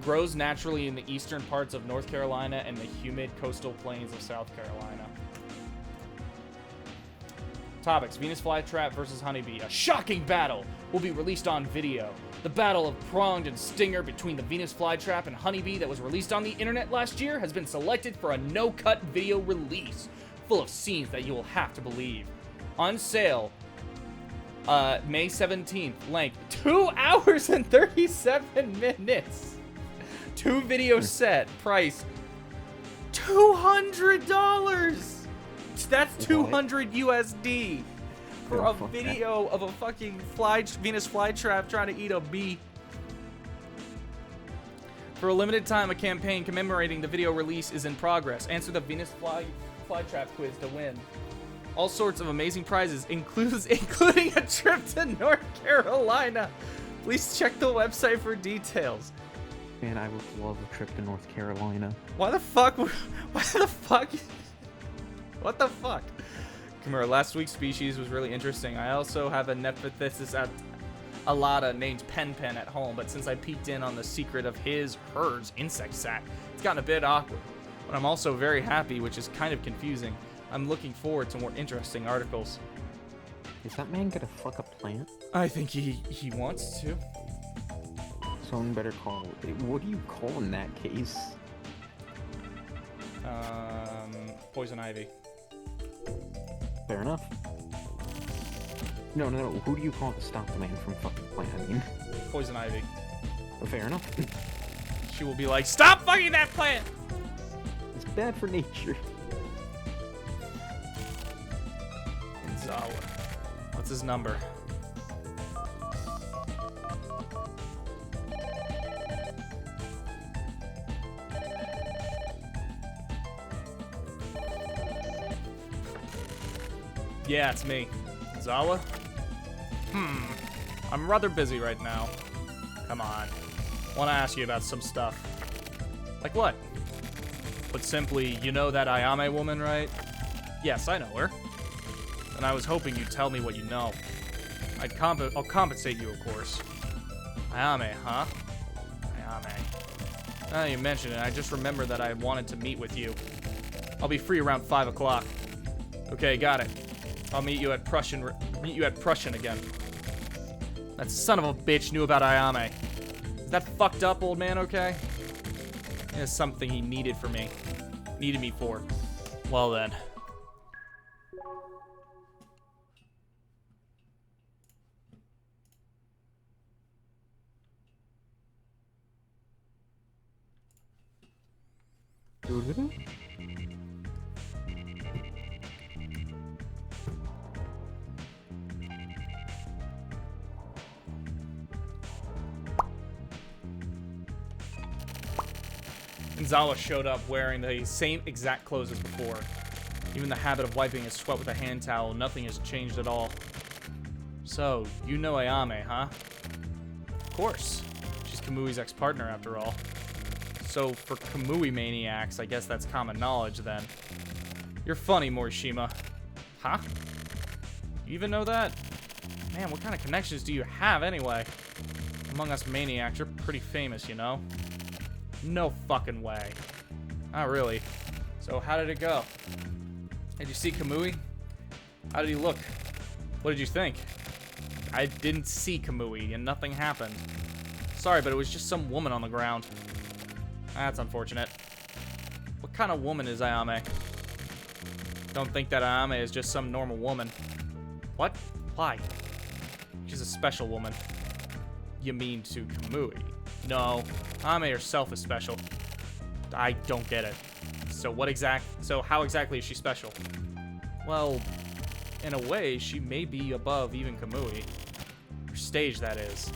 Grows naturally in the eastern parts of North Carolina and the humid coastal plains of South Carolina. Topics: Venus flytrap versus honeybee. A shocking battle will be released on video. The battle of pronged and stinger between the Venus flytrap and honeybee that was released on the internet last year has been selected for a no-cut video release, full of scenes that you will have to believe. On sale, May 17th. Length 2 hours and 37 minutes. 2 video set. Price $200. That's 200 USD for a video of a fucking Venus flytrap trying to eat a bee. For a limited time, a campaign commemorating the video release is in progress. Answer the Venus flytrap quiz to win. All sorts of amazing prizes, including a trip to North Carolina. Please check the website for details. Man, I would love a trip to North Carolina. Why the fuck? Why the fuck? What the fuck? Come here, last week's species was really interesting. I also have a Nephthys alata named Pen Pen at home, but since I peeked in on the secret of hers insect sac, it's gotten a bit awkward. But I'm also very happy, which is kind of confusing. I'm looking forward to more interesting articles. Is that man gonna fuck a plant? I think he wants to. Someone better call. What do you call in that case? Poison ivy. Fair enough. No. Who do you call to stop the man from fucking plant? I mean, Poison ivy. Fair enough. She will be like, stop fucking that plant! It's bad for nature. Inzawa. What's his number? Yeah, it's me. Zawa? I'm rather busy right now. Come on. Want to ask you about some stuff. Like what? Put simply, you know that Ayame woman, right? Yes, I know her. And I was hoping you'd tell me what you know. I'll compensate you, of course. Ayame, huh? Ayame. Now that you mention it, I just remembered that I wanted to meet with you. I'll be free around 5 o'clock. Okay, got it. I'll meet you at Prussian again. That son of a bitch knew about Ayame. Is that fucked up, old man, okay? It's something he needed me for. Well then. Zawa showed up wearing the same exact clothes as before. Even the habit of wiping his sweat with a hand towel, nothing has changed at all. So, you know Ayame, huh? Of course. She's Kamui's ex-partner, after all. So, for Kamui maniacs, I guess that's common knowledge, then. You're funny, Morishima. Huh? You even know that? Man, what kind of connections do you have, anyway? Among us maniacs, you're pretty famous, you know? No fucking way. Not really. So, how did it go? Did you see Kamui? How did he look? What did you think? I didn't see Kamui, and nothing happened. Sorry, but it was just some woman on the ground. That's unfortunate. What kind of woman is Ayame? Don't think that Ayame is just some normal woman. What? Why? She's a special woman. You mean to Kamui? No, Ayame herself is special. I don't get it. So how exactly is she special? Well, in a way, she may be above even Kamui. Her stage, that is.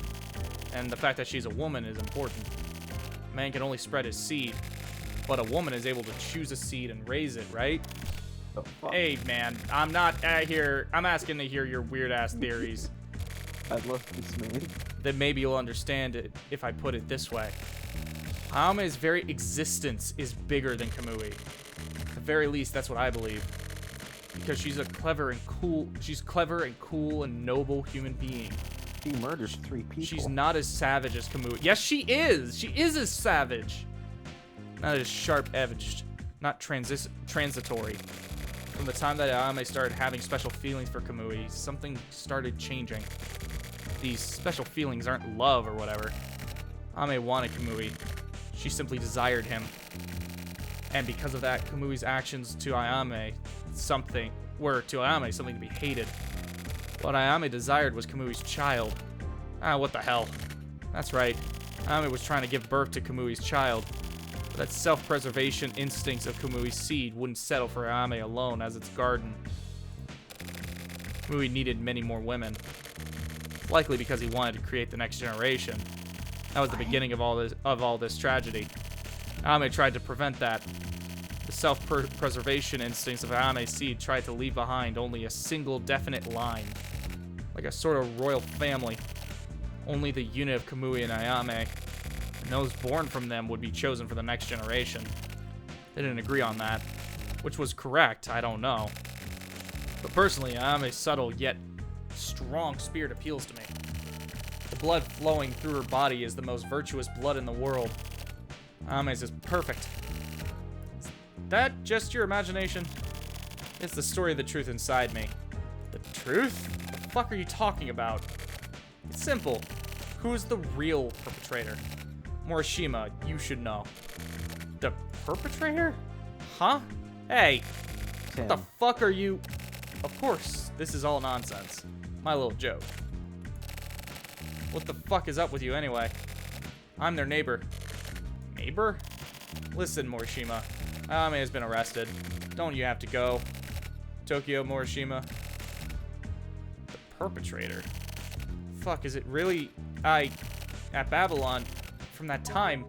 And the fact that she's a woman is important. A man can only spread his seed, but a woman is able to choose a seed and raise it, right? Hey, man, I'm not here. I'm asking to hear your weird-ass theories. I love this man. Then maybe you'll understand it if I put it this way. Ayame's very existence is bigger than Kamui. At the very least, that's what I believe. Because she's clever and cool and noble human being. She murders 3 people. She's not as savage as Kamui. Yes, she is. She is as savage. Not as sharp-edged. Not transitory. From the time that Ayame started having special feelings for Kamui, something started changing. These special feelings aren't love or whatever. Ayame wanted Kamui. She simply desired him. And because of that, Kamui's actions to Ayame something to be hated. What Ayame desired was Kamui's child. What the hell? That's right. Ayame was trying to give birth to Kamui's child. But that self-preservation instincts of Kamui's seed wouldn't settle for Ayame alone as its garden. Kamui needed many more women. Likely because he wanted to create the next generation. That was the beginning of all this tragedy. Ayame tried to prevent that. The self-preservation instincts of Ayame's seed tried to leave behind only a single definite line. Like a sort of royal family. Only the unit of Kamui and Ayame, and those born from them would be chosen for the next generation. They didn't agree on that. Which was correct, I don't know. But personally, Ayame's subtle yet strong spirit appeals to me. The blood flowing through her body is the most virtuous blood in the world. Ayame's is perfect. Is that just your imagination? It's the story of the truth inside me. The truth? What the fuck are you talking about? It's simple. Who is the real perpetrator? Morishima, you should know. The perpetrator? Huh? Hey! What the fuck are you... Of course, this is all nonsense. My little joke. What the fuck is up with you anyway? I'm their neighbor. Neighbor? Listen, Morishima. Ayame has been arrested. Don't you have to go? Tokyo, Morishima. The perpetrator? Fuck, is it really... at Babylon, from that time...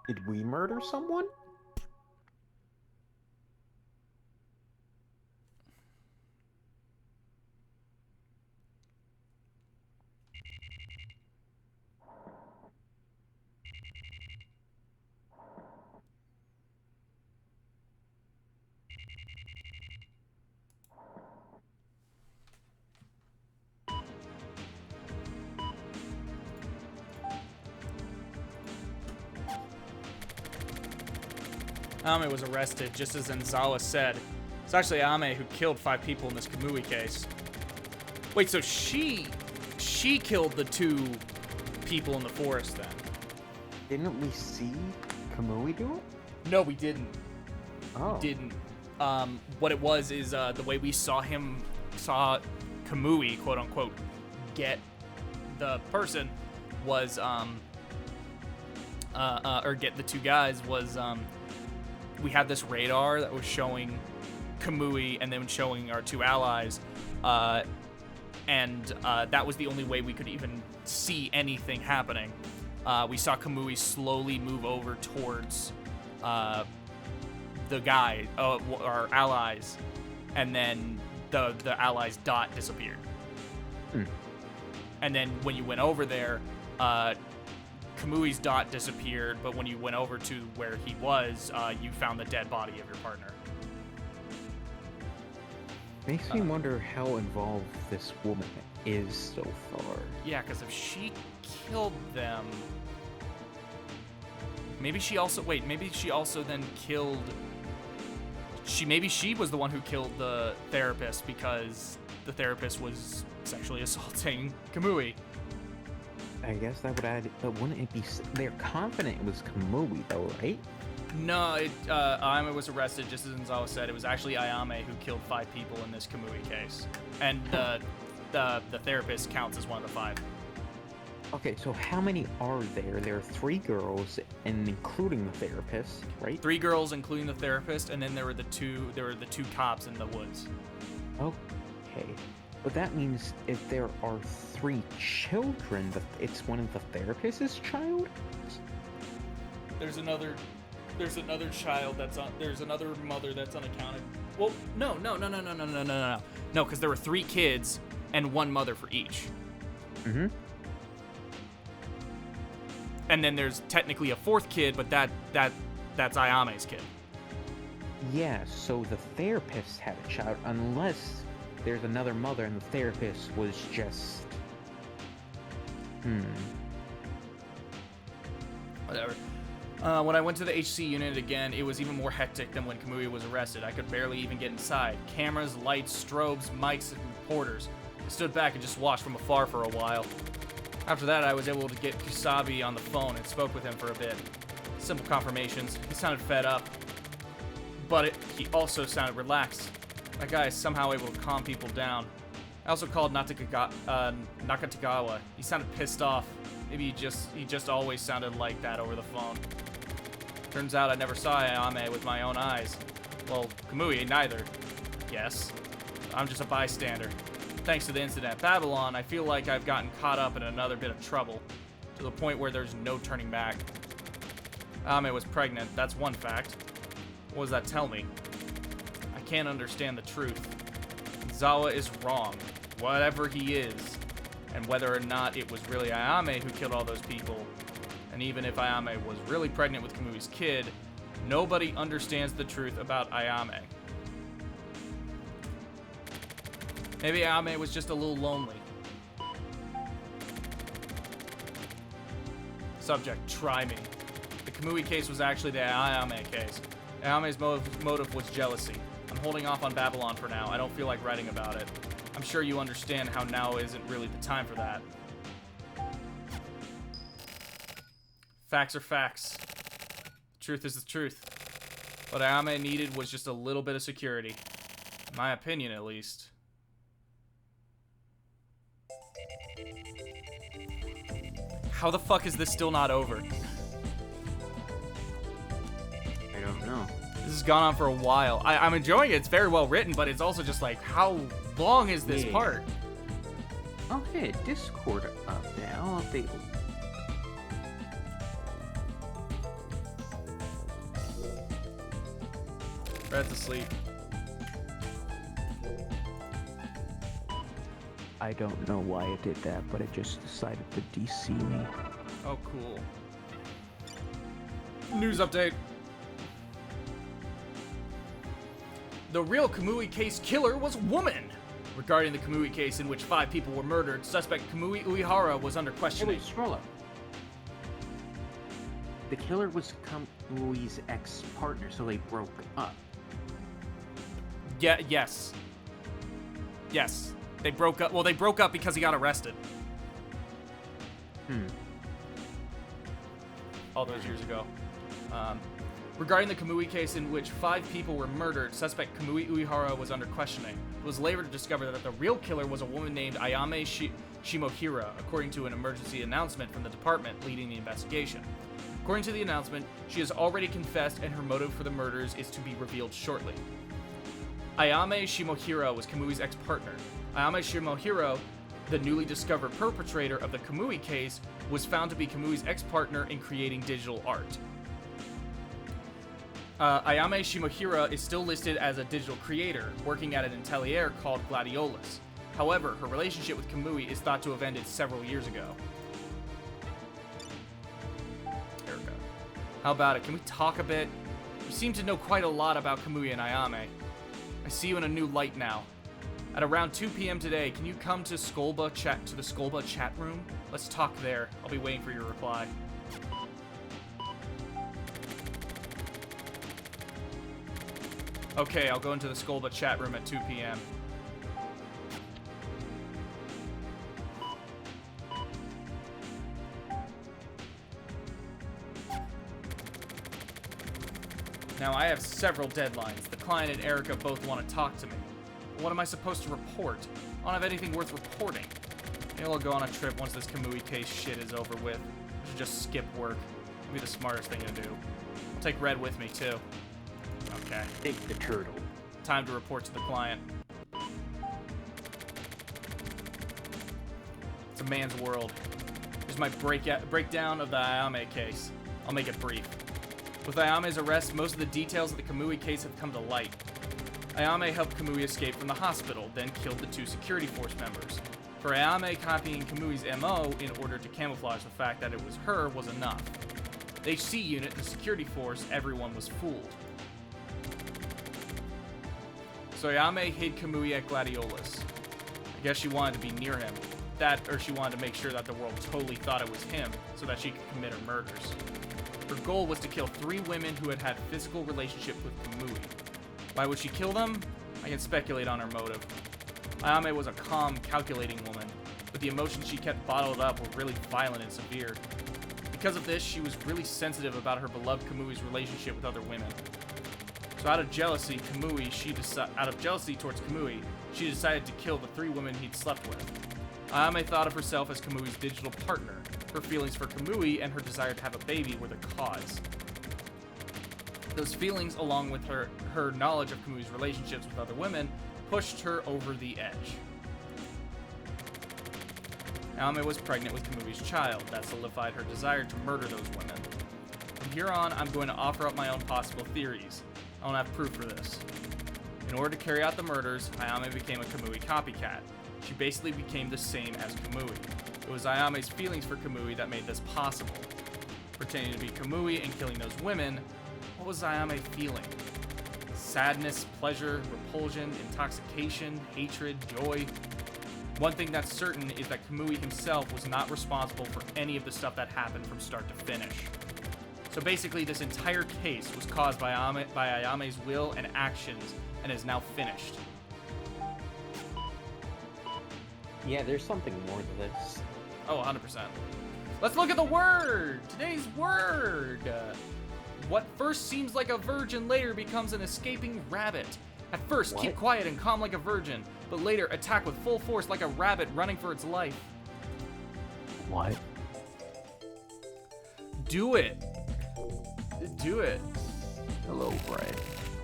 Did we murder someone? Ayame was arrested, just as Enzawa said. It's actually Ayame who killed 5 people in this Kamui case. Wait, so she killed the 2 people in the forest then? Didn't we see Kamui do it? No, we didn't. Oh. We didn't. What it was is the way we saw Kamui, quote unquote, get the person was or get the 2 guys was we had this radar that was showing Kamui and then showing our two allies, and that was the only way we could even see anything happening. We saw Kamui slowly move over towards the guy, our allies, and then the allies' dot disappeared. And then when you went over there, Kamui's dot disappeared, but when you went over to where he was, you found the dead body of your partner. Makes me wonder how involved this woman is so far. Yeah, because if she killed them... Maybe she also then killed... Maybe she was the one who killed the therapist because the therapist was sexually assaulting Kamui. I guess that would add, but wouldn't it be... They're confident it was Kamui, though, right? No, Ayame was arrested, just as Nzawa said. It was actually Ayame who killed 5 people in this Kamui case. And the therapist counts as one of the 5. Okay, so how many are there? There are 3 girls, and including the therapist, right? 3 girls, including the therapist, and then there were the two cops in the woods. Okay. But that means if there are 3 children, it's one of the therapist's child? There's another child there's another mother that's unaccounted. Well, no, because there were 3 kids and 1 mother for each. Mm-hmm. And then there's technically a 4th kid, but that's Ayame's kid. Yeah, so the therapist had a child, unless there's another mother and the therapist was just... Whatever. When I went to the HC unit again, it was even more hectic than when Kamui was arrested. I could barely even get inside. Cameras, lights, strobes, mics, and reporters. I stood back and just watched from afar for a while. After that, I was able to get Kusabi on the phone and spoke with him for a bit. Simple confirmations. He sounded fed up, but he also sounded relaxed. That guy is somehow able to calm people down. I also called Nakatagawa. He sounded pissed off. Maybe he just always sounded like that over the phone. Turns out I never saw Ayame with my own eyes. Well, Kamui neither. Yes. I'm just a bystander. Thanks to the incident at Babylon, I feel like I've gotten caught up in another bit of trouble, to the point where there's no turning back. Ayame was pregnant, that's one fact. What does that tell me? I can't understand the truth. Zawa is wrong, whatever he is, and whether or not it was really Ayame who killed all those people, and even if Ayame was really pregnant with Kamui's kid, nobody understands the truth about Ayame. Maybe Ayame was just a little lonely. Subject, try me. The Kamui case was actually the Ayame case. Ayame's motive was jealousy. I'm holding off on Babylon for now. I don't feel like writing about it. I'm sure you understand how now isn't really the time for that. Facts are facts. The truth is the truth. What Ayame needed was just a little bit of security. In my opinion, at least. How the fuck is this still not over? I don't know. This has gone on for a while. I'm enjoying it. It's very well written, but it's also just like, how long is this part? Okay, Discord up now. I'll update. Red's asleep. I don't know why it did that, but it just decided to DC me. Oh, cool. News update. The real Kamui case killer was a woman. Regarding the Kamui case in which 5 people were murdered, suspect Kamui Uehara was under questioning. Wait, scroll up. The killer was Kamui's ex-partner, so they broke up. Yeah, yes. Yes. They broke up. Well, they broke up because he got arrested. All those years ago. Regarding the Kamui case in which 5 people were murdered, suspect Kamui Uehara was under questioning. It was later discovered that the real killer was a woman named Ayame Shimohira, according to an emergency announcement from the department leading the investigation. According to the announcement, she has already confessed and her motive for the murders is to be revealed shortly. Ayame Shimohiro was Kamui's ex-partner. Ayame Shimohiro, the newly discovered perpetrator of the Kamui case, was found to be Kamui's ex-partner in creating digital art. Ayame Shimohiro is still listed as a digital creator, working at an atelier called Gladiolus. However, her relationship with Kamui is thought to have ended several years ago. Erica. How about it? Can we talk a bit? You seem to know quite a lot about Kamui and Ayame. I see you in a new light now. At around 2 p.m. today, can you come to the Skolba chat room? Let's talk there. I'll be waiting for your reply. Okay, I'll go into the Skolba chat room at 2 p.m. Now, I have several deadlines. The client and Erica both want to talk to me. What am I supposed to report? I don't have anything worth reporting. Maybe I'll go on a trip once this Kamui case shit is over with. I should just skip work. It'd be the smartest thing to do. I'll take Red with me, too. Okay. Take the turtle. Time to report to the client. It's a man's world. Here's my breakdown of the Ayame case. I'll make it brief. With Ayame's arrest, most of the details of the Kamui case have come to light. Ayame helped Kamui escape from the hospital, then killed the 2 security force members. For Ayame, copying Kamui's MO in order to camouflage the fact that it was her was enough. The HC unit, the security force, everyone was fooled. So Ayame hid Kamui at Gladiolus. I guess she wanted to be near him. That, or she wanted to make sure that the world totally thought it was him, so that she could commit her murders. Her goal was to kill 3 women who had had physical relationship with Kamui. Why would she kill them? I can speculate on her motive. Ayame was a calm, calculating woman, but the emotions she kept bottled up were really violent and severe. Because of this, she was really sensitive about her beloved Kamui's relationship with other women. So out of jealousy towards Kamui, she decided to kill the 3 women he'd slept with. Ayame thought of herself as Kamui's digital partner. Her feelings for Kamui and her desire to have a baby were the cause. Those feelings, along with her knowledge of Kamui's relationships with other women, pushed her over the edge. Ayame was pregnant with Kamui's child. That solidified her desire to murder those women. From here on, I'm going to offer up my own possible theories. I don't have proof for this. In order to carry out the murders, Ayame became a Kamui copycat. She basically became the same as Kamui. It was Ayame's feelings for Kamui that made this possible. Pretending to be Kamui and killing those women, what was Ayame feeling? Sadness, pleasure, repulsion, intoxication, hatred, joy? One thing that's certain is that Kamui himself was not responsible for any of the stuff that happened from start to finish. So basically, this entire case was caused by Ayame's will and actions, and is now finished. Yeah, there's something more to this. Oh, 100%. Let's look at the word! Today's word! What first seems like a virgin later becomes an escaping rabbit. At first, keep quiet and calm like a virgin, but later attack with full force like a rabbit running for its life. What? Do it. Do it. Hello, Brad.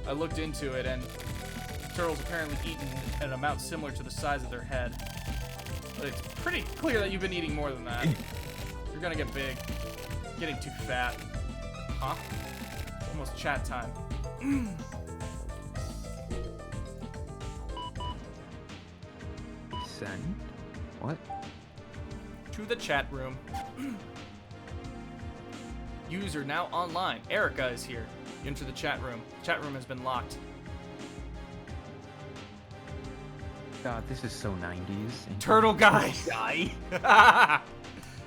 I looked into it, and turtles apparently eat in an amount similar to the size of their head. But it's pretty clear that you've been eating more than that. You're gonna get big. Getting too fat. Huh? Almost chat time. Send? What? To the chat room. User now online. Erica is here. You enter the chat room. Chat room has been locked. God, this is so 90s. Turtle guy.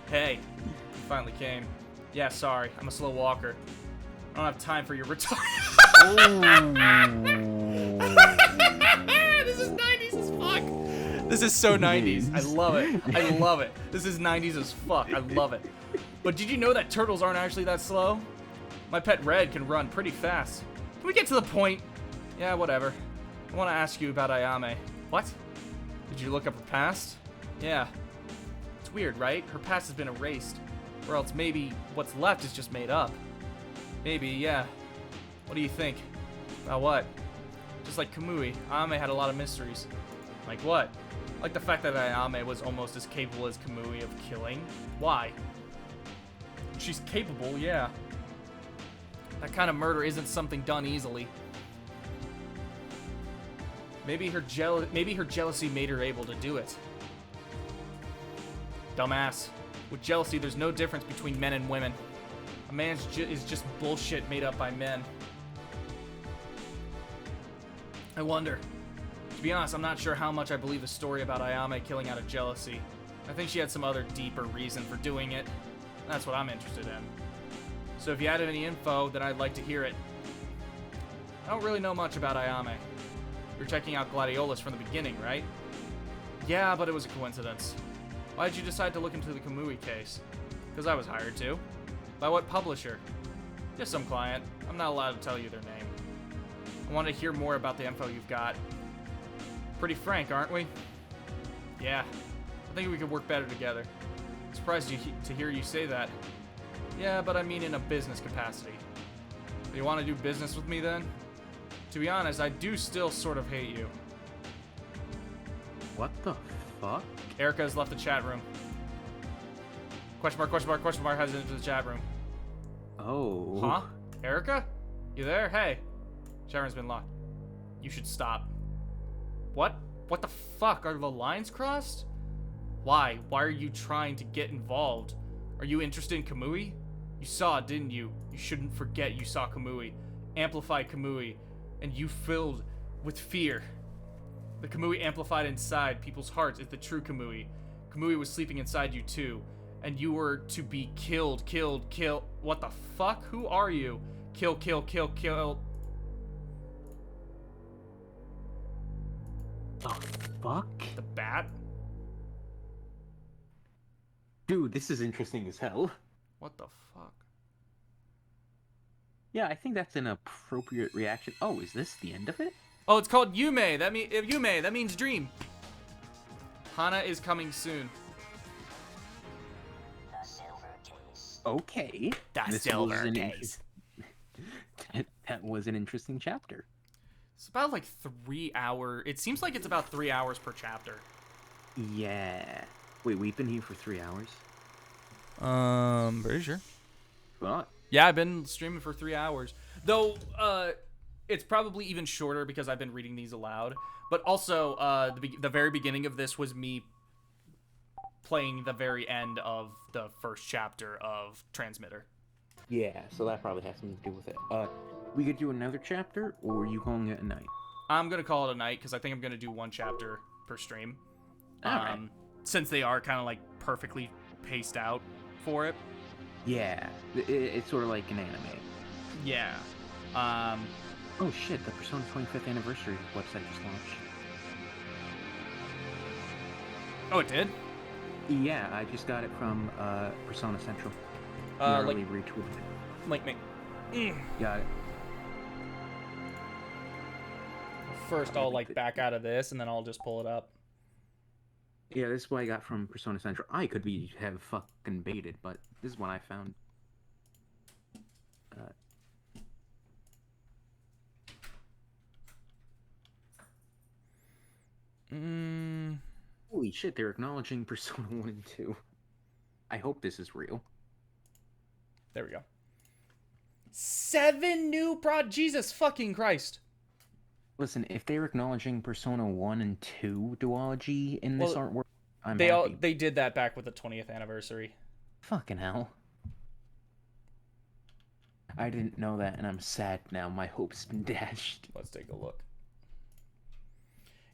Hey, you finally came. Yeah, sorry. I'm a slow walker. I don't have time for your retard. This is 90s as fuck. This is so 90s. I love it. I love it. This is 90s as fuck. I love it. But did you know that turtles aren't actually that slow? My pet Red can run pretty fast. Can we get to the point? Yeah, whatever. I want to ask you about Ayame. What? Did you look up her past? Yeah. It's weird, right? Her past has been erased. Or else maybe what's left is just made up. Maybe, yeah. What do you think? About what? Just like Kamui, Ayame had a lot of mysteries. Like what? Like the fact that Ayame was almost as capable as Kamui of killing. Why? She's capable, yeah. That kind of murder isn't something done easily. Maybe her jealousy made her able to do it. Dumbass. With jealousy, there's no difference between men and women. A man is just bullshit made up by men. I wonder. To be honest, I'm not sure how much I believe the story about Ayame killing out of jealousy. I think she had some other deeper reason for doing it. That's what I'm interested in. So if you had any info, then I'd like to hear it. I don't really know much about Ayame. You're checking out Gladiolus from the beginning, right? Yeah, but it was a coincidence. Why did you decide to look into the Kamui case? Because I was hired to. By what publisher? Just some client. I'm not allowed to tell you their name. I want to hear more about the info you've got. Pretty frank, aren't we? Yeah. I think we could work better together. Surprised to hear you say that. Yeah, but I mean in a business capacity. Do you want to do business with me then? To be honest, I do still sort of hate you. What the fuck? Erica has left the chat room. Question mark, question mark, question mark has entered the chat room. Oh. Huh? Erica? You there? Hey. Chat room's been locked. You should stop. What? What the fuck? Are the lines crossed? Why? Why are you trying to get involved? Are you interested in Kamui? You saw it, didn't you? You shouldn't forget you saw Kamui. Amplify Kamui. And you filled with fear. The Kamui amplified inside people's hearts is the true Kamui. Kamui was sleeping inside you too. And you were to be killed. What the fuck? Who are you? Kill. The fuck? The bat? Dude, this is interesting as hell. What the fuck? Yeah, I think that's an appropriate reaction. Oh, is this the end of it? Oh, it's called Yume. That means dream. Hana is coming soon. Okay. That was an interesting chapter. It's about like 3 hours. It seems like it's about 3 hours per chapter. Yeah. Wait, we've been here for 3 hours? Pretty sure. What? Yeah, I've been streaming for 3 hours. Though, it's probably even shorter because I've been reading these aloud. But also, the very beginning of this was me playing the very end of the first chapter of Transmitter. Yeah, so that probably has something to do with it. We could do another chapter, or are you calling it a night? I'm going to call it a night because I think I'm going to do one chapter per stream. Alright. Since they are kind of like perfectly paced out for it. Yeah, it's sort of like an anime. Yeah. Oh shit, the Persona 25th anniversary website just launched. Oh, it did? Yeah, I just got it from Persona Central. Like, retweeted it. Link me. Got it. First, I'll like back out of this, and then I'll just pull it up. Yeah, this is what I got from Persona Central. I could have fucking baited, but this is what I found. Holy shit, they're acknowledging Persona 1 and 2. I hope this is real. There we go. 7 new Jesus fucking Christ. Listen, if they're acknowledging Persona 1 and 2 duology in this artwork, I'm happy. They did that back with the 20th anniversary. Fucking hell. I didn't know that, and I'm sad now. My hope's been dashed. Let's take a look.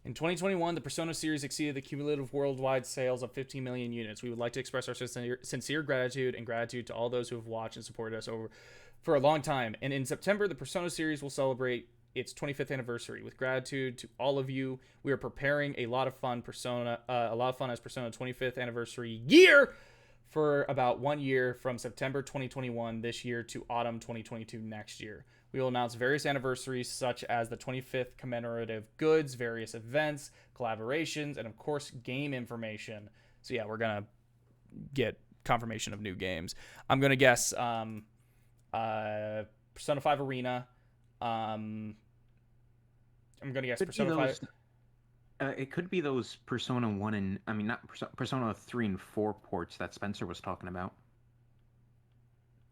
In 2021, the Persona series exceeded the cumulative worldwide sales of 15 million units. We would like to express our sincere gratitude and gratitude to all those who have watched and supported us for a long time. And in September, the Persona series will celebrate its 25th anniversary. With gratitude to all of you, we are preparing a lot of fun as Persona 25th anniversary year for about 1 year from September 2021 this year to autumn 2022 next year. We will announce various anniversaries such as the 25th commemorative goods, various events, collaborations, and of course game information. So yeah, we're gonna get confirmation of new games. I'm gonna guess Persona 5 Arena. I'm gonna guess Persona 5. It could be those Persona 1 and not Persona 3 and 4 ports that Spencer was talking about.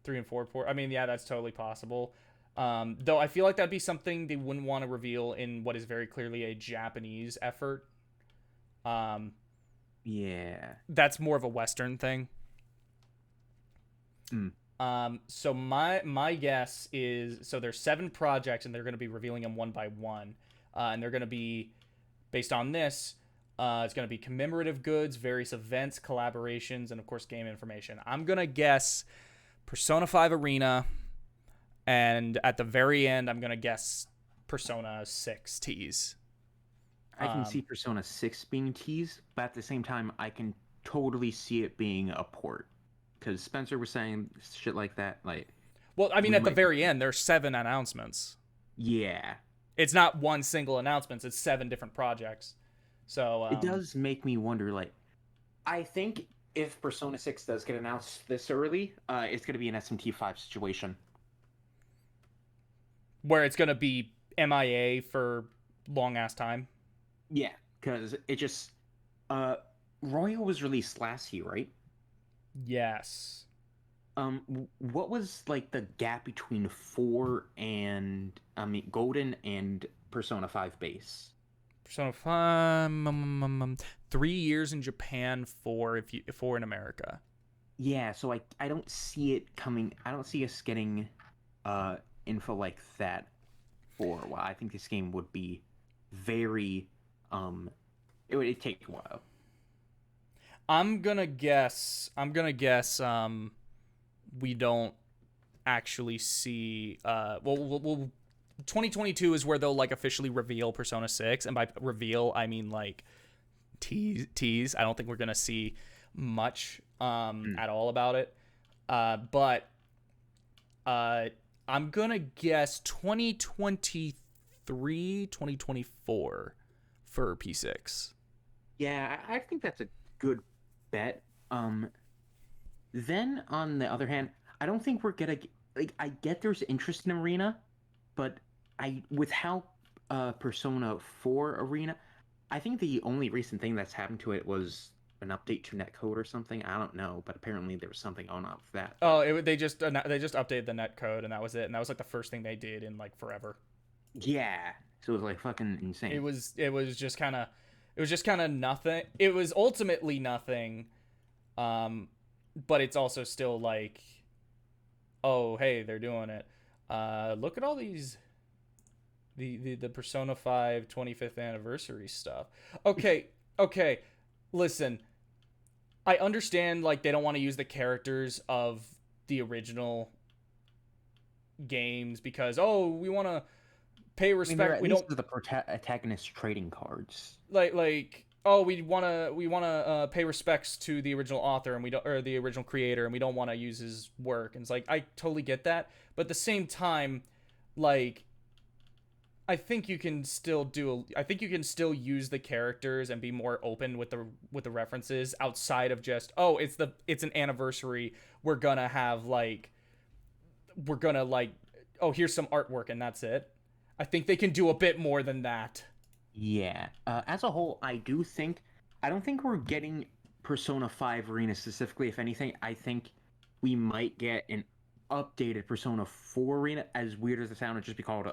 3 and 4 port. I mean, yeah, that's totally possible. Though I feel like that'd be something they wouldn't want to reveal in what is very clearly a Japanese effort. Yeah. That's more of a Western thing. So my guess is, so there's 7 projects and they're going to be revealing them one by one. And they're going to be, based on this, it's going to be commemorative goods, various events, collaborations, and of course game information. I'm going to guess Persona 5 Arena, and at the very end, I'm going to guess Persona 6 tease. I can see Persona 6 being teased, but at the same time, I can totally see it being a port. Because Spencer was saying shit like that. Well, I mean, at the very end, there's 7 announcements. Yeah. It's not one single announcement. It's 7 different projects. So it does make me wonder, I think if Persona 6 does get announced this early, it's going to be an SMT5 situation. Where it's going to be MIA for long-ass time? Yeah, because it just... Royal was released last year, right? Yes. What was, the gap between 4 and... Golden and Persona 5 base? Persona 5... 3 years in Japan, 4 in America. Yeah, so I don't see it coming... I don't see us getting info like that for a while. I think this game would be very... It'd take a while. I'm gonna guess we don't actually see 2022 is where they'll officially reveal Persona 6, and by reveal I mean tease. I don't think we're gonna see much at all about it. But I'm gonna guess 2023, 2024 for P6. Yeah, I think that's a good bet. Then on the other hand, I don't think we're gonna I get there's interest in Arena, but with how Persona 4 Arena, I think the only recent thing that's happened to it was an update to netcode or something. I don't know, but apparently there was something on off that. Oh, they just updated the netcode, and that was it. And that was the first thing they did in forever. Yeah, so it was fucking insane. It was just kind of nothing. It was ultimately nothing, but it's also still oh hey, they're doing it. Look at all these the Persona 5 25th anniversary stuff. Okay, listen, I understand they don't want to use the characters of the original games because we want to pay respect. We don't the protagonist trading cards. We want to pay respects to the original author and the original creator, and we don't want to use his work. And it's I totally get that, but at the same time, I think you can still use the characters and be more open with the references outside of just it's an anniversary. We're gonna have here's some artwork and that's it. I think they can do a bit more than that. Yeah. As a whole, I don't think we're getting Persona 5 Arena specifically. If anything, I think we might get an updated Persona 4 Arena. As weird as it sounds, it'd just be called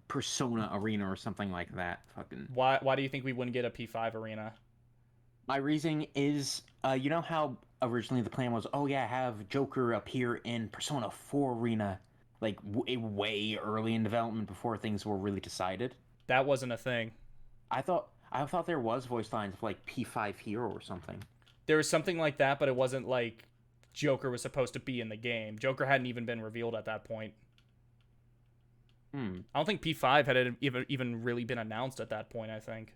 Persona Arena or something like that. Fucking. Why do you think we wouldn't get a P5 Arena? My reasoning is, you know how originally the plan was, have Joker appear in Persona 4 Arena, way early in development before things were really decided? That wasn't a thing. I thought there was voice lines of P5 Hero or something. There was something like that, but it wasn't Joker was supposed to be in the game. Joker hadn't even been revealed at that point. I don't think P5 had even really been announced at that point, I think.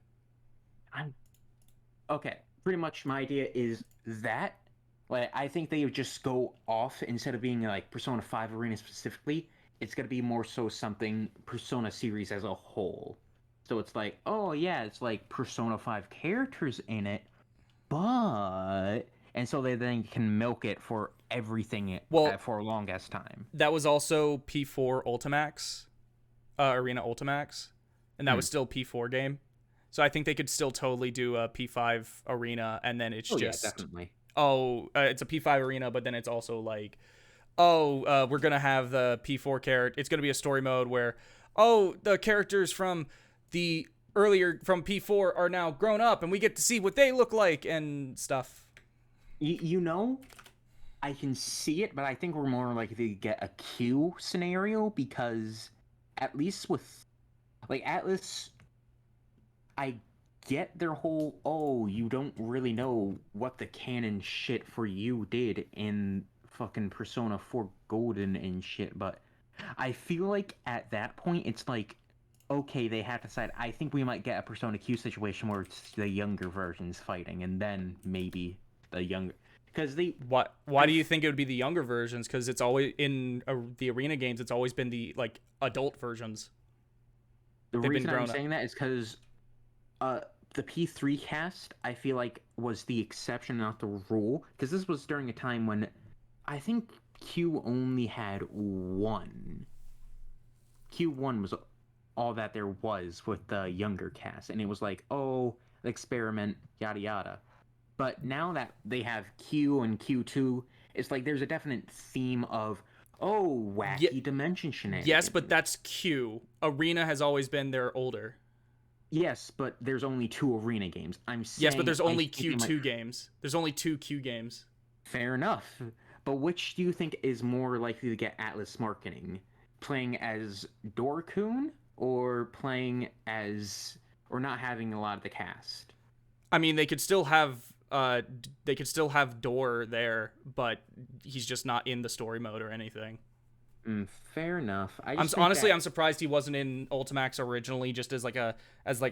Okay, pretty much my idea is that I think they would just go off instead of being Persona 5 Arena specifically. It's going to be more so something Persona series as a whole. So it's it's Persona 5 characters in it, but and so they then can milk it for everything for a long ass time. That was also P4 Ultimax, Arena Ultimax, and that was still P4 game. So I think they could still totally do a P5 Arena, and then it's yeah, definitely. It's a P5 Arena, but then it's also like, we're gonna have the P4 character. It's gonna be a story mode where, the characters from the earlier from P4 are now grown up, and we get to see what they look like and stuff. You know, I can see it, but I think we're more likely to get a Q scenario, because at least with like Atlas, I get their whole, you don't really know what the canon shit for you did in fucking Persona 4 Golden and shit, but I feel like at that point it's like, okay, they have to decide. I think we might get a Persona Q situation where it's the younger versions fighting, and then maybe the younger, because they. Why do you think it would be the younger versions? Because it's always in the arena games. It's always been the like adult versions. The reason I'm saying that is because the P3 cast, I feel like, was the exception, not the rule. Because this was during a time when I think Q only had one. Q1 was all that there was with the younger cast, and it was like, experiment, yada yada. But now that they have Q and Q2, it's like there's a definite theme of, wacky dimension shenanigans. Yes, but that's Q. Arena has always been their older. Yes, but there's only 2 arena games. I'm saying. Yes, but there's only Q2 games. There's only 2 Q games. Fair enough. But which do you think is more likely to get Atlas marketing? Playing as Dorkun or playing as, or not having a lot of the cast? I mean, they could still have Door there, but he's just not in the story mode or anything. Fair enough. I'm surprised he wasn't in Ultimax originally, just as like a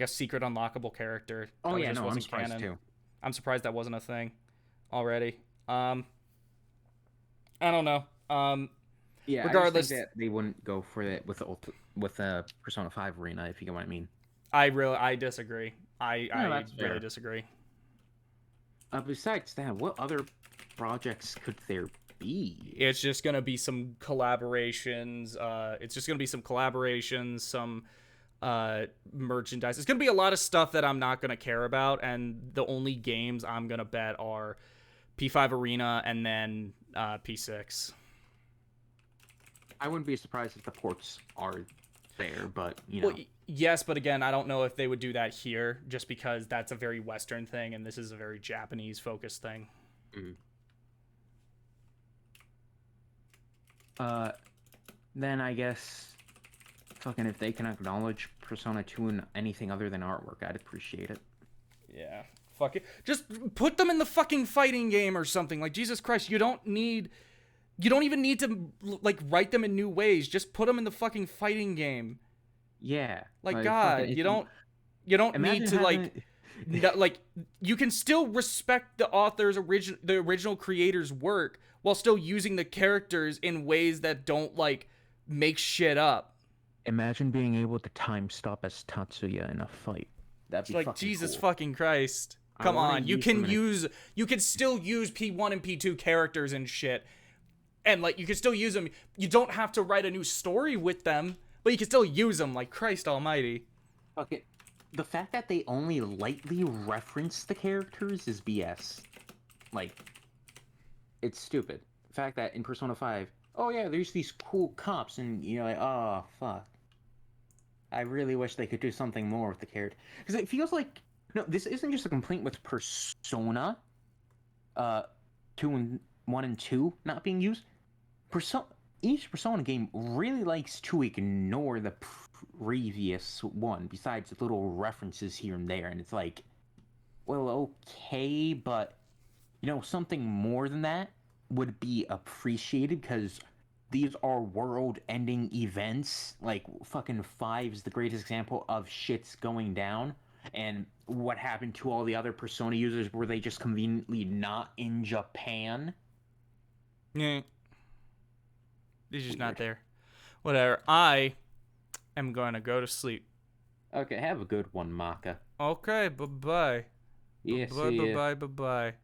secret unlockable character. Oh yeah, no, I'm surprised too. I'm surprised that wasn't a thing already. I don't know. Yeah, regardless, I just think that they wouldn't go for it with a Persona 5 arena, if you get what I mean. I disagree. I really disagree. Besides that, what other projects could there be? It's just gonna be some collaborations. Some merchandise. It's gonna be a lot of stuff that I'm not gonna care about, and the only games I'm gonna bet are P5 Arena and then P6. I wouldn't be surprised if the ports are there, but you know. Well, yes, but again, I don't know if they would do that here, just because that's a very Western thing, and this is a very Japanese-focused thing. Then I guess, fucking, if they can acknowledge Persona 2 in anything other than artwork, I'd appreciate it. Yeah, fuck it. Just put them in the fucking fighting game or something. Like, Jesus Christ, you don't even need to, like, write them in new ways. Just put them in the fucking fighting game. Yeah. Like, God, you don't need to, like, like, you can still respect the author's the original creator's work while still using the characters in ways that don't, like, make shit up. Imagine being able to time stop as Tatsuya in a fight. That'd be like, fucking Jesus cool. fucking Christ. Come on, you can still use P1 and P2 characters and shit. And, like, you can still use them. You don't have to write a new story with them, but you can still use them, like, Christ almighty. Okay, the fact that they only lightly reference the characters is BS. Like, it's stupid. The fact that in Persona 5, there's these cool cops, and you're like, oh, fuck. I really wish they could do something more with the character. Because it feels like, no, this isn't just a complaint with Persona 1 and 2 not being used. Each Persona game really likes to ignore the previous one, besides little references here and there, and it's like, well, okay, but, something more than that would be appreciated, because these are world-ending events. Like, fucking 5's the greatest example of shit's going down, and what happened to all the other Persona users, were they just conveniently not in Japan? Yeah. He's just not there. Whatever. I am going to go to sleep. Okay, have a good one, Macca. Okay, bye-bye. Yeah, bye-bye, bye-bye, bye-bye.